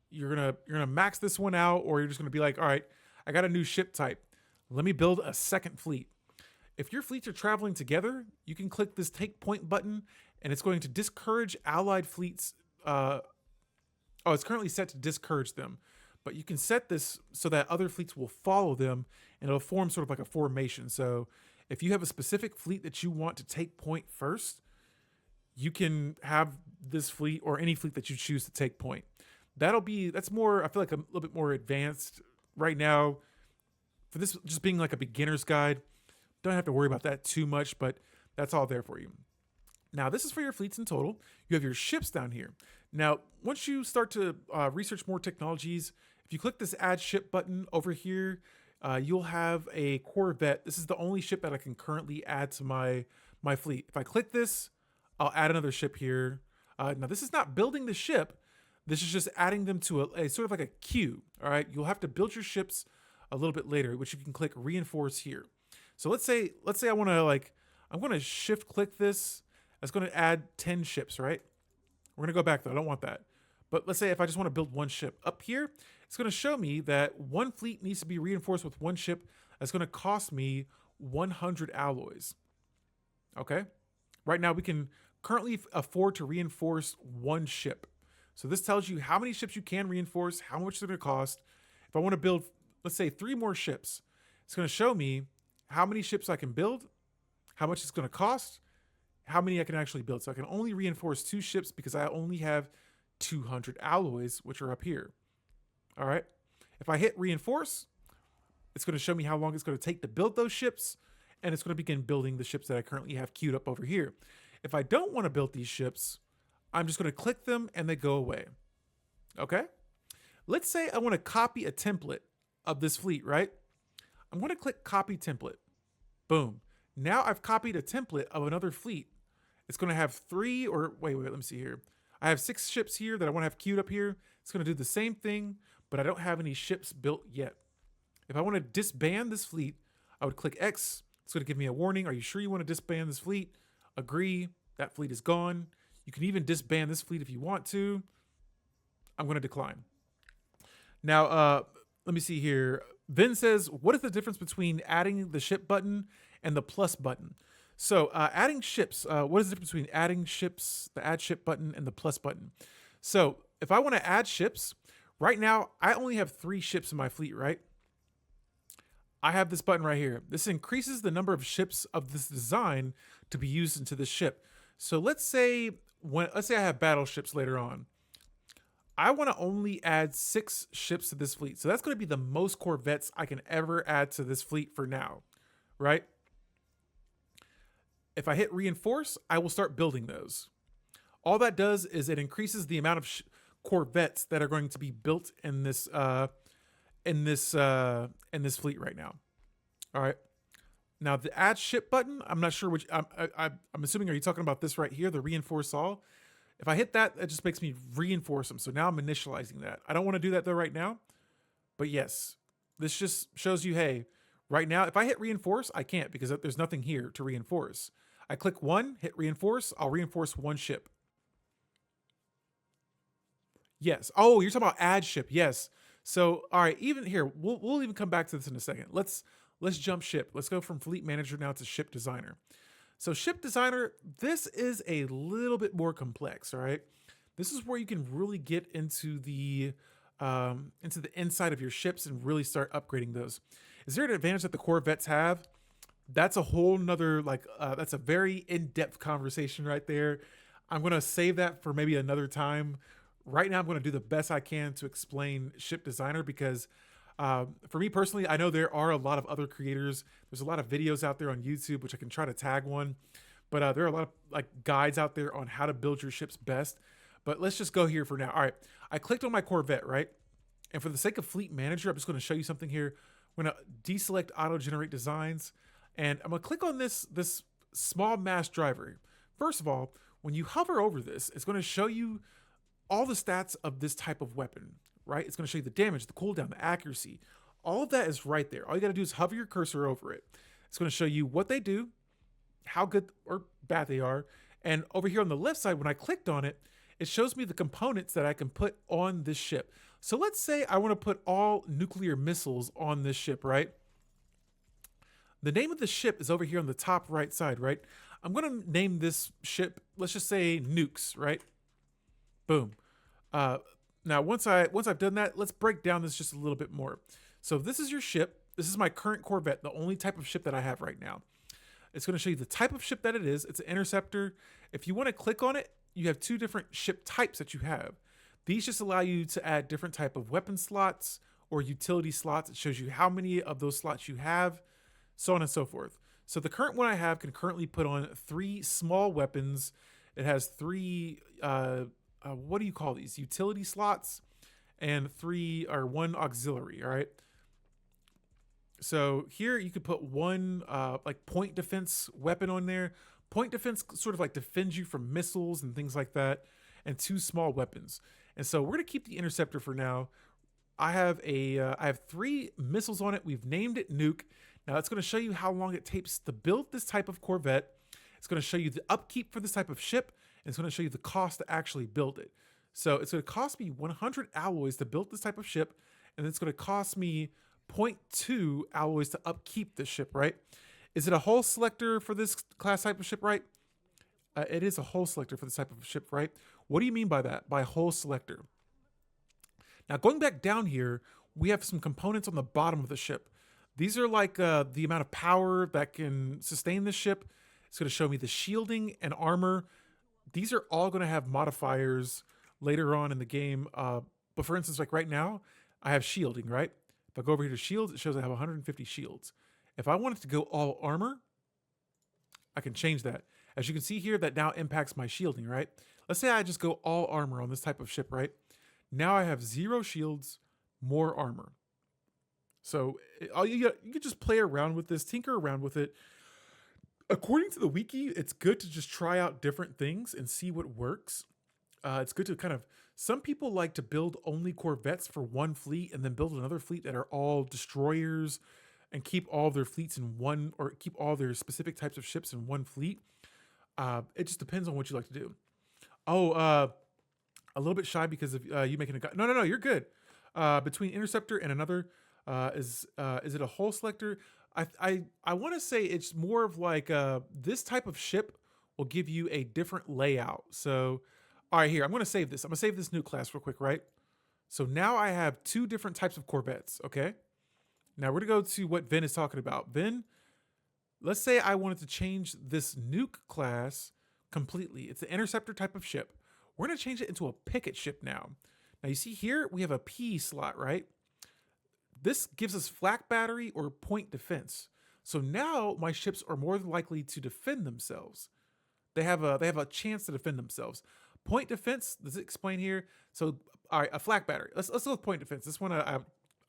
You're gonna max this one out, or you're just gonna be like, all right, I got a new ship type. Let me build a second fleet. If your fleets are traveling together, you can click this take point button, and it's going to discourage allied fleets. It's currently set to discourage them, but you can set this so that other fleets will follow them, and it'll form sort of like a formation. So if you have a specific fleet that you want to take point first, you can have this fleet or any fleet that you choose to take point. That's more, I feel like a little bit more advanced right now. For this just being like a beginner's guide, don't have to worry about that too much, but that's all there for you. Now, this is for your fleets in total. You have your ships down here. Now, once you start to research more technologies, if you click this add ship button over here, you'll have a Corvette. This is the only ship that I can currently add to my fleet. If I click this, I'll add another ship here. Now, this is not building the ship. This is just adding them to a sort of like a queue. All right, you'll have to build your ships a little bit later, which you can click reinforce here. So let's say I want to I'm going to shift click this. It's going to add 10 ships, right? We're going to go back though. I don't want that. But let's say if I just want to build one ship up here, it's going to show me that one fleet needs to be reinforced with one ship. That's going to cost me 100 alloys. Okay. Right now we can currently afford to reinforce one ship. So this tells you how many ships you can reinforce, how much they're going to cost. If I want to build, let's say 3 more ships, it's going to show me how many ships I can build, how much it's going to cost, how many I can actually build. So I can only reinforce 2 ships because I only have 200 alloys, which are up here. All right. If I hit reinforce, it's going to show me how long it's going to take to build those ships, and it's going to begin building the ships that I currently have queued up over here. If I don't want to build these ships, I'm just going to click them and they go away. Okay. Let's say I want to copy a template of this fleet, right? I'm going to click copy template. Boom. Now I've copied a template of another fleet. It's going to have 3 or wait, let me see here. I have 6 ships here that I want to have queued up here. It's going to do the same thing, but I don't have any ships built yet. If I want to disband this fleet, I would click X. It's going to give me a warning. Are you sure you want to disband this fleet? Agree. That fleet is gone. You can even disband this fleet if you want to. I'm going to decline. Now, let me see here. Vin says, what is the difference between adding the ship button and the plus button? So adding ships, what is the difference between adding ships, the add ship button, and the plus button? So if I want to add ships, right now, I only have 3 ships in my fleet, right? I have this button right here. This increases the number of ships of this design to be used into this ship. So let's say I have battleships later on. I want to only add 6 ships to this fleet. So that's going to be the most Corvettes I can ever add to this fleet for now, right? If I hit reinforce, I will start building those. All that does is it increases the amount of corvettes that are going to be built in this fleet right now. All right. Now the add ship button, I'm not sure which. I'm assuming, are you talking about this right here, the reinforce all? If I hit that, it just makes me reinforce them. So now I'm initializing that. I don't want to do that though right now. But yes, this just shows you, hey, right now, if I hit reinforce, I can't because there's nothing here to reinforce. I click one, hit reinforce, I'll reinforce one ship. Yes. Oh, you're talking about add ship. Yes. So, all right, even here, we'll even come back to this in a second. Let's jump ship. Let's go from fleet manager now to ship designer. So ship designer, this is a little bit more complex, all right? This is where you can really get into the inside of your ships and really start upgrading those. Is there an advantage that the Corvettes have? That's a whole nother, that's a very in-depth conversation right there. I'm gonna save that for maybe another time. Right now, I'm gonna do the best I can to explain ship designer because for me personally, I know there are a lot of other creators. There's a lot of videos out there on YouTube, which I can try to tag one, but there are a lot of guides out there on how to build your ships best. But let's just go here for now. All right, I clicked on my Corvette, right? And for the sake of fleet manager, I'm just going to show you something here. I'm going to deselect auto generate designs, and I'm going to click on this small mass driver. First of all, when you hover over this, it's going to show you all the stats of this type of weapon, right? It's going to show you the damage, the cooldown, the accuracy. All of that is right there. All you got to do is hover your cursor over it. It's going to show you what they do, how good or bad they are. And over here on the left side, when I clicked on it, it shows me the components that I can put on this ship. So let's say I want to put all nuclear missiles on this ship, right? The name of the ship is over here on the top right side, right? I'm going to name this ship, let's just say nukes, right? Boom. Now, once I've done that, let's break down this just a little bit more. So this is your ship. This is my current Corvette, the only type of ship that I have right now. It's going to show you the type of ship that it is. It's an interceptor. If you want to click on it, you have two different ship types that you have. These just allow you to add different type of weapon slots or utility slots. It shows you how many of those slots you have, so on and so forth. So the current one I have can currently put on 3 small weapons. It has 3, what do you call these? Utility slots and 1 auxiliary, all right? So here you could put 1 point defense weapon on there. Point defense sort of defends you from missiles and things like that, and 2 small weapons. And so we're gonna keep the interceptor for now. I have 3 missiles on it. We've named it Nuke. Now it's gonna show you how long it takes to build this type of Corvette. It's gonna show you the upkeep for this type of ship, and it's gonna show you the cost to actually build it. So it's gonna cost me 100 alloys to build this type of ship, and it's gonna cost me 0.2 alloys to upkeep this ship, right? Is it a hull selector for this class type of ship, right? It is a hull selector for this type of ship, right? What do you mean by that, by hull selector? Now, going back down here, we have some components on the bottom of the ship. These are the amount of power that can sustain this ship. It's going to show me the shielding and armor. These are all going to have modifiers later on in the game. But for instance, right now, I have shielding, right? If I go over here to shields, it shows I have 150 shields. If I wanted to go all armor, I can change that. As you can see here, that now impacts my shielding, right? Let's say I just go all armor on this type of ship, right? Now I have 0 shields, more armor. So you can just play around with this, tinker around with it. According to the wiki, it's good to just try out different things and see what works. It's good to some people like to build only Corvettes for one fleet and then build another fleet that are all destroyers and keep all their fleets in one, or keep all their specific types of ships in one fleet. It just depends on what you like to do. Oh, a little bit shy because of you making a guy. No, you're good. Between interceptor and another, is it a hull selector? I want to say it's more of this type of ship will give you a different layout. So, all right, here, I'm going to save this. I'm going to save this new class real quick, right? So now I have 2 different types of Corvettes, okay? Now we're going to go to what Vin is talking about. Vin, let's say I wanted to change this nuke class completely. It's an interceptor type of ship. We're going to change it into a picket ship now. Now you see here, we have a P slot, right? This gives us flak battery or point defense. So now my ships are more likely to defend themselves. They have a chance to defend themselves. Point defense, does it explain here? So, all right, a flak battery. Let's go with point defense. This one I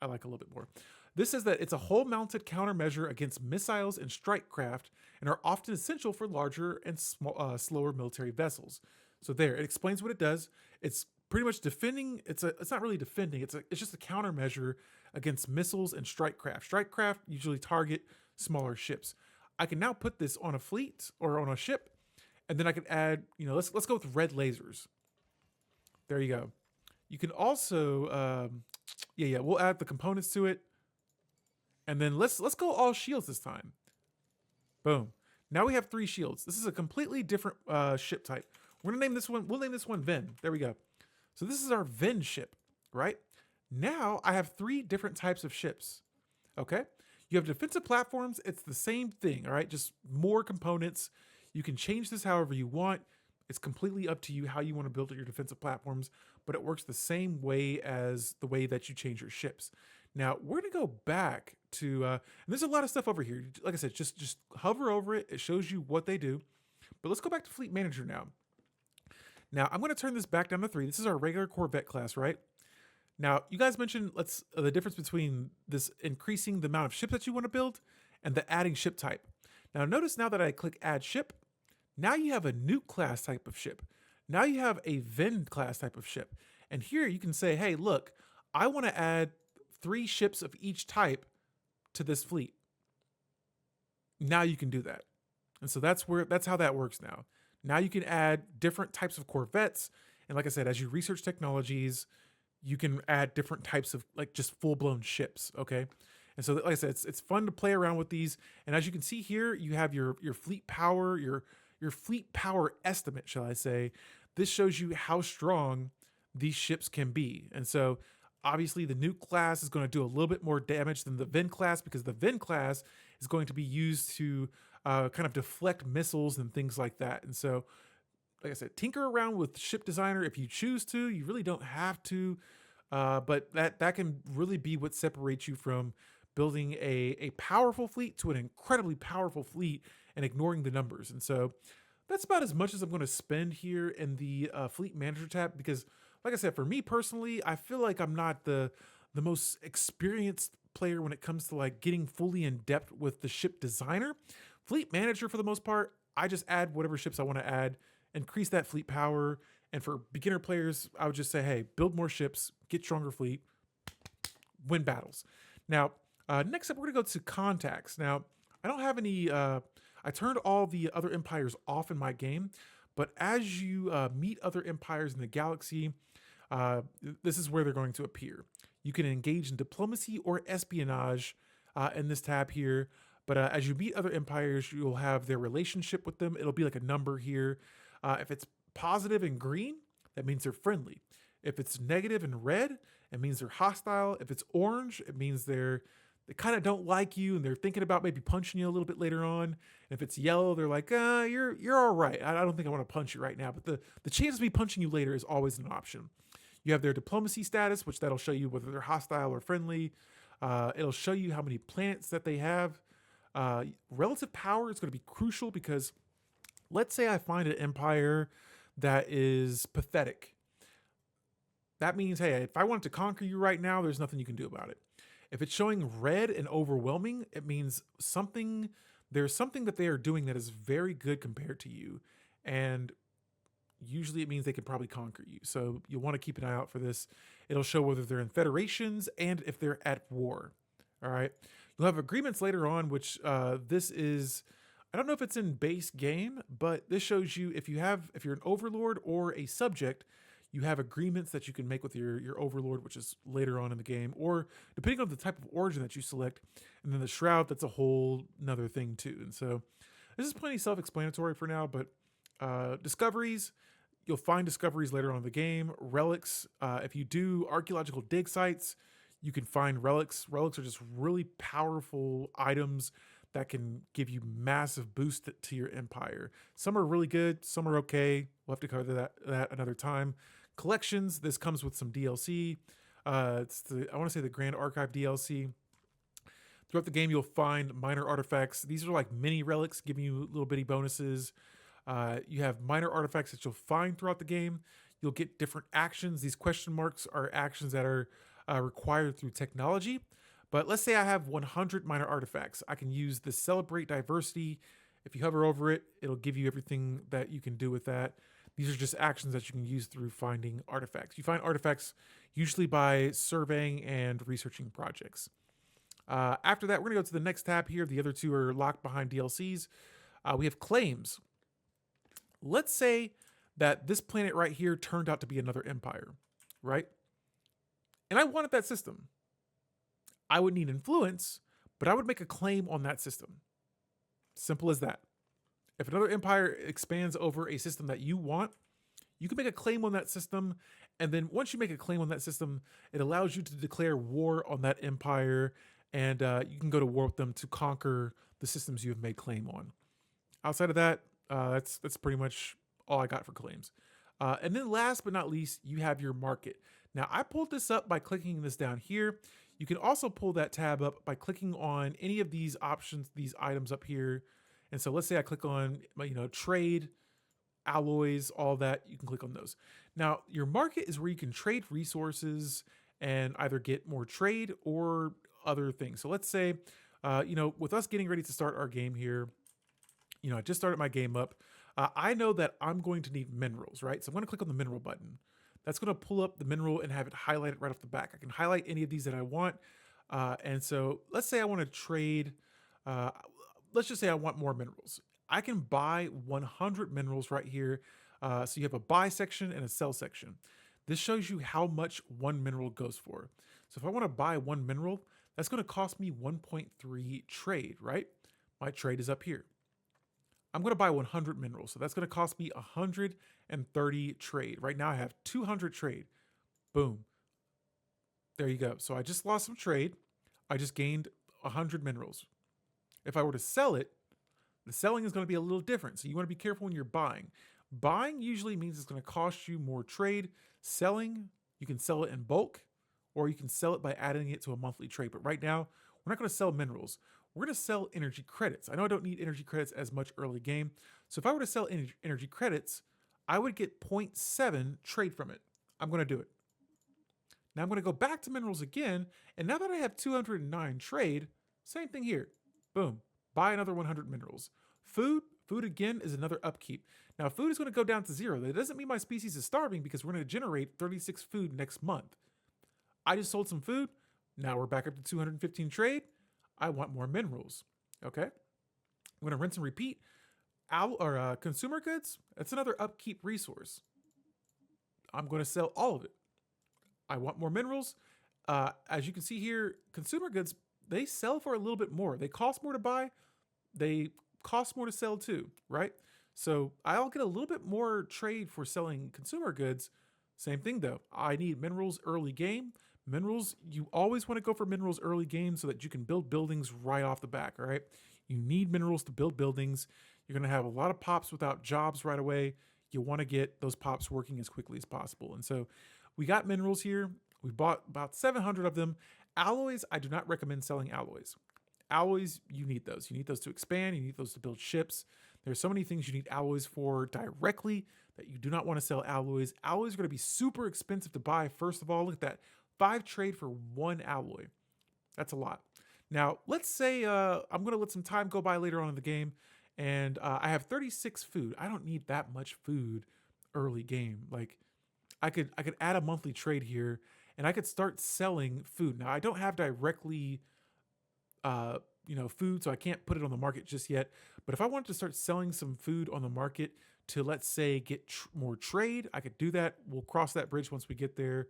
like a little bit more. This says that it's a hull-mounted countermeasure against missiles and strike craft, and are often essential for larger and slower military vessels. So there, it explains what it does. It's pretty much defending. It's not really defending. It's just a countermeasure against missiles and strike craft. Strike craft usually target smaller ships. I can now put this on a fleet or on a ship, and then I can add. Let's go with red lasers. There you go. You can also, we'll add the components to it. And then let's go all shields this time. Boom. Now we have 3 shields. This is a completely different ship type. We're gonna name this one. We'll name this one Ven. There we go. So this is our Ven ship, right? Now I have 3 different types of ships. Okay. You have defensive platforms. It's the same thing. All right. Just more components. You can change this however you want. It's completely up to you how you want to build your defensive platforms, but it works the same way as the way that you change your ships. Now we're gonna go back to, and there's a lot of stuff over here. Like I said, just hover over it. It shows you what they do. But let's go back to Fleet Manager now. Now I'm gonna turn this back down to 3. This is our regular Corvette class, right? Now you guys mentioned the difference between this increasing the amount of ships that you want to build and the adding ship type. Now notice now that I click Add Ship, now you have a new class type of ship. Now you have a Ven class type of ship. And here you can say, hey, look, I want to add 3 ships of each type to this fleet. Now you can do that. And so that's how that works now. Now you can add different types of Corvettes. And like I said, as you research technologies, you can add different types of like just full-blown ships, okay? And so like I said, it's fun to play around with these. And as you can see here, you have your fleet power, your fleet power estimate, shall I say. This shows you how strong these ships can be. And so obviously the new class is going to do a little bit more damage than the Ven class, because the Ven class is going to be used to kind of deflect missiles and things like that. And so, like I said, tinker around with Ship Designer if you choose to. You really don't have to, but that can really be what separates you from building a powerful fleet to an incredibly powerful fleet and ignoring the numbers. And so that's about as much as I'm going to spend here in the Fleet Manager tab, because like I said, for me personally, I feel like I'm not the most experienced player when it comes to like getting fully in depth with the Ship Designer. Fleet Manager, for the most part, I just add whatever ships I want to add, increase that fleet power. And for beginner players, I would just say, hey, build more ships, get stronger fleet, win battles. Now, next up, we're going to go to contacts. Now, I don't have any, I turned all the other empires off in my game, but as you meet other empires in the galaxy, this is where they're going to appear. You can engage in diplomacy or espionage in this tab here. But as you meet other empires, you'll have their relationship with them. It'll be like a number here. If it's positive and green, that means they're friendly. If it's negative and red, it means they're hostile. If it's orange, it means they kind of don't like you and they're thinking about maybe punching you a little bit later on. And if it's yellow, they're like, you're all right. I don't think I want to punch you right now. But the chance of me punching you later is always an option. You have their diplomacy status, which that'll show you whether they're hostile or friendly. It'll show you how many planets that they have. Relative power is going to be crucial, because let's say I find an empire that is pathetic. That means, hey, if I wanted to conquer you right now, there's nothing you can do about it. If it's showing red and overwhelming, it means there's something that they are doing that is very good compared to you. And usually it means they can probably conquer you. So you'll want to keep an eye out for this. It'll show whether they're in federations and if they're at war. All right. You'll have agreements later on, which this is, I don't know if it's in base game, but this shows you if you're an overlord or a subject, you have agreements that you can make with your overlord, which is later on in the game, or depending on the type of origin that you select. And then the shroud, that's a whole nother thing too. And so this is plenty self-explanatory for now, but discoveries, you'll find discoveries later on in the game. Relics, if you do archaeological dig sites, you can find relics. Relics are just really powerful items that can give you massive boost to your empire. Some are really good, some are okay. We'll have to cover that another time. Collections, this comes with some DLC. It's I want to say the Grand Archive DLC. Throughout the game, you'll find minor artifacts. These are like mini relics, giving you little bitty bonuses. You have minor artifacts that you'll find throughout the game. You'll get different actions. These question marks are actions that are required through technology. But let's say I have 100 minor artifacts. I can use the Celebrate Diversity. If you hover over it, it'll give you everything that you can do with that. These are just actions that you can use through finding artifacts. You find artifacts usually by surveying and researching projects. After that, we're going to go to the next tab here. The other two are locked behind DLCs. We have claims. Let's say that this planet right here turned out to be another empire, right? And I wanted that system. I would need influence, but I would make a claim on that system. Simple as that. If another empire expands over a system that you want, you can make a claim on that system. And then once you make a claim on that system, it allows you to declare war on that empire. And you can go to war with them to conquer the systems you have made claim on. Outside of that, that's pretty much all I got for claims. And then last but not least, you have your market. Now, I pulled this up by clicking this down here. You can also pull that tab up by clicking on any of these options, these items up here. And so let's say I click on, trade, alloys, all that. You can click on those. Now, your market is where you can trade resources and either get more trade or other things. So let's say, with us getting ready to start our game here, I just started my game up. I know that I'm going to need minerals, right? So I'm going to click on the mineral button. That's going to pull up the mineral and have it highlighted right off the back. I can highlight any of these that I want. And so let's say I want to trade, let's just say I want more minerals. I can buy 100 minerals right here. So you have a buy section and a sell section. This shows you how much one mineral goes for. So if I want to buy one mineral, that's going to cost me 1.3 trade, right? My trade is up here. I'm going to buy 100 minerals. So that's going to cost me 130 trade. Right now I have 200 trade. Boom. There you go. So I just lost some trade. I just gained 100 minerals. If I were to sell it, the selling is going to be a little different. So you want to be careful when you're buying. Buying usually means it's going to cost you more trade. Selling, you can sell it in bulk, or you can sell it by adding it to a monthly trade. But right now, we're not going to sell minerals. We're going to sell energy credits. I know I don't need energy credits as much early game. So if I were to sell energy credits, I would get 0.7 trade from it. I'm going to do it. Now I'm going to go back to minerals again. And now that I have 209 trade, same thing here. Boom. Buy another 100 minerals. Food again is another upkeep. Now food is going to go down to 0. That doesn't mean my species is starving because we're going to generate 36 food next month. I just sold some food. Now we're back up to 215 trade. I want more minerals. Okay. I'm going to rinse and repeat. Consumer goods, that's another upkeep resource. I'm going to sell all of it. I want more minerals. As you can see here, consumer goods, they sell for a little bit more. They cost more to buy. They cost more to sell too, right? So I'll get a little bit more trade for selling consumer goods. Same thing though. I need minerals early game. Minerals, you always want to go for minerals early game so that you can build buildings right off the back, all right? You need minerals to build buildings. You're going to have a lot of pops without jobs right away. You want to get those pops working as quickly as possible. And so we got minerals here. We bought about 700 of them. Alloys, I do not recommend selling alloys. Alloys, you need those. You need those to expand. You need those to build ships. There's so many things you need alloys for directly that you do not want to sell alloys. Alloys are going to be super expensive to buy. First of all, look at that. 5 trade for 1 alloy. That's a lot. Now, let's say I'm going to let some time go by later on in the game, and I have 36 food. I don't need that much food early game. Like, I could add a monthly trade here, and I could start selling food. Now, I don't have directly, food, so I can't put it on the market just yet. But if I wanted to start selling some food on the market to, let's say, get more trade, I could do that. We'll cross that bridge once we get there.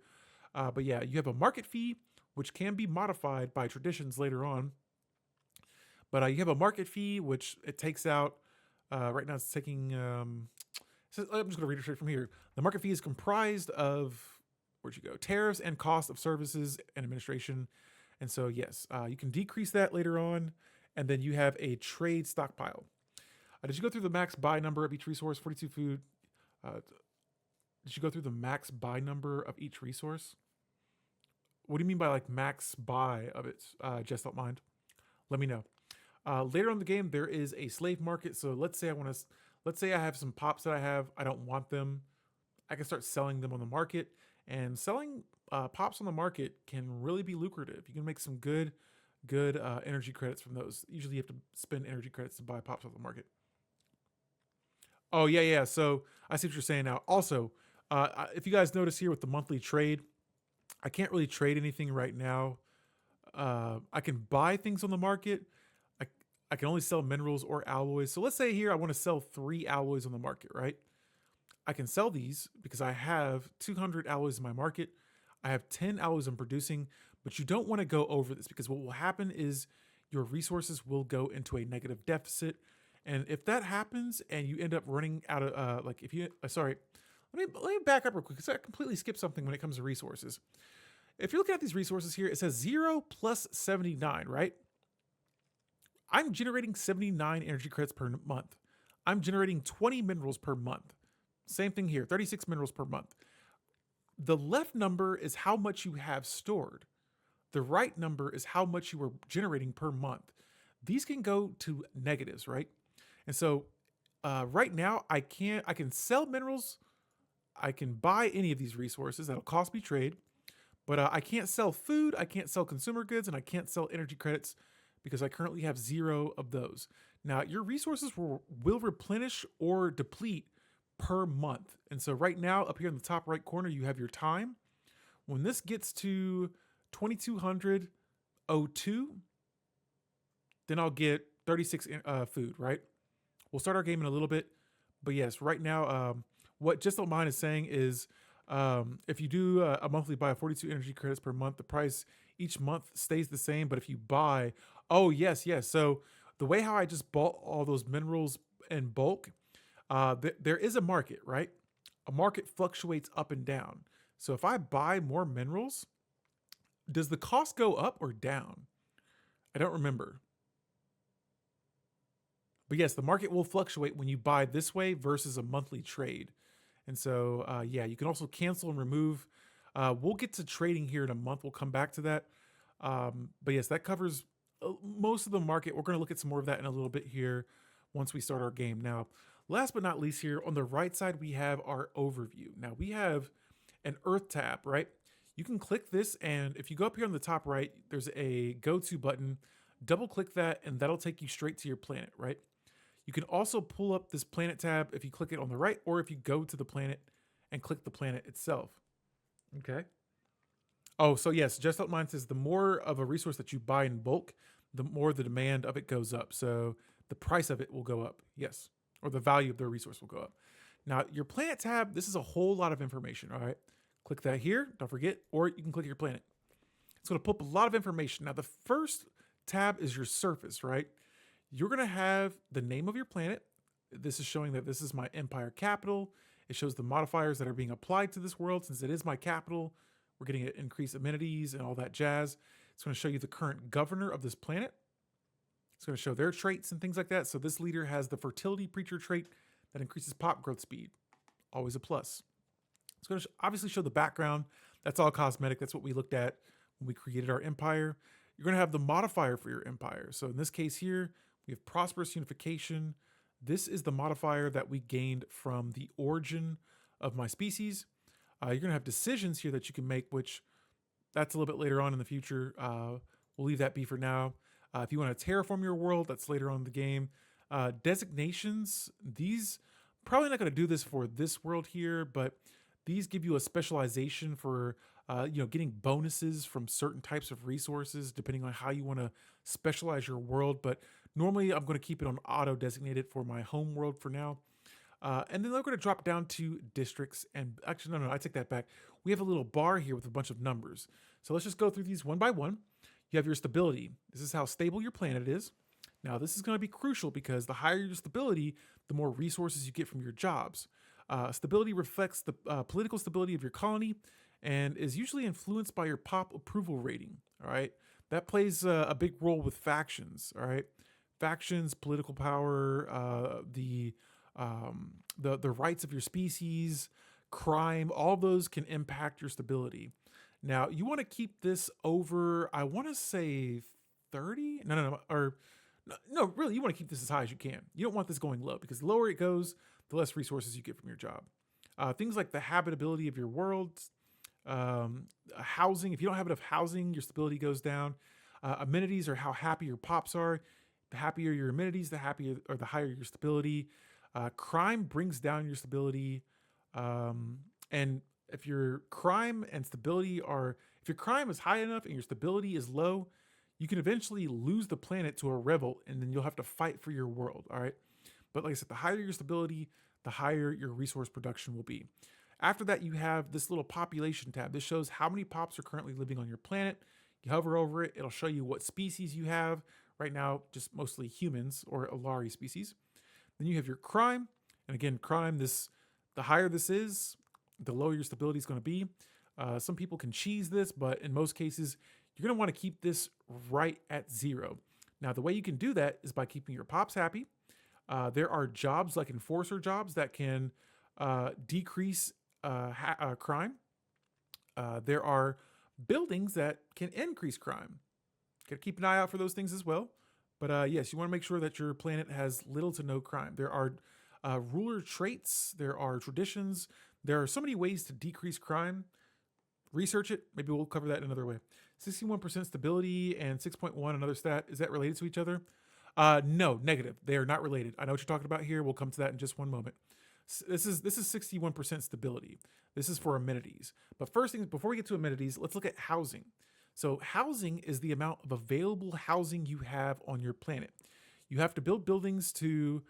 But yeah, you have a market fee, which can be modified by traditions later on. But you have a market fee, which it takes out, right now it's taking, so I'm just going to read it straight from here. The market fee is comprised of, where'd you go? Tariffs and cost of services and administration. And so, yes, you can decrease that later on. And then you have a trade stockpile. Did you go through the max buy number of each resource? 42 food. Did you go through the max buy number of each resource? What do you mean by like max buy of it? Just don't mind. Let me know. Later on in the game, there is a slave market. So let's let's say I have some pops that I don't want them. I can start selling them on the market, and selling pops on the market can really be lucrative. You can make some good energy credits from those. Usually you have to spend energy credits to buy pops off the market. Oh yeah. So I see what you're saying now. Also, if you guys notice here with the monthly trade, I can't really trade anything right now. I can buy things on the market. I, I can only sell minerals or alloys. So let's say here I want to sell 3 alloys on the market, right? I can sell these because I have 200 alloys in my market. I have 10 alloys I'm producing, but you don't want to go over this because what will happen is your resources will go into a negative deficit. And if that happens and you end up running out of, like if you, sorry, let me back up real quick because I completely skipped something when it comes to resources. If you're looking at these resources here, it says 0 plus 79, right? I'm generating 79 energy credits per month. I'm generating 20 minerals per month. Same thing here, 36 minerals per month. The left number is how much you have stored. The right number is how much you are generating per month. These can go to negatives, right? And so right now I can sell minerals. I can buy any of these resources. That'll cost me trade. But I can't sell food, I can't sell consumer goods, and I can't sell energy credits because I currently have 0 of those. Now, your resources will replenish or deplete per month. And so right now, up here in the top right corner, you have your time. When this gets to 2202, then I'll get 36 food, right? We'll start our game in a little bit. But yes, right now, what Just Don't Mind is saying is, if you do a monthly buy of 42 energy credits per month, the price each month stays the same. But if you buy, oh yes. So the way how I just bought all those minerals in bulk, there is a market, right? A market fluctuates up and down. So if I buy more minerals, does the cost go up or down? I don't remember. But yes, the market will fluctuate when you buy this way versus a monthly trade. And so, yeah, you can also cancel and remove. We'll get to trading here in a month. We'll come back to that. But yes, that covers most of the market. We're going to look at some more of that in a little bit here once we start our game. Now, last but not least here, on the right side, we have our overview. Now, we have an Earth tab, right? You can click this, and if you go up here on the top right, there's a go-to button. Double click that, and that'll take you straight to your planet, right? You can also pull up this planet tab if you click it on the right, or if you go to the planet and click the planet itself. Okay. Oh, so yes, Just Out Mind says the more of a resource that you buy in bulk, the more the demand of it goes up. So the price of it will go up. Yes. Or the value of the resource will go up. Now, your planet tab, this is a whole lot of information. All right. Click that here. Don't forget. Or you can click your planet. It's going to pull up a lot of information. Now, the first tab is your surface, right? You're going to have the name of your planet. This is showing that this is my empire capital. It shows the modifiers that are being applied to this world. Since it is my capital, we're getting increased amenities and all that jazz. It's going to show you the current governor of this planet. It's going to show their traits and things like that. So this leader has the fertility preacher trait that increases pop growth speed. Always a plus. It's going to obviously show the background. That's all cosmetic. That's what we looked at when we created our empire. You're going to have the modifier for your empire. So in this case here, we have prosperous unification. This is the modifier that we gained from the origin of my species. You're going to have decisions here that you can make, which that's a little bit later on in the future. We'll leave that be for now. If you want to terraform your world, that's later on in the game. Designations, these, probably not going to do this for this world here, but these give you a specialization for getting bonuses from certain types of resources, depending on how you want to specialize your world. But normally I'm going to keep it on auto designated for my home world for now. And then they're going to drop down to districts. And actually, no, I take that back. We have a little bar here with a bunch of numbers. So let's just go through these one by one. You have your stability. This is how stable your planet is. Now, this is going to be crucial because the higher your stability, the more resources you get from your jobs. Stability reflects the political stability of your colony and is usually influenced by your pop approval rating. All right. That plays a big role with factions. All right. Factions, political power, the rights of your species, crime, all those can impact your stability. Now, you want to keep this over, I want to say 30? No, or No, really, you want to keep this as high as you can. You don't want this going low, because the lower it goes, the less resources you get from your job. Things like the habitability of your world, housing. If you don't have enough housing, your stability goes down. Amenities are how happy your pops are. The happier your amenities, the happier or the higher your stability. Crime brings down your stability. And if your crime and stability are, if your crime is high enough and your stability is low, you can eventually lose the planet to a revolt, and then you'll have to fight for your world. All right. But like I said, the higher your stability, the higher your resource production will be. After that, you have this little population tab. This shows how many pops are currently living on your planet. You hover over it, it'll show you what species you have. Right now, just mostly humans or Alari species. Then you have your crime. And again, crime, the higher this is, the lower your stability is going to be. Some people can cheese this, but in most cases, you're going to want to keep this right at 0. Now, the way you can do that is by keeping your pops happy. There are jobs like enforcer jobs that can decrease crime. There are buildings that can increase crime. Gotta keep an eye out for those things as well. But yes, you want to make sure that your planet has little to no crime. There are ruler traits. There are traditions. There are so many ways to decrease crime. Research it. Maybe we'll cover that another way. 61% stability and 6.1 another stat. Is that related to each other? No, negative. They are not related. I know what you're talking about here. We'll come to that in just one moment. This is 61% stability. This is for amenities. But first things, before we get to amenities, let's look at housing. So housing is the amount of available housing you have on your planet. You have to build buildings to,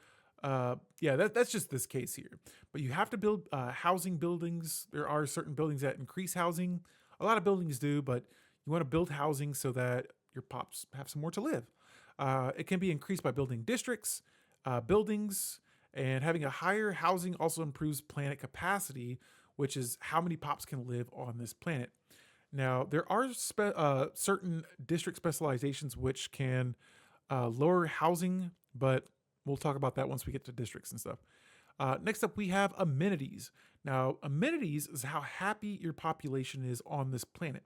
that's just this case here. But you have to build housing buildings. There are certain buildings that increase housing. A lot of buildings do, but you want to build housing so that your pops have somewhere to live. It can be increased by building districts, buildings, and having a higher housing also improves planet capacity, which is how many pops can live on this planet. Now, there are certain district specializations which can lower housing, but we'll talk about that once we get to districts and stuff. Next up, we have amenities. Now, amenities is how happy your population is on this planet.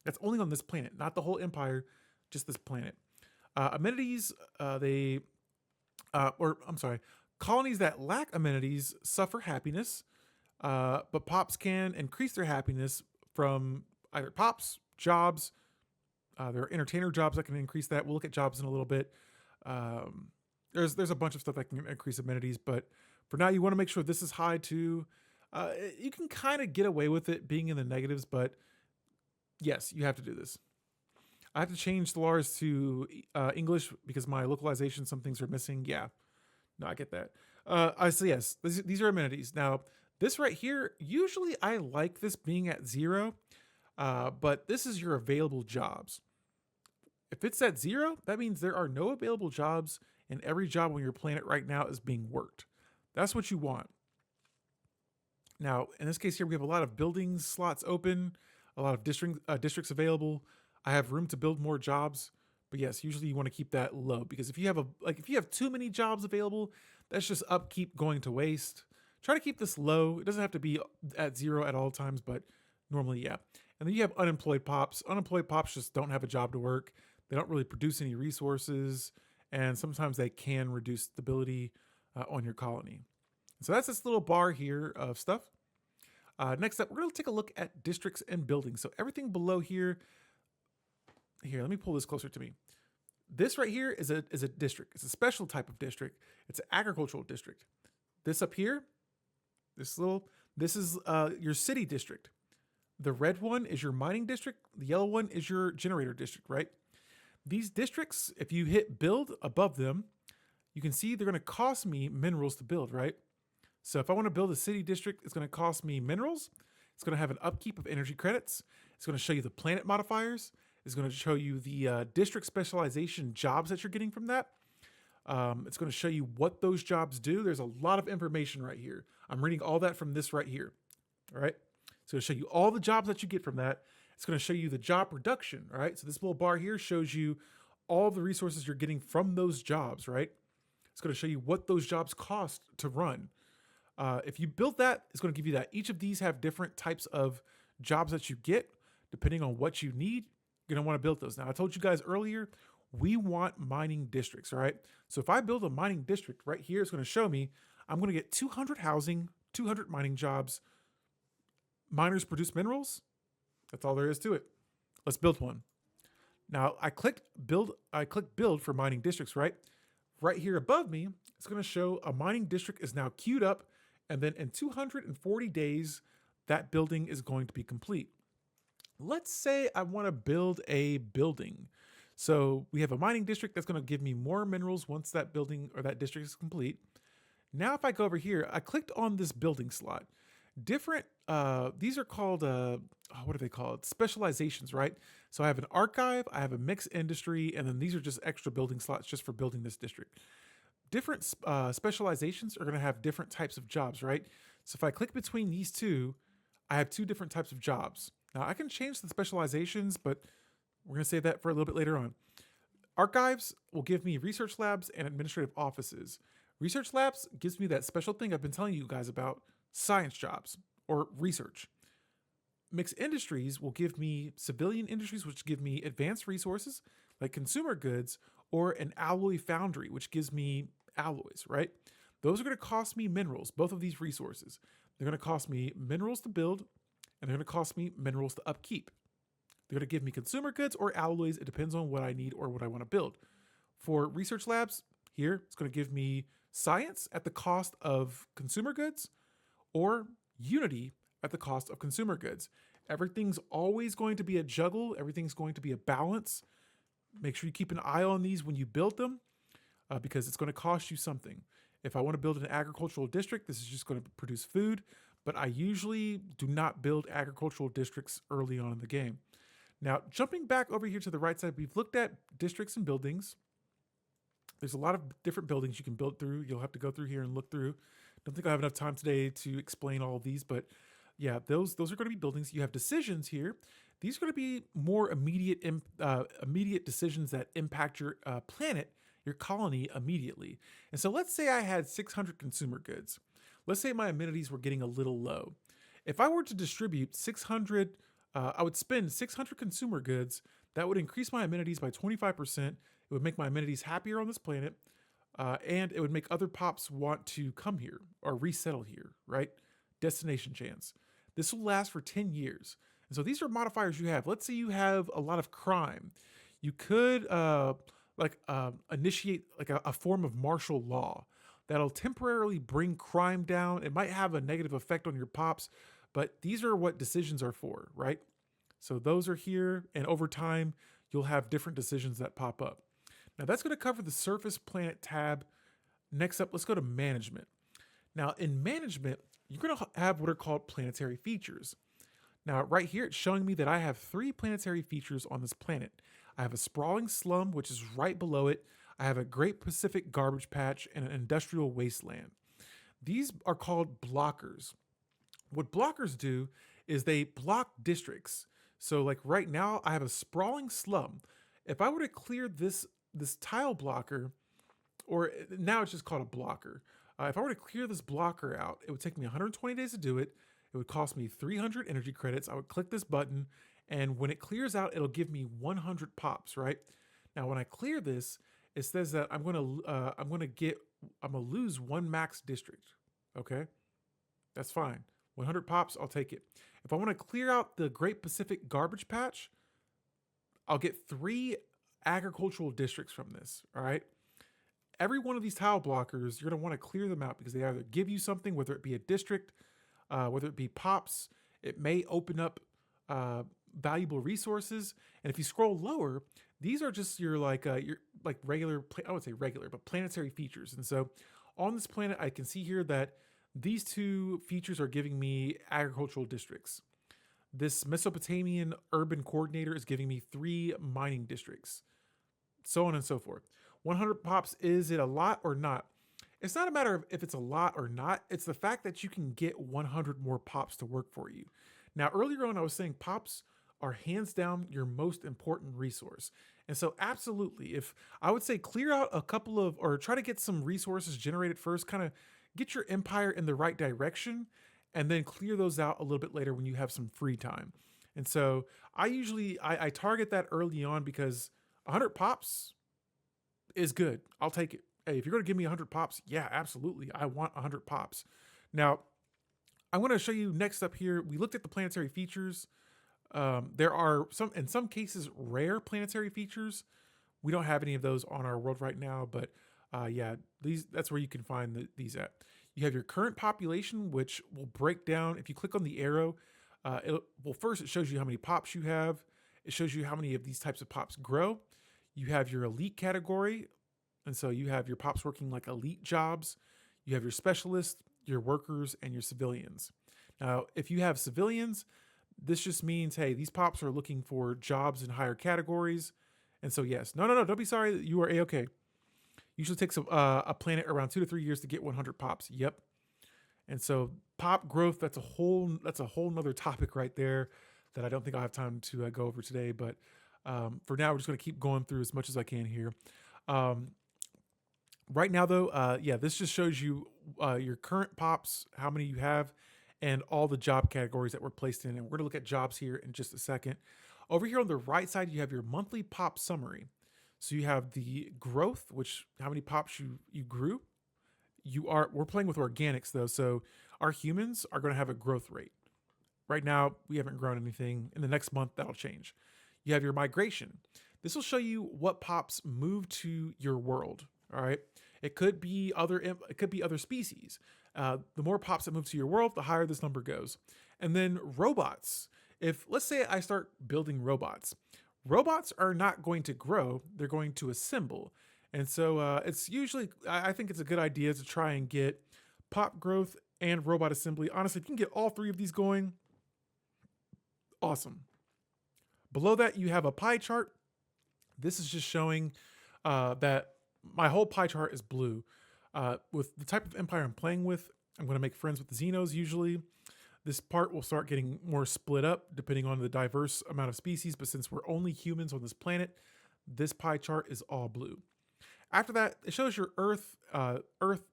That's only on this planet, not the whole empire, just this planet. Amenities, colonies that lack amenities suffer happiness, but pops can increase their happiness from either pops, jobs. There are entertainer jobs that can increase that. We'll look at jobs in a little bit. There's a bunch of stuff that can increase amenities, but for now, you want to make sure this is high too. You can kind of get away with it being in the negatives, but yes, you have to do this. I have to change Stellaris to English because my localization, some things are missing. Yeah, no, I get that. So yes, these are amenities. Now, this right here, usually I like this being at 0. But this is your available jobs. If it's at 0, that means there are no available jobs, and every job on your planet right now is being worked. That's what you want. Now, in this case here, we have a lot of buildings slots open, a lot of districts available. I have room to build more jobs, but yes, usually you want to keep that low, because if you have too many jobs available, that's just upkeep going to waste. Try to keep this low. It doesn't have to be at 0 at all times, but normally, yeah. And then you have unemployed pops. Unemployed pops just don't have a job to work. They don't really produce any resources, and sometimes they can reduce stability on your colony. So that's this little bar here of stuff. Next up, we're going to take a look at districts and buildings. So everything below here, let me pull this closer to me. This right here is a district. It's a special type of district. It's an agricultural district. This up here, this is your city district. The red one is your mining district. The yellow one is your generator district, right? These districts, if you hit build above them, you can see they're going to cost me minerals to build, right? So if I want to build a city district, it's going to cost me minerals. It's going to have an upkeep of energy credits. It's going to show you the planet modifiers. It's going to show you the district specialization jobs that you're getting from that. It's going to show you what those jobs do. There's a lot of information right here. I'm reading all that from this right here. All right. So it'll show you all the jobs that you get from that. It's going to show you the job production. All right. So this little bar here shows you all the resources you're getting from those jobs, right? It's going to show you what those jobs cost to run. If you build that, it's going to give you that. Each of these have different types of jobs that you get depending on what you need. You're going to want to build those. Now, I told you guys earlier, we want mining districts, all right? So if I build a mining district right here, it's going to show me I'm going to get 200 housing, 200 mining jobs. Miners produce minerals. That's all there is to it. Let's build one. Now I clicked build. I clicked build for mining districts, right? Right here above me, it's going to show a mining district is now queued up, and then in 240 days, that building is going to be complete. Let's say I want to build a building. So we have a mining district that's going to give me more minerals once that building or that district is complete. Now, if I go over here, I clicked on this building slot. Different, these are called, what are they called? Specializations, right? So I have an archive, I have a mixed industry, and then these are just extra building slots just for building this district. Different specializations are going to have different types of jobs, right? So if I click between these two, I have two different types of jobs. Now I can change the specializations, but we're going to save that for a little bit later on. Archives will give me research labs and administrative offices. Research labs gives me that special thing I've been telling you guys about, science jobs or research. Mixed industries will give me civilian industries, which give me advanced resources like consumer goods, or an alloy foundry, which gives me alloys, right? Those are going to cost me minerals, both of these resources. They're going to cost me minerals to build, and they're going to cost me minerals to upkeep. They're going to give me consumer goods or alloys. It depends on what I need or what I want to build. For research labs, here, it's going to give me science at the cost of consumer goods, or unity at the cost of consumer goods. Everything's always going to be a juggle. Everything's going to be a balance. Make sure you keep an eye on these when you build them, because it's going to cost you something. If I want to build an agricultural district, this is just going to produce food, but I usually do not build agricultural districts early on in the game. Now, jumping back over here to the right side, we've looked at districts and buildings. There's a lot of different buildings you can build through. You'll have to go through here and look through. Don't think I have enough time today to explain all of these, but yeah, those are going to be buildings. You have decisions here. These are going to be more immediate decisions that impact your planet, your colony immediately. And so let's say I had 600 consumer goods. Let's say my amenities were getting a little low. If I were to distribute 600, I would spend 600 consumer goods. That would increase my amenities by 25%. It would make my amenities happier on this planet. And it would make other pops want to come here or resettle here, right? Destination chance. This will last for 10 years. And so these are modifiers you have. Let's say you have a lot of crime. You could initiate like a form of martial law that'll temporarily bring crime down. It might have a negative effect on your pops, but these are what decisions are for, right? So those are here, and over time, you'll have different decisions that pop up. Now that's going to cover the surface planet tab. Next up, let's go to management. Now in management, you're going to have what are called planetary features. Now right here, it's showing me that I have 3 planetary features on this planet. I have a sprawling slum, which is right below it. I have a Great Pacific Garbage Patch and an industrial wasteland. These are called blockers. What blockers do is they block districts. So like right now, I have a sprawling slum. If I were to clear this tile blocker, or now it's just called a blocker. If I were to clear this blocker out, it would take me 120 days to do it. It would cost me 300 energy credits. I would click this button, and when it clears out, it'll give me 100 pops, right? Now, when I clear this, it says that I'm gonna lose 1 max district. Okay, that's fine. 100 pops, I'll take it. If I want to clear out the Great Pacific Garbage Patch, I'll get 3 agricultural districts from this. All right. Every one of these tile blockers, you're going to want to clear them out because they either give you something, whether it be a district, whether it be pops, it may open up valuable resources. And if you scroll lower, these are just your regular, I would say regular, but planetary features. And so on this planet, I can see here that these 2 features are giving me agricultural districts. This Mesopotamian urban coordinator is giving me 3 mining districts, so on and so forth. 100 pops, is it a lot or not? It's not a matter of if it's a lot or not. It's the fact that you can get 100 more pops to work for you. Now, earlier on, I was saying pops are hands down your most important resource. And so absolutely, if I would say clear out a couple of, or try to get some resources generated first, kind of get your empire in the right direction, and then clear those out a little bit later when you have some free time. And so I target that early on because 100 pops, is good. I'll take it. Hey, if you're going to give me 100 pops, yeah, absolutely. I want 100 pops. Now, I'm going to show you next up here. We looked at the planetary features. There are in some cases, rare planetary features. We don't have any of those on our world right now, but yeah, that's where you can find these at. You have your current population, which will break down. If you click on the arrow, first it shows you how many pops you have. It shows you how many of these types of pops grow. You have your elite category, and so you have your pops working like elite jobs. You have your specialists, your workers, and your civilians. Now, if you have civilians, this just means, hey, these pops are looking for jobs in higher categories. And so, yes, no, don't be sorry. You are A-okay. Usually takes a planet around 2 to 3 years to get 100 pops. Yep. And so pop growth, that's a whole nother topic right there that I don't think I'll have time to go over today. But for now, we're just going to keep going through as much as I can here. Right now, though, yeah, this just shows you your current pops, how many you have, and all the job categories that were placed in. And we're going to look at jobs here in just a second. Over here on the right side, you have your monthly pop summary. So you have the growth, which how many pops you grew. We're playing with organics though, so our humans are going to have a growth rate. Right now, we haven't grown anything. In the next month, that'll change. You have your migration. This will show you what pops move to your world. All right. It could be other species. The more pops that move to your world, the higher this number goes. And then robots. If let's say I start building robots are not going to grow. They're going to assemble. And so it's usually, I think it's a good idea to try and get pop growth and robot assembly. Honestly, if you can get all three of these going, awesome. Below that, you have a pie chart. This is just showing that my whole pie chart is blue. With the type of empire I'm playing with, I'm going to make friends with the Xenos usually. This part will start getting more split up depending on the diverse amount of species, but since we're only humans on this planet, this pie chart is all blue. After that, it shows your Earth.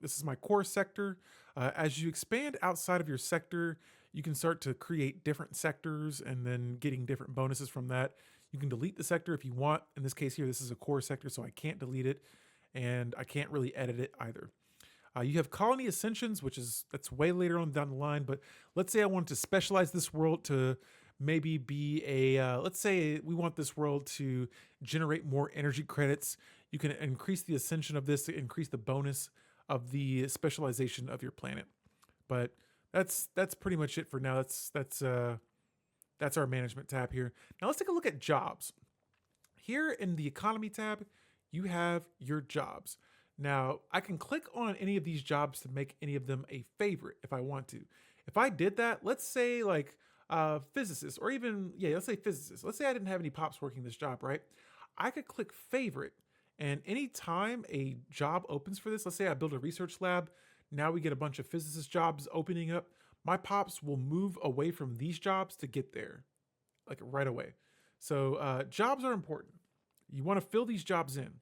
This is my core sector. As you expand outside of your sector, you can start to create different sectors and then getting different bonuses from that. You can delete the sector if you want. In this case here, this is a core sector, so I can't delete it, and I can't really edit it either. You have colony ascensions, that's way later on down the line, but let's say I want to specialize this world to maybe be let's say we want this world to generate more energy credits. You can increase the ascension of this to increase the bonus of the specialization of your planet. But that's pretty much it for now. That's our management tab here. Now let's take a look at jobs. Here in the economy tab, you have your jobs. Now, I can click on any of these jobs to make any of them a favorite if I want to. If I did that, let's say like physicist, or even, let's say physicist. Let's say I didn't have any pops working this job, right? I could click favorite, and anytime a job opens for this, let's say I build a research lab, now we get a bunch of physicist jobs opening up, my pops will move away from these jobs to get there, like right away. So jobs are important. You want to fill these jobs in.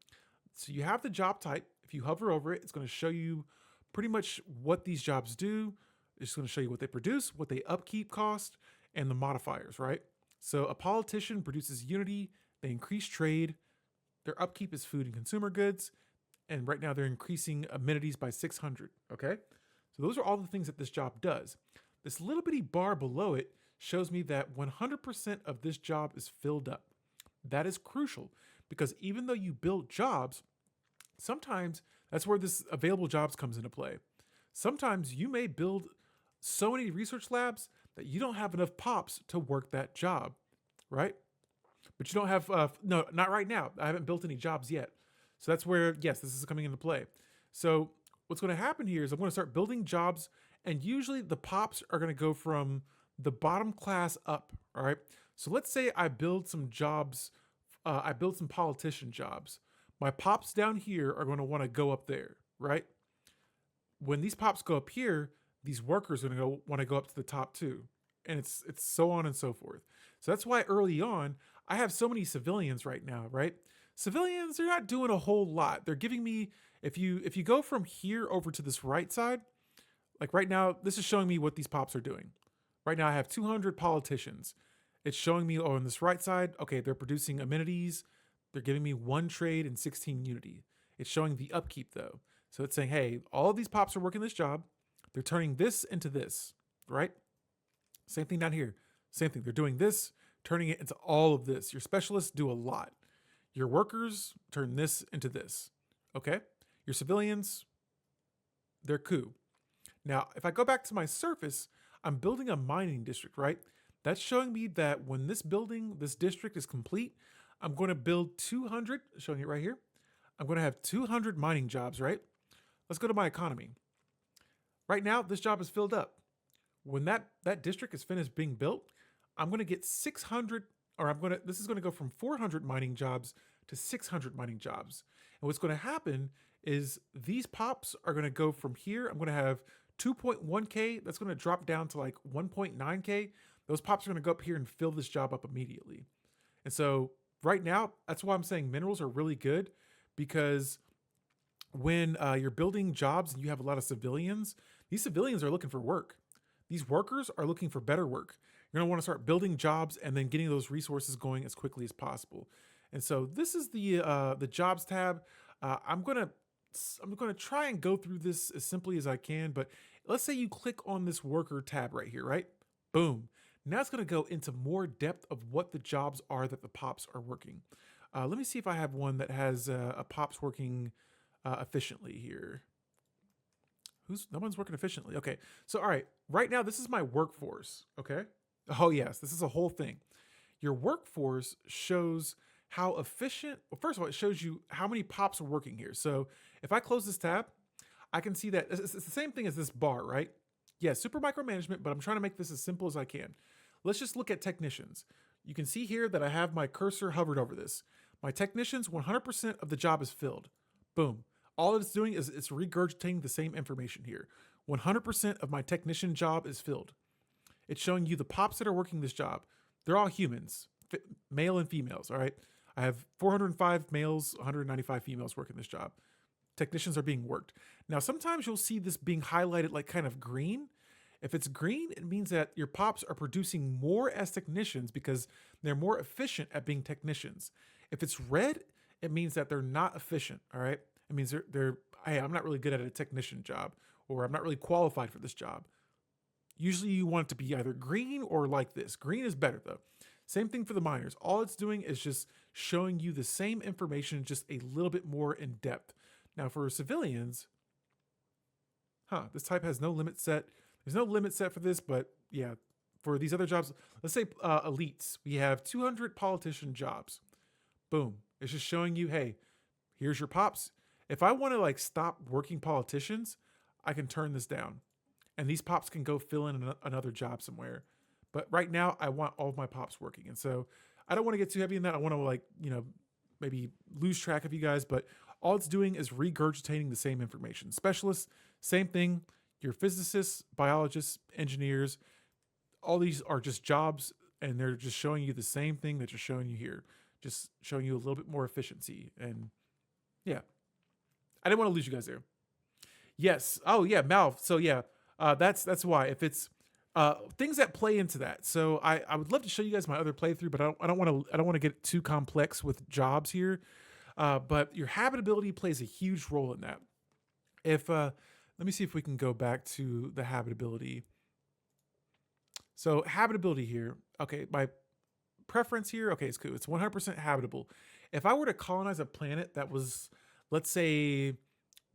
So you have the job type. If you hover over it, it's going to show you pretty much what these jobs do. It's going to show you what they produce, what they upkeep cost, and the modifiers, right? So a politician produces unity. They increase trade. Their upkeep is food and consumer goods. And right now they're increasing amenities by 600, okay? So those are all the things that this job does. This little bitty bar below it shows me that 100% of this job is filled up. That is crucial because even though you build jobs, sometimes that's where this available jobs comes into play. Sometimes you may build so many research labs that you don't have enough pops to work that job, right? But you don't have, no, not right now. I haven't built any jobs yet. So that's where, yes, this is coming into play. So what's going to happen here is I'm going to start building jobs, and usually the pops are going to go from the bottom class up, all right? So let's say I build some jobs, I build some politician jobs. My pops down here are going to want to go up there, right? When these pops go up here, these workers are going to want to go up to the top too. And it's so on and so forth. So that's why early on, I have so many civilians right now, right? Civilians, they're not doing a whole lot. They're giving me, if you go from here over to this right side, like right now, this is showing me what these pops are doing. Right now I have 200 politicians. It's showing me on this right side, okay, they're producing amenities. They're giving me 1 trade and 16 unity. It's showing the upkeep though. So it's saying, hey, all of these pops are working this job. They're turning this into this, right? Same thing down here. Same thing. They're doing this, turning it into all of this. Your specialists do a lot. Your workers turn this into this. Okay? Your civilians, they're cool. Now, if I go back to my surface, I'm building a mining district, right? That's showing me that when this building, this district is complete, I'm going to build 200, showing it right here. I'm going to have 200 mining jobs, right? Let's go to my economy. Right now, this job is filled up. When that district is finished being built, I'm going to get 600, or this is going to go from 400 mining jobs to 600 mining jobs. And what's going to happen is these pops are going to go from here. I'm going to have 2.1K. That's going to drop down to like 1.9K. Those pops are going to go up here and fill this job up immediately. And so right now, that's why I'm saying minerals are really good, because when you're building jobs and you have a lot of civilians, these civilians are looking for work. These workers are looking for better work. You're going to want to start building jobs and then getting those resources going as quickly as possible. And so this is the jobs tab. I'm going to try and go through this as simply as I can, but let's say you click on this worker tab right here, right? Boom. Now it's going to go into more depth of what the jobs are that the pops are working. Let me see if I have one that has a pops working efficiently here. No one's working efficiently. Okay. So, all right. Right now, this is my workforce. Okay. Oh, yes. This is a whole thing. Your workforce shows how efficient. Well, first of all, it shows you how many pops are working here. So if I close this tab, I can see that it's the same thing as this bar, right? Yeah, super micromanagement, but I'm trying to make this as simple as I can. Let's just look at technicians. You can see here that I have my cursor hovered over this. My technicians, 100% of the job is filled. Boom. All it's doing is it's regurgitating the same information here. 100% of my technician job is filled. It's showing you the pops that are working this job. They're all humans, male and females, all right? I have 405 males, 195 females working this job. Technicians are being worked. Now, sometimes you'll see this being highlighted like kind of green. If it's green, it means that your pops are producing more as technicians because they're more efficient at being technicians. If it's red, it means that they're not efficient, all right? It means hey, I'm not really good at a technician job, or I'm not really qualified for this job. Usually you want it to be either green or like this. Green is better though. Same thing for the miners. All it's doing is just showing you the same information, just a little bit more in depth. Now for civilians, this type has no limit set. There's no limit set for this, but yeah, for these other jobs, let's say elites, we have 200 politician jobs. Boom. It's just showing you, hey, here's your pops. If I want to like stop working politicians, I can turn this down and these pops can go fill in another job somewhere. But right now I want all of my pops working. And so I don't want to get too heavy in that. I want to maybe lose track of you guys, but all it's doing is regurgitating the same information. Specialists, same thing. Your physicists, biologists, engineers, all these are just jobs and they're just showing you the same thing that you're showing you here. Just showing you a little bit more efficiency. And yeah, I didn't want to lose you guys there. Yes. Oh yeah, Malv. So yeah, that's why. If it's things that play into that. So I would love to show you guys my other playthrough, but I don't want to get too complex with jobs here. But your habitability plays a huge role in that. If let me see if we can go back to the habitability. So habitability here. Okay, my preference here. Okay, it's cool. It's 100% habitable. If I were to colonize a planet that was, let's say,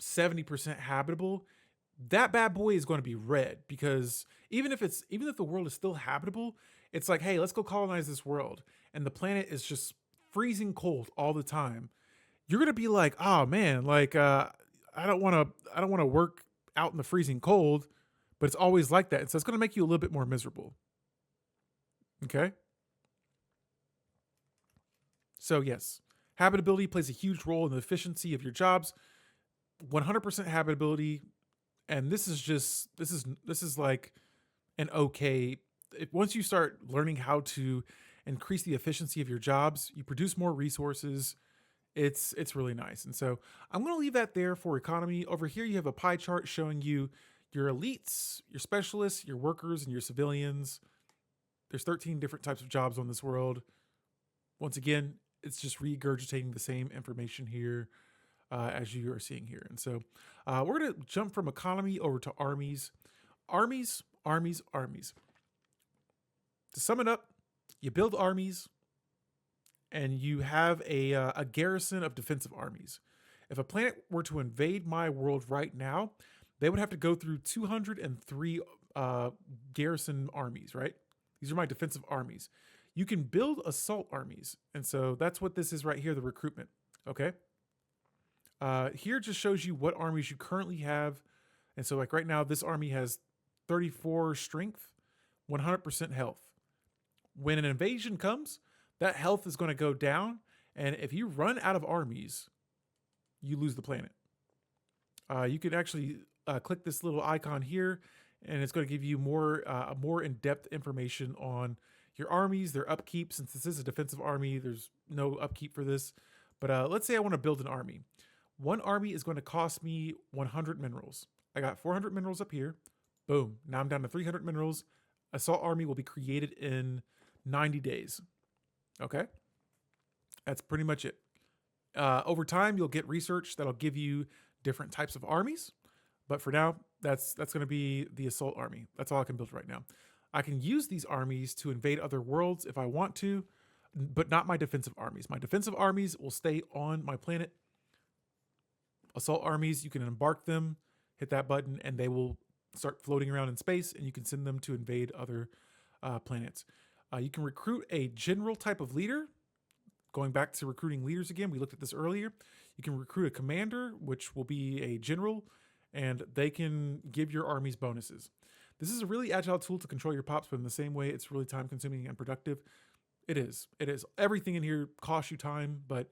70% habitable, that bad boy is going to be red, because even if the world is still habitable, it's like, hey, let's go colonize this world, and the planet is just freezing cold all the time. You're gonna be like, oh man, like I don't want to work out in the freezing cold, but it's always like that, and so it's gonna make you a little bit more miserable. Okay. So yes, habitability plays a huge role in the efficiency of your jobs. 100% habitability, and this is like an okay. Once you start learning how to increase the efficiency of your jobs, you produce more resources. It's really nice. And so I'm going to leave that there for economy. Over here, you have a pie chart showing you your elites, your specialists, your workers, and your civilians. There's 13 different types of jobs on this world. Once again, it's just regurgitating the same information here. as you are seeing here. And so we're going to jump from economy over to armies. Armies, armies, armies. To sum it up, you build armies and you have a garrison of defensive armies. If a planet were to invade my world right now, they would have to go through 203 garrison armies, right? These are my defensive armies. You can build assault armies. And so that's what this is right here, the recruitment, okay? Here just shows you what armies you currently have. And so like right now, this army has 34 strength, 100% health. When an invasion comes, that health is going to go down. And if you run out of armies, you lose the planet. You could actually click this little icon here, and it's going to give you more in-depth information on your armies, their upkeep. Since this is a defensive army, there's no upkeep for this. But let's say I want to build an army. One army is going to cost me 100 minerals. I got 400 minerals up here. Boom. Now I'm down to 300 minerals. Assault army will be created in 90 days. Okay? That's pretty much it. Over time, you'll get research that'll give you different types of armies. But for now, that's going to be the assault army. That's all I can build right now. I can use these armies to invade other worlds if I want to, but not my defensive armies. My defensive armies will stay on my planet. Assault armies, you can embark them, hit that button, and they will start floating around in space, and you can send them to invade other planets. You can recruit a general type of leader. Going back to recruiting leaders again, we looked at this earlier. You can recruit a commander, which will be a general, and they can give your armies bonuses. This is a really agile tool to control your pops, but in the same way, it's really time consuming and productive. It is. Everything in here costs you time, but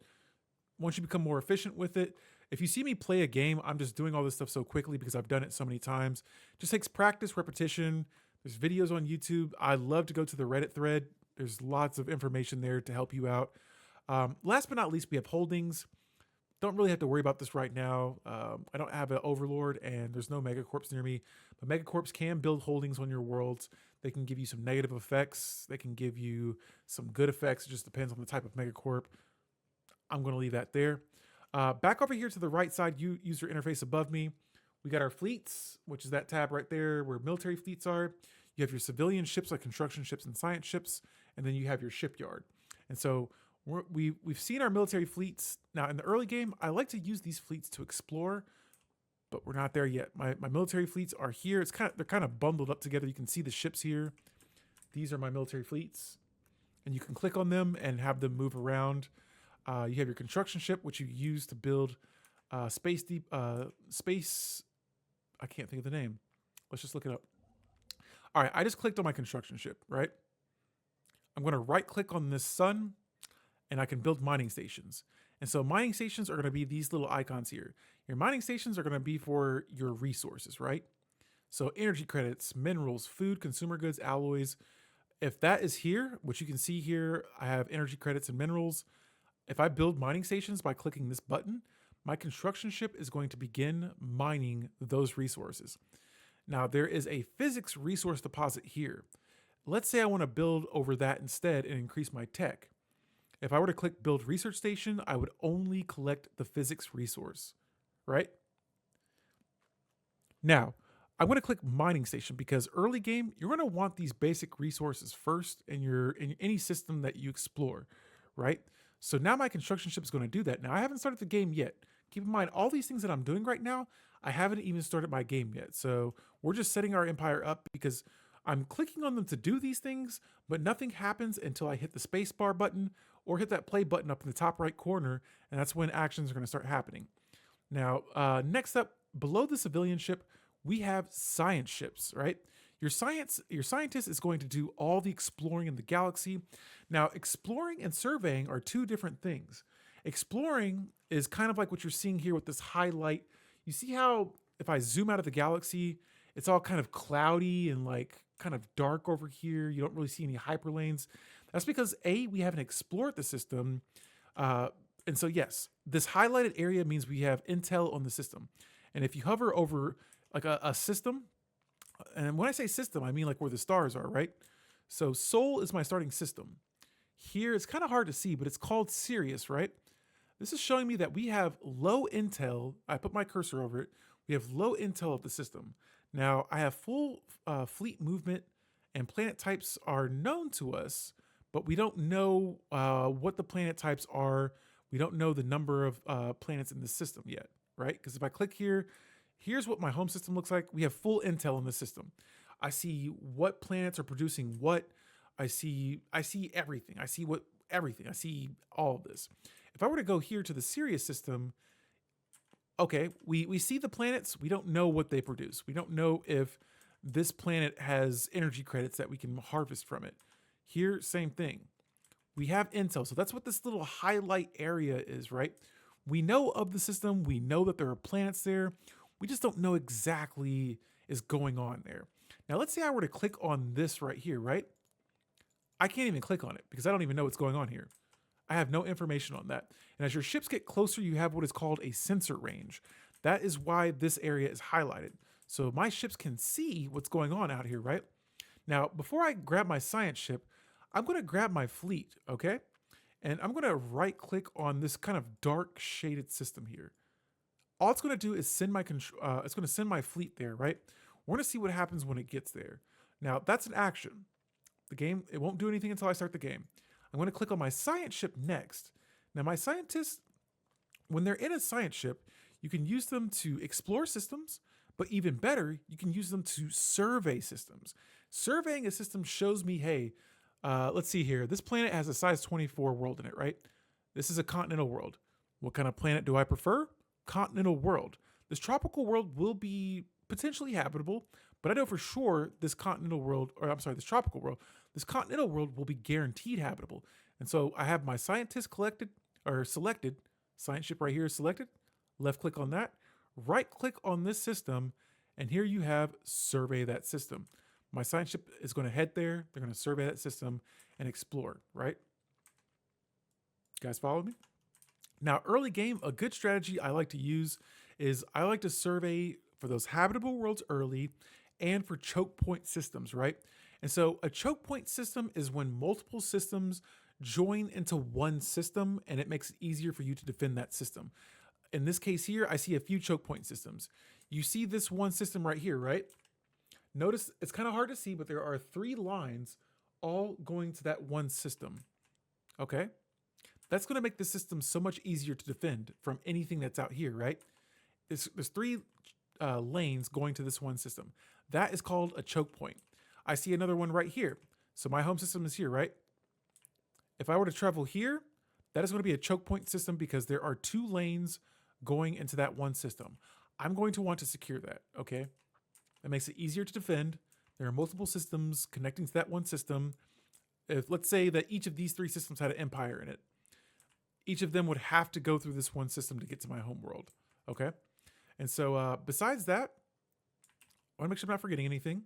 once you become more efficient with it, if you see me play a game, I'm just doing all this stuff so quickly because I've done it so many times. It just takes practice, repetition. There's videos on YouTube. I love to go to the Reddit thread. There's lots of information there to help you out. Last but not least, we have holdings. Don't really have to worry about this right now. I don't have an overlord and there's no megacorps near me, but megacorps can build holdings on your worlds. They can give you some negative effects. They can give you some good effects. It just depends on the type of megacorp. I'm going to leave that there. Back over here to the right side, user interface above me, we got our fleets, which is that tab right there where military fleets are. You have your civilian ships like construction ships and science ships, and then you have your shipyard. And so we've seen our military fleets. Now in the early game, I like to use these fleets to explore, but we're not there yet. My military fleets are here. They're kind of bundled up together. You can see the ships here. These are my military fleets, and you can click on them and have them move around. You have your construction ship, which you use to build space. I can't think of the name. Let's just look it up. All right, I just clicked on my construction ship, right? I'm going to right click on this sun and I can build mining stations. And so mining stations are going to be these little icons here. Your mining stations are going to be for your resources, right? So energy credits, minerals, food, consumer goods, alloys. If that is here, which you can see here, I have energy credits and minerals. If I build mining stations by clicking this button, my construction ship is going to begin mining those resources. Now there is a physics resource deposit here. Let's say I want to build over that instead and increase my tech. If I were to click build research station, I would only collect the physics resource, right? Now, I want to click mining station because early game, you're going to want these basic resources first in any system that you explore, right? So now my construction ship is going to do that. Now I haven't started the game yet. Keep in mind, all these things that I'm doing right now, I haven't even started my game yet. So we're just setting our empire up because I'm clicking on them to do these things, but nothing happens until I hit the space bar button or hit that play button up in the top right corner, and that's when actions are going to start happening. Now, next up, below the civilian ship, we have science ships, right? Your scientist is going to do all the exploring in the galaxy. Now, exploring and surveying are two different things. Exploring is kind of like what you're seeing here with this highlight. You see how if I zoom out of the galaxy, it's all kind of cloudy and like kind of dark over here. You don't really see any hyperlanes. That's because we haven't explored the system. And so yes, this highlighted area means we have intel on the system. And if you hover over like a system, and when I say system, I mean like where the stars are, right? So Sol is my starting system. Here, it's kind of hard to see, but it's called Sirius, right? This is showing me that we have low intel. I put my cursor over it. We have low intel of the system. Now, I have full fleet movement and planet types are known to us, but we don't know what the planet types are. We don't know the number of planets in the system yet, right? Because if I click here, here's what my home system looks like. We have full intel in the system. I see what planets are producing what. I see everything. I see what everything. I see all of this. If I were to go here to the Sirius system, okay, we see the planets. We don't know what they produce. We don't know if this planet has energy credits that we can harvest from it. Here, same thing. We have intel. So that's what this little highlight area is, right? We know of the system. We know that there are planets there. We just don't know exactly is going on there. Now, let's say I were to click on this right here, right? I can't even click on it because I don't even know what's going on here. I have no information on that. And as your ships get closer, you have what is called a sensor range. That is why this area is highlighted. So my ships can see what's going on out here, right? Now, before I grab my science ship, I'm going to grab my fleet, okay? And I'm going to right click on this kind of dark shaded system here. All it's going to do is send my it's going to send my fleet there, right? We're going to see what happens when it gets there. Now, that's an action. The game, it won't do anything until I start the game. I'm going to click on my science ship next. Now, my scientists, when they're in a science ship, you can use them to explore systems, but even better, you can use them to survey systems. Surveying a system shows me, hey, let's see here. This planet has a size 24 world in it, right? This is a continental world. What kind of planet do I prefer? Continental world. This tropical world will be potentially habitable, but I know for sure this continental world, or I'm sorry, this tropical world, this continental world will be guaranteed habitable. And so I have my scientists selected, science ship right here is selected, left click on that, right click on this system, and here you have survey that system. My science ship is going to head there, they're going to survey that system and explore, right? You guys follow me? Now, early game, a good strategy I like to use is I like to survey for those habitable worlds early and for choke point systems, right? And so a choke point system is when multiple systems join into one system and it makes it easier for you to defend that system. In this case here, I see a few choke point systems. You see this one system right here, right? Notice it's kind of hard to see, but there are 3 lines all going to that one system, okay? That's going to make the system so much easier to defend from anything that's out here, right? There's 3 lanes going to this one system. That is called a choke point. I see another one right here. So my home system is here, right? If I were to travel here, that is going to be a choke point system because there are 2 lanes going into that one system. I'm going to want to secure that, okay? That makes it easier to defend. There are multiple systems connecting to that one system. If let's say that each of these 3 systems had an empire in it, each of them would have to go through this one system to get to my home world, okay? And so besides that, I want to make sure I'm not forgetting anything.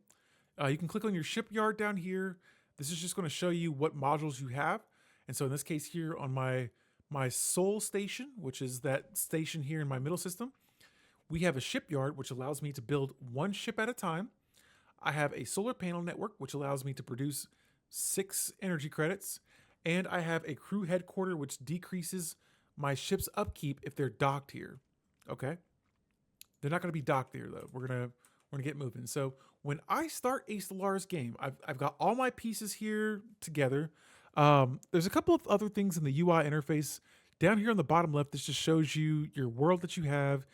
You can click on your shipyard down here. This is just going to show you what modules you have. And so in this case here on my Sol station, which is that station here in my middle system, we have a shipyard, which allows me to build 1 ship at a time. I have a solar panel network, which allows me to produce 6 energy credits. And I have a crew headquarters, which decreases my ship's upkeep if they're docked here. Okay? They're not going to be docked there, though. We're gonna get moving. So when I start a Stellaris game, I've got all my pieces here together. There's a couple of other things in the UI interface. Down here on the bottom left, this just shows you your world that you have,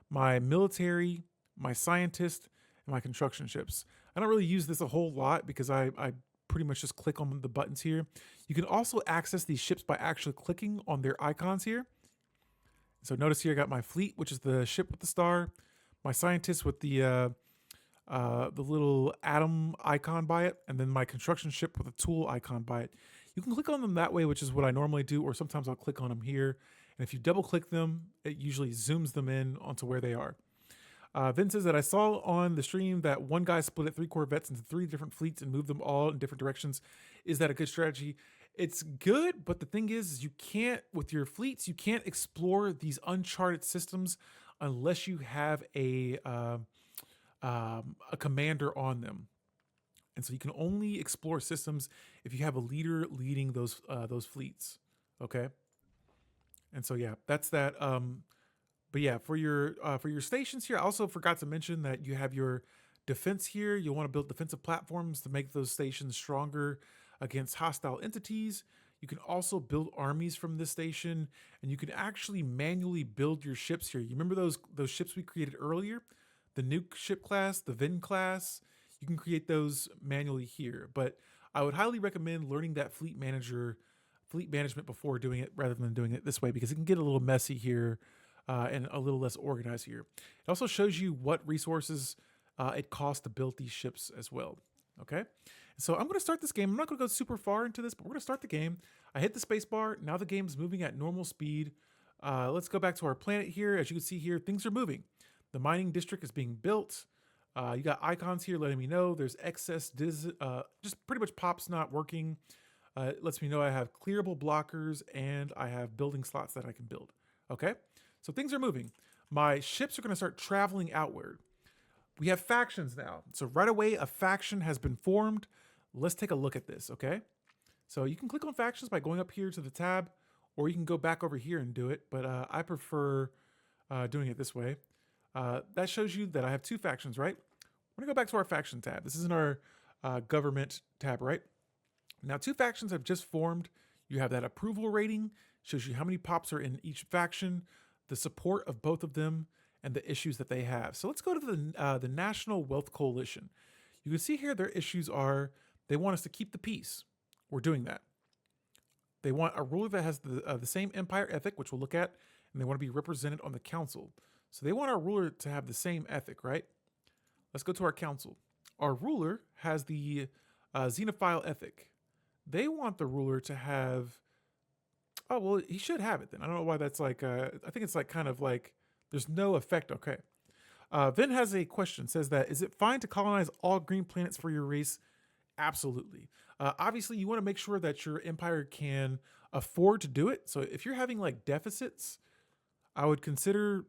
my military, my scientist, and my construction ships. I don't really use this a whole lot because I pretty much just click on the buttons here. You can also access these ships by actually clicking on their icons here. So notice here I got my fleet, which is the ship with the star, my scientist with the little atom icon by it, and then my construction ship with a tool icon by it. You can click on them that way, which is what I normally do, or sometimes I'll click on them here. And if you double click them, it usually zooms them in onto where they are. Vin says that I saw on the stream that one guy split 3 Corvettes into 3 different fleets and moved them all in different directions. Is that a good strategy? It's good, but the thing is you can't, with your fleets, you can't explore these uncharted systems unless you have a commander on them. And so you can only explore systems if you have a leader leading those fleets. Okay. And so yeah, that's that. But yeah, for your stations here, I also forgot to mention that you have your defense here. You'll want to build defensive platforms to make those stations stronger against hostile entities. You can also build armies from this station, and you can actually manually build your ships here. You remember those ships we created earlier? The nuke ship class, the Vin class. You can create those manually here. But I would highly recommend learning that fleet management before doing it rather than doing it this way, because it can get a little messy here and a little less organized here. It also shows you what resources it costs to build these ships as well. Okay, so I'm going to start this game. I'm not going to go super far into this, but we're going to start the game. I hit the space bar. Now the game's moving at normal speed. Let's go back to our planet here. As you can see here, things are moving. The mining district is being built. You got icons here letting me know there's excess, just pretty much pops not working. It lets me know I have clearable blockers and I have building slots that I can build. Okay, so things are moving. My ships are going to start traveling outward. We have factions now. So right away, a faction has been formed. Let's take a look at this, okay? So you can click on factions by going up here to the tab, or you can go back over here and do it, but I prefer doing it this way. That shows you that I have two factions, right? We're gonna go back to our faction tab. This is in our government tab, right? Now, two factions have just formed. You have that approval rating, shows you how many pops are in each faction, the support of both of them, and the issues that they have. So let's go to the National Wealth Coalition. You can see here their issues are they want us to keep the peace. We're doing that. They want a ruler that has the same empire ethic, which we'll look at, and they want to be represented on the council. So they want our ruler to have the same ethic, right? Let's go to our council. Our ruler has the xenophile ethic. They want the ruler to have, oh, well, he should have it then. I don't know why that's like, I think it's like kind of like, there's no effect, okay. Vin has a question, says that, is it fine to colonize all green planets for your race? Absolutely. Obviously, you want to make sure that your empire can afford to do it. So if you're having like deficits, I would consider,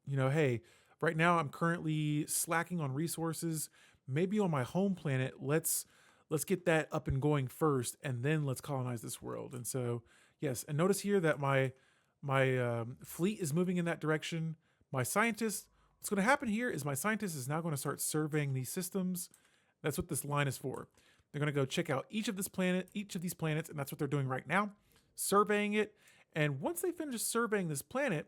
hey, right now I'm currently slacking on resources. Maybe on my home planet, let's get that up and going first, and then let's colonize this world. And so, yes, and notice here that my fleet is moving in that direction. My scientist, what's going to happen here is my scientist is now going to start surveying these systems. That's what this line is for. They're going to go check out each of these planets, and that's what they're doing right now, surveying it. And once they finish surveying this planet,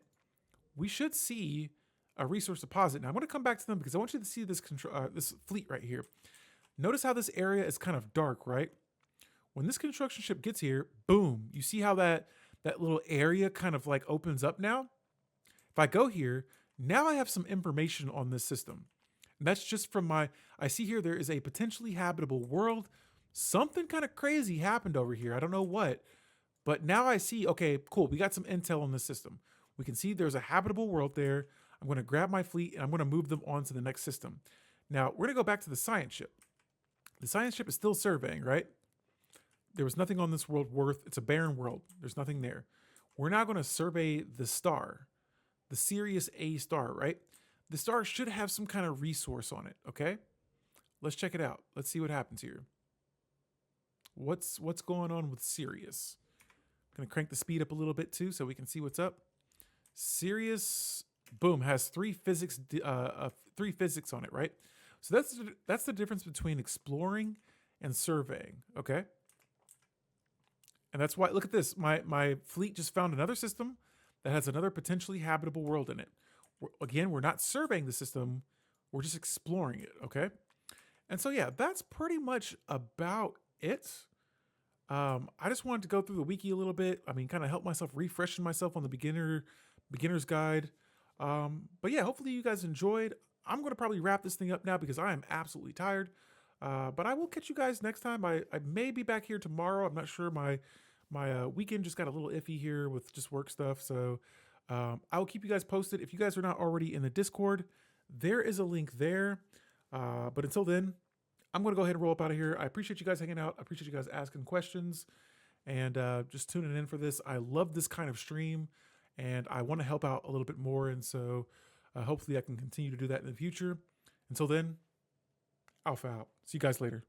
we should see a resource deposit. Now I'm going to come back to them because I want you to see this this fleet right here. Notice how this area is kind of dark, right? When this construction ship gets here, boom, you see how that little area kind of like opens up now? If I go here, now I have some information on this system. And that's just from I see here there is a potentially habitable world. Something kind of crazy happened over here. I don't know what, but now I see, okay, cool. We got some intel on this system. We can see there's a habitable world there. I'm going to grab my fleet and I'm going to move them on to the next system. Now we're going to go back to the science ship. The science ship is still surveying, right? There was nothing on this world it's a barren world. There's nothing there. We're now going to survey the star, the Sirius A star, right? The star should have some kind of resource on it, okay? Let's check it out. Let's see what happens here. What's going on with Sirius? I'm going to crank the speed up a little bit too so we can see what's up. Sirius, boom, has three physics on it, right? So that's the difference between exploring and surveying, okay? And that's why, look at this. My fleet just found another system that has another potentially habitable world in it. We're not surveying the system. We're just exploring it, okay? And so, yeah, that's pretty much about it. I just wanted to go through the wiki a little bit. I mean, kind of help myself, refreshing myself on the beginner's guide. But yeah, hopefully you guys enjoyed. I'm going to probably wrap this thing up now because I am absolutely tired. But I will catch you guys next time. I may be back here tomorrow. I'm not sure. My weekend just got a little iffy here with just work stuff. So I will keep you guys posted. If you guys are not already in the Discord, there is a link there. But until then, I'm going to go ahead and roll up out of here. I appreciate you guys hanging out. I appreciate you guys asking questions and just tuning in for this. I love this kind of stream and I want to help out a little bit more. And so hopefully I can continue to do that in the future. Until then, Alpha out. See you guys later.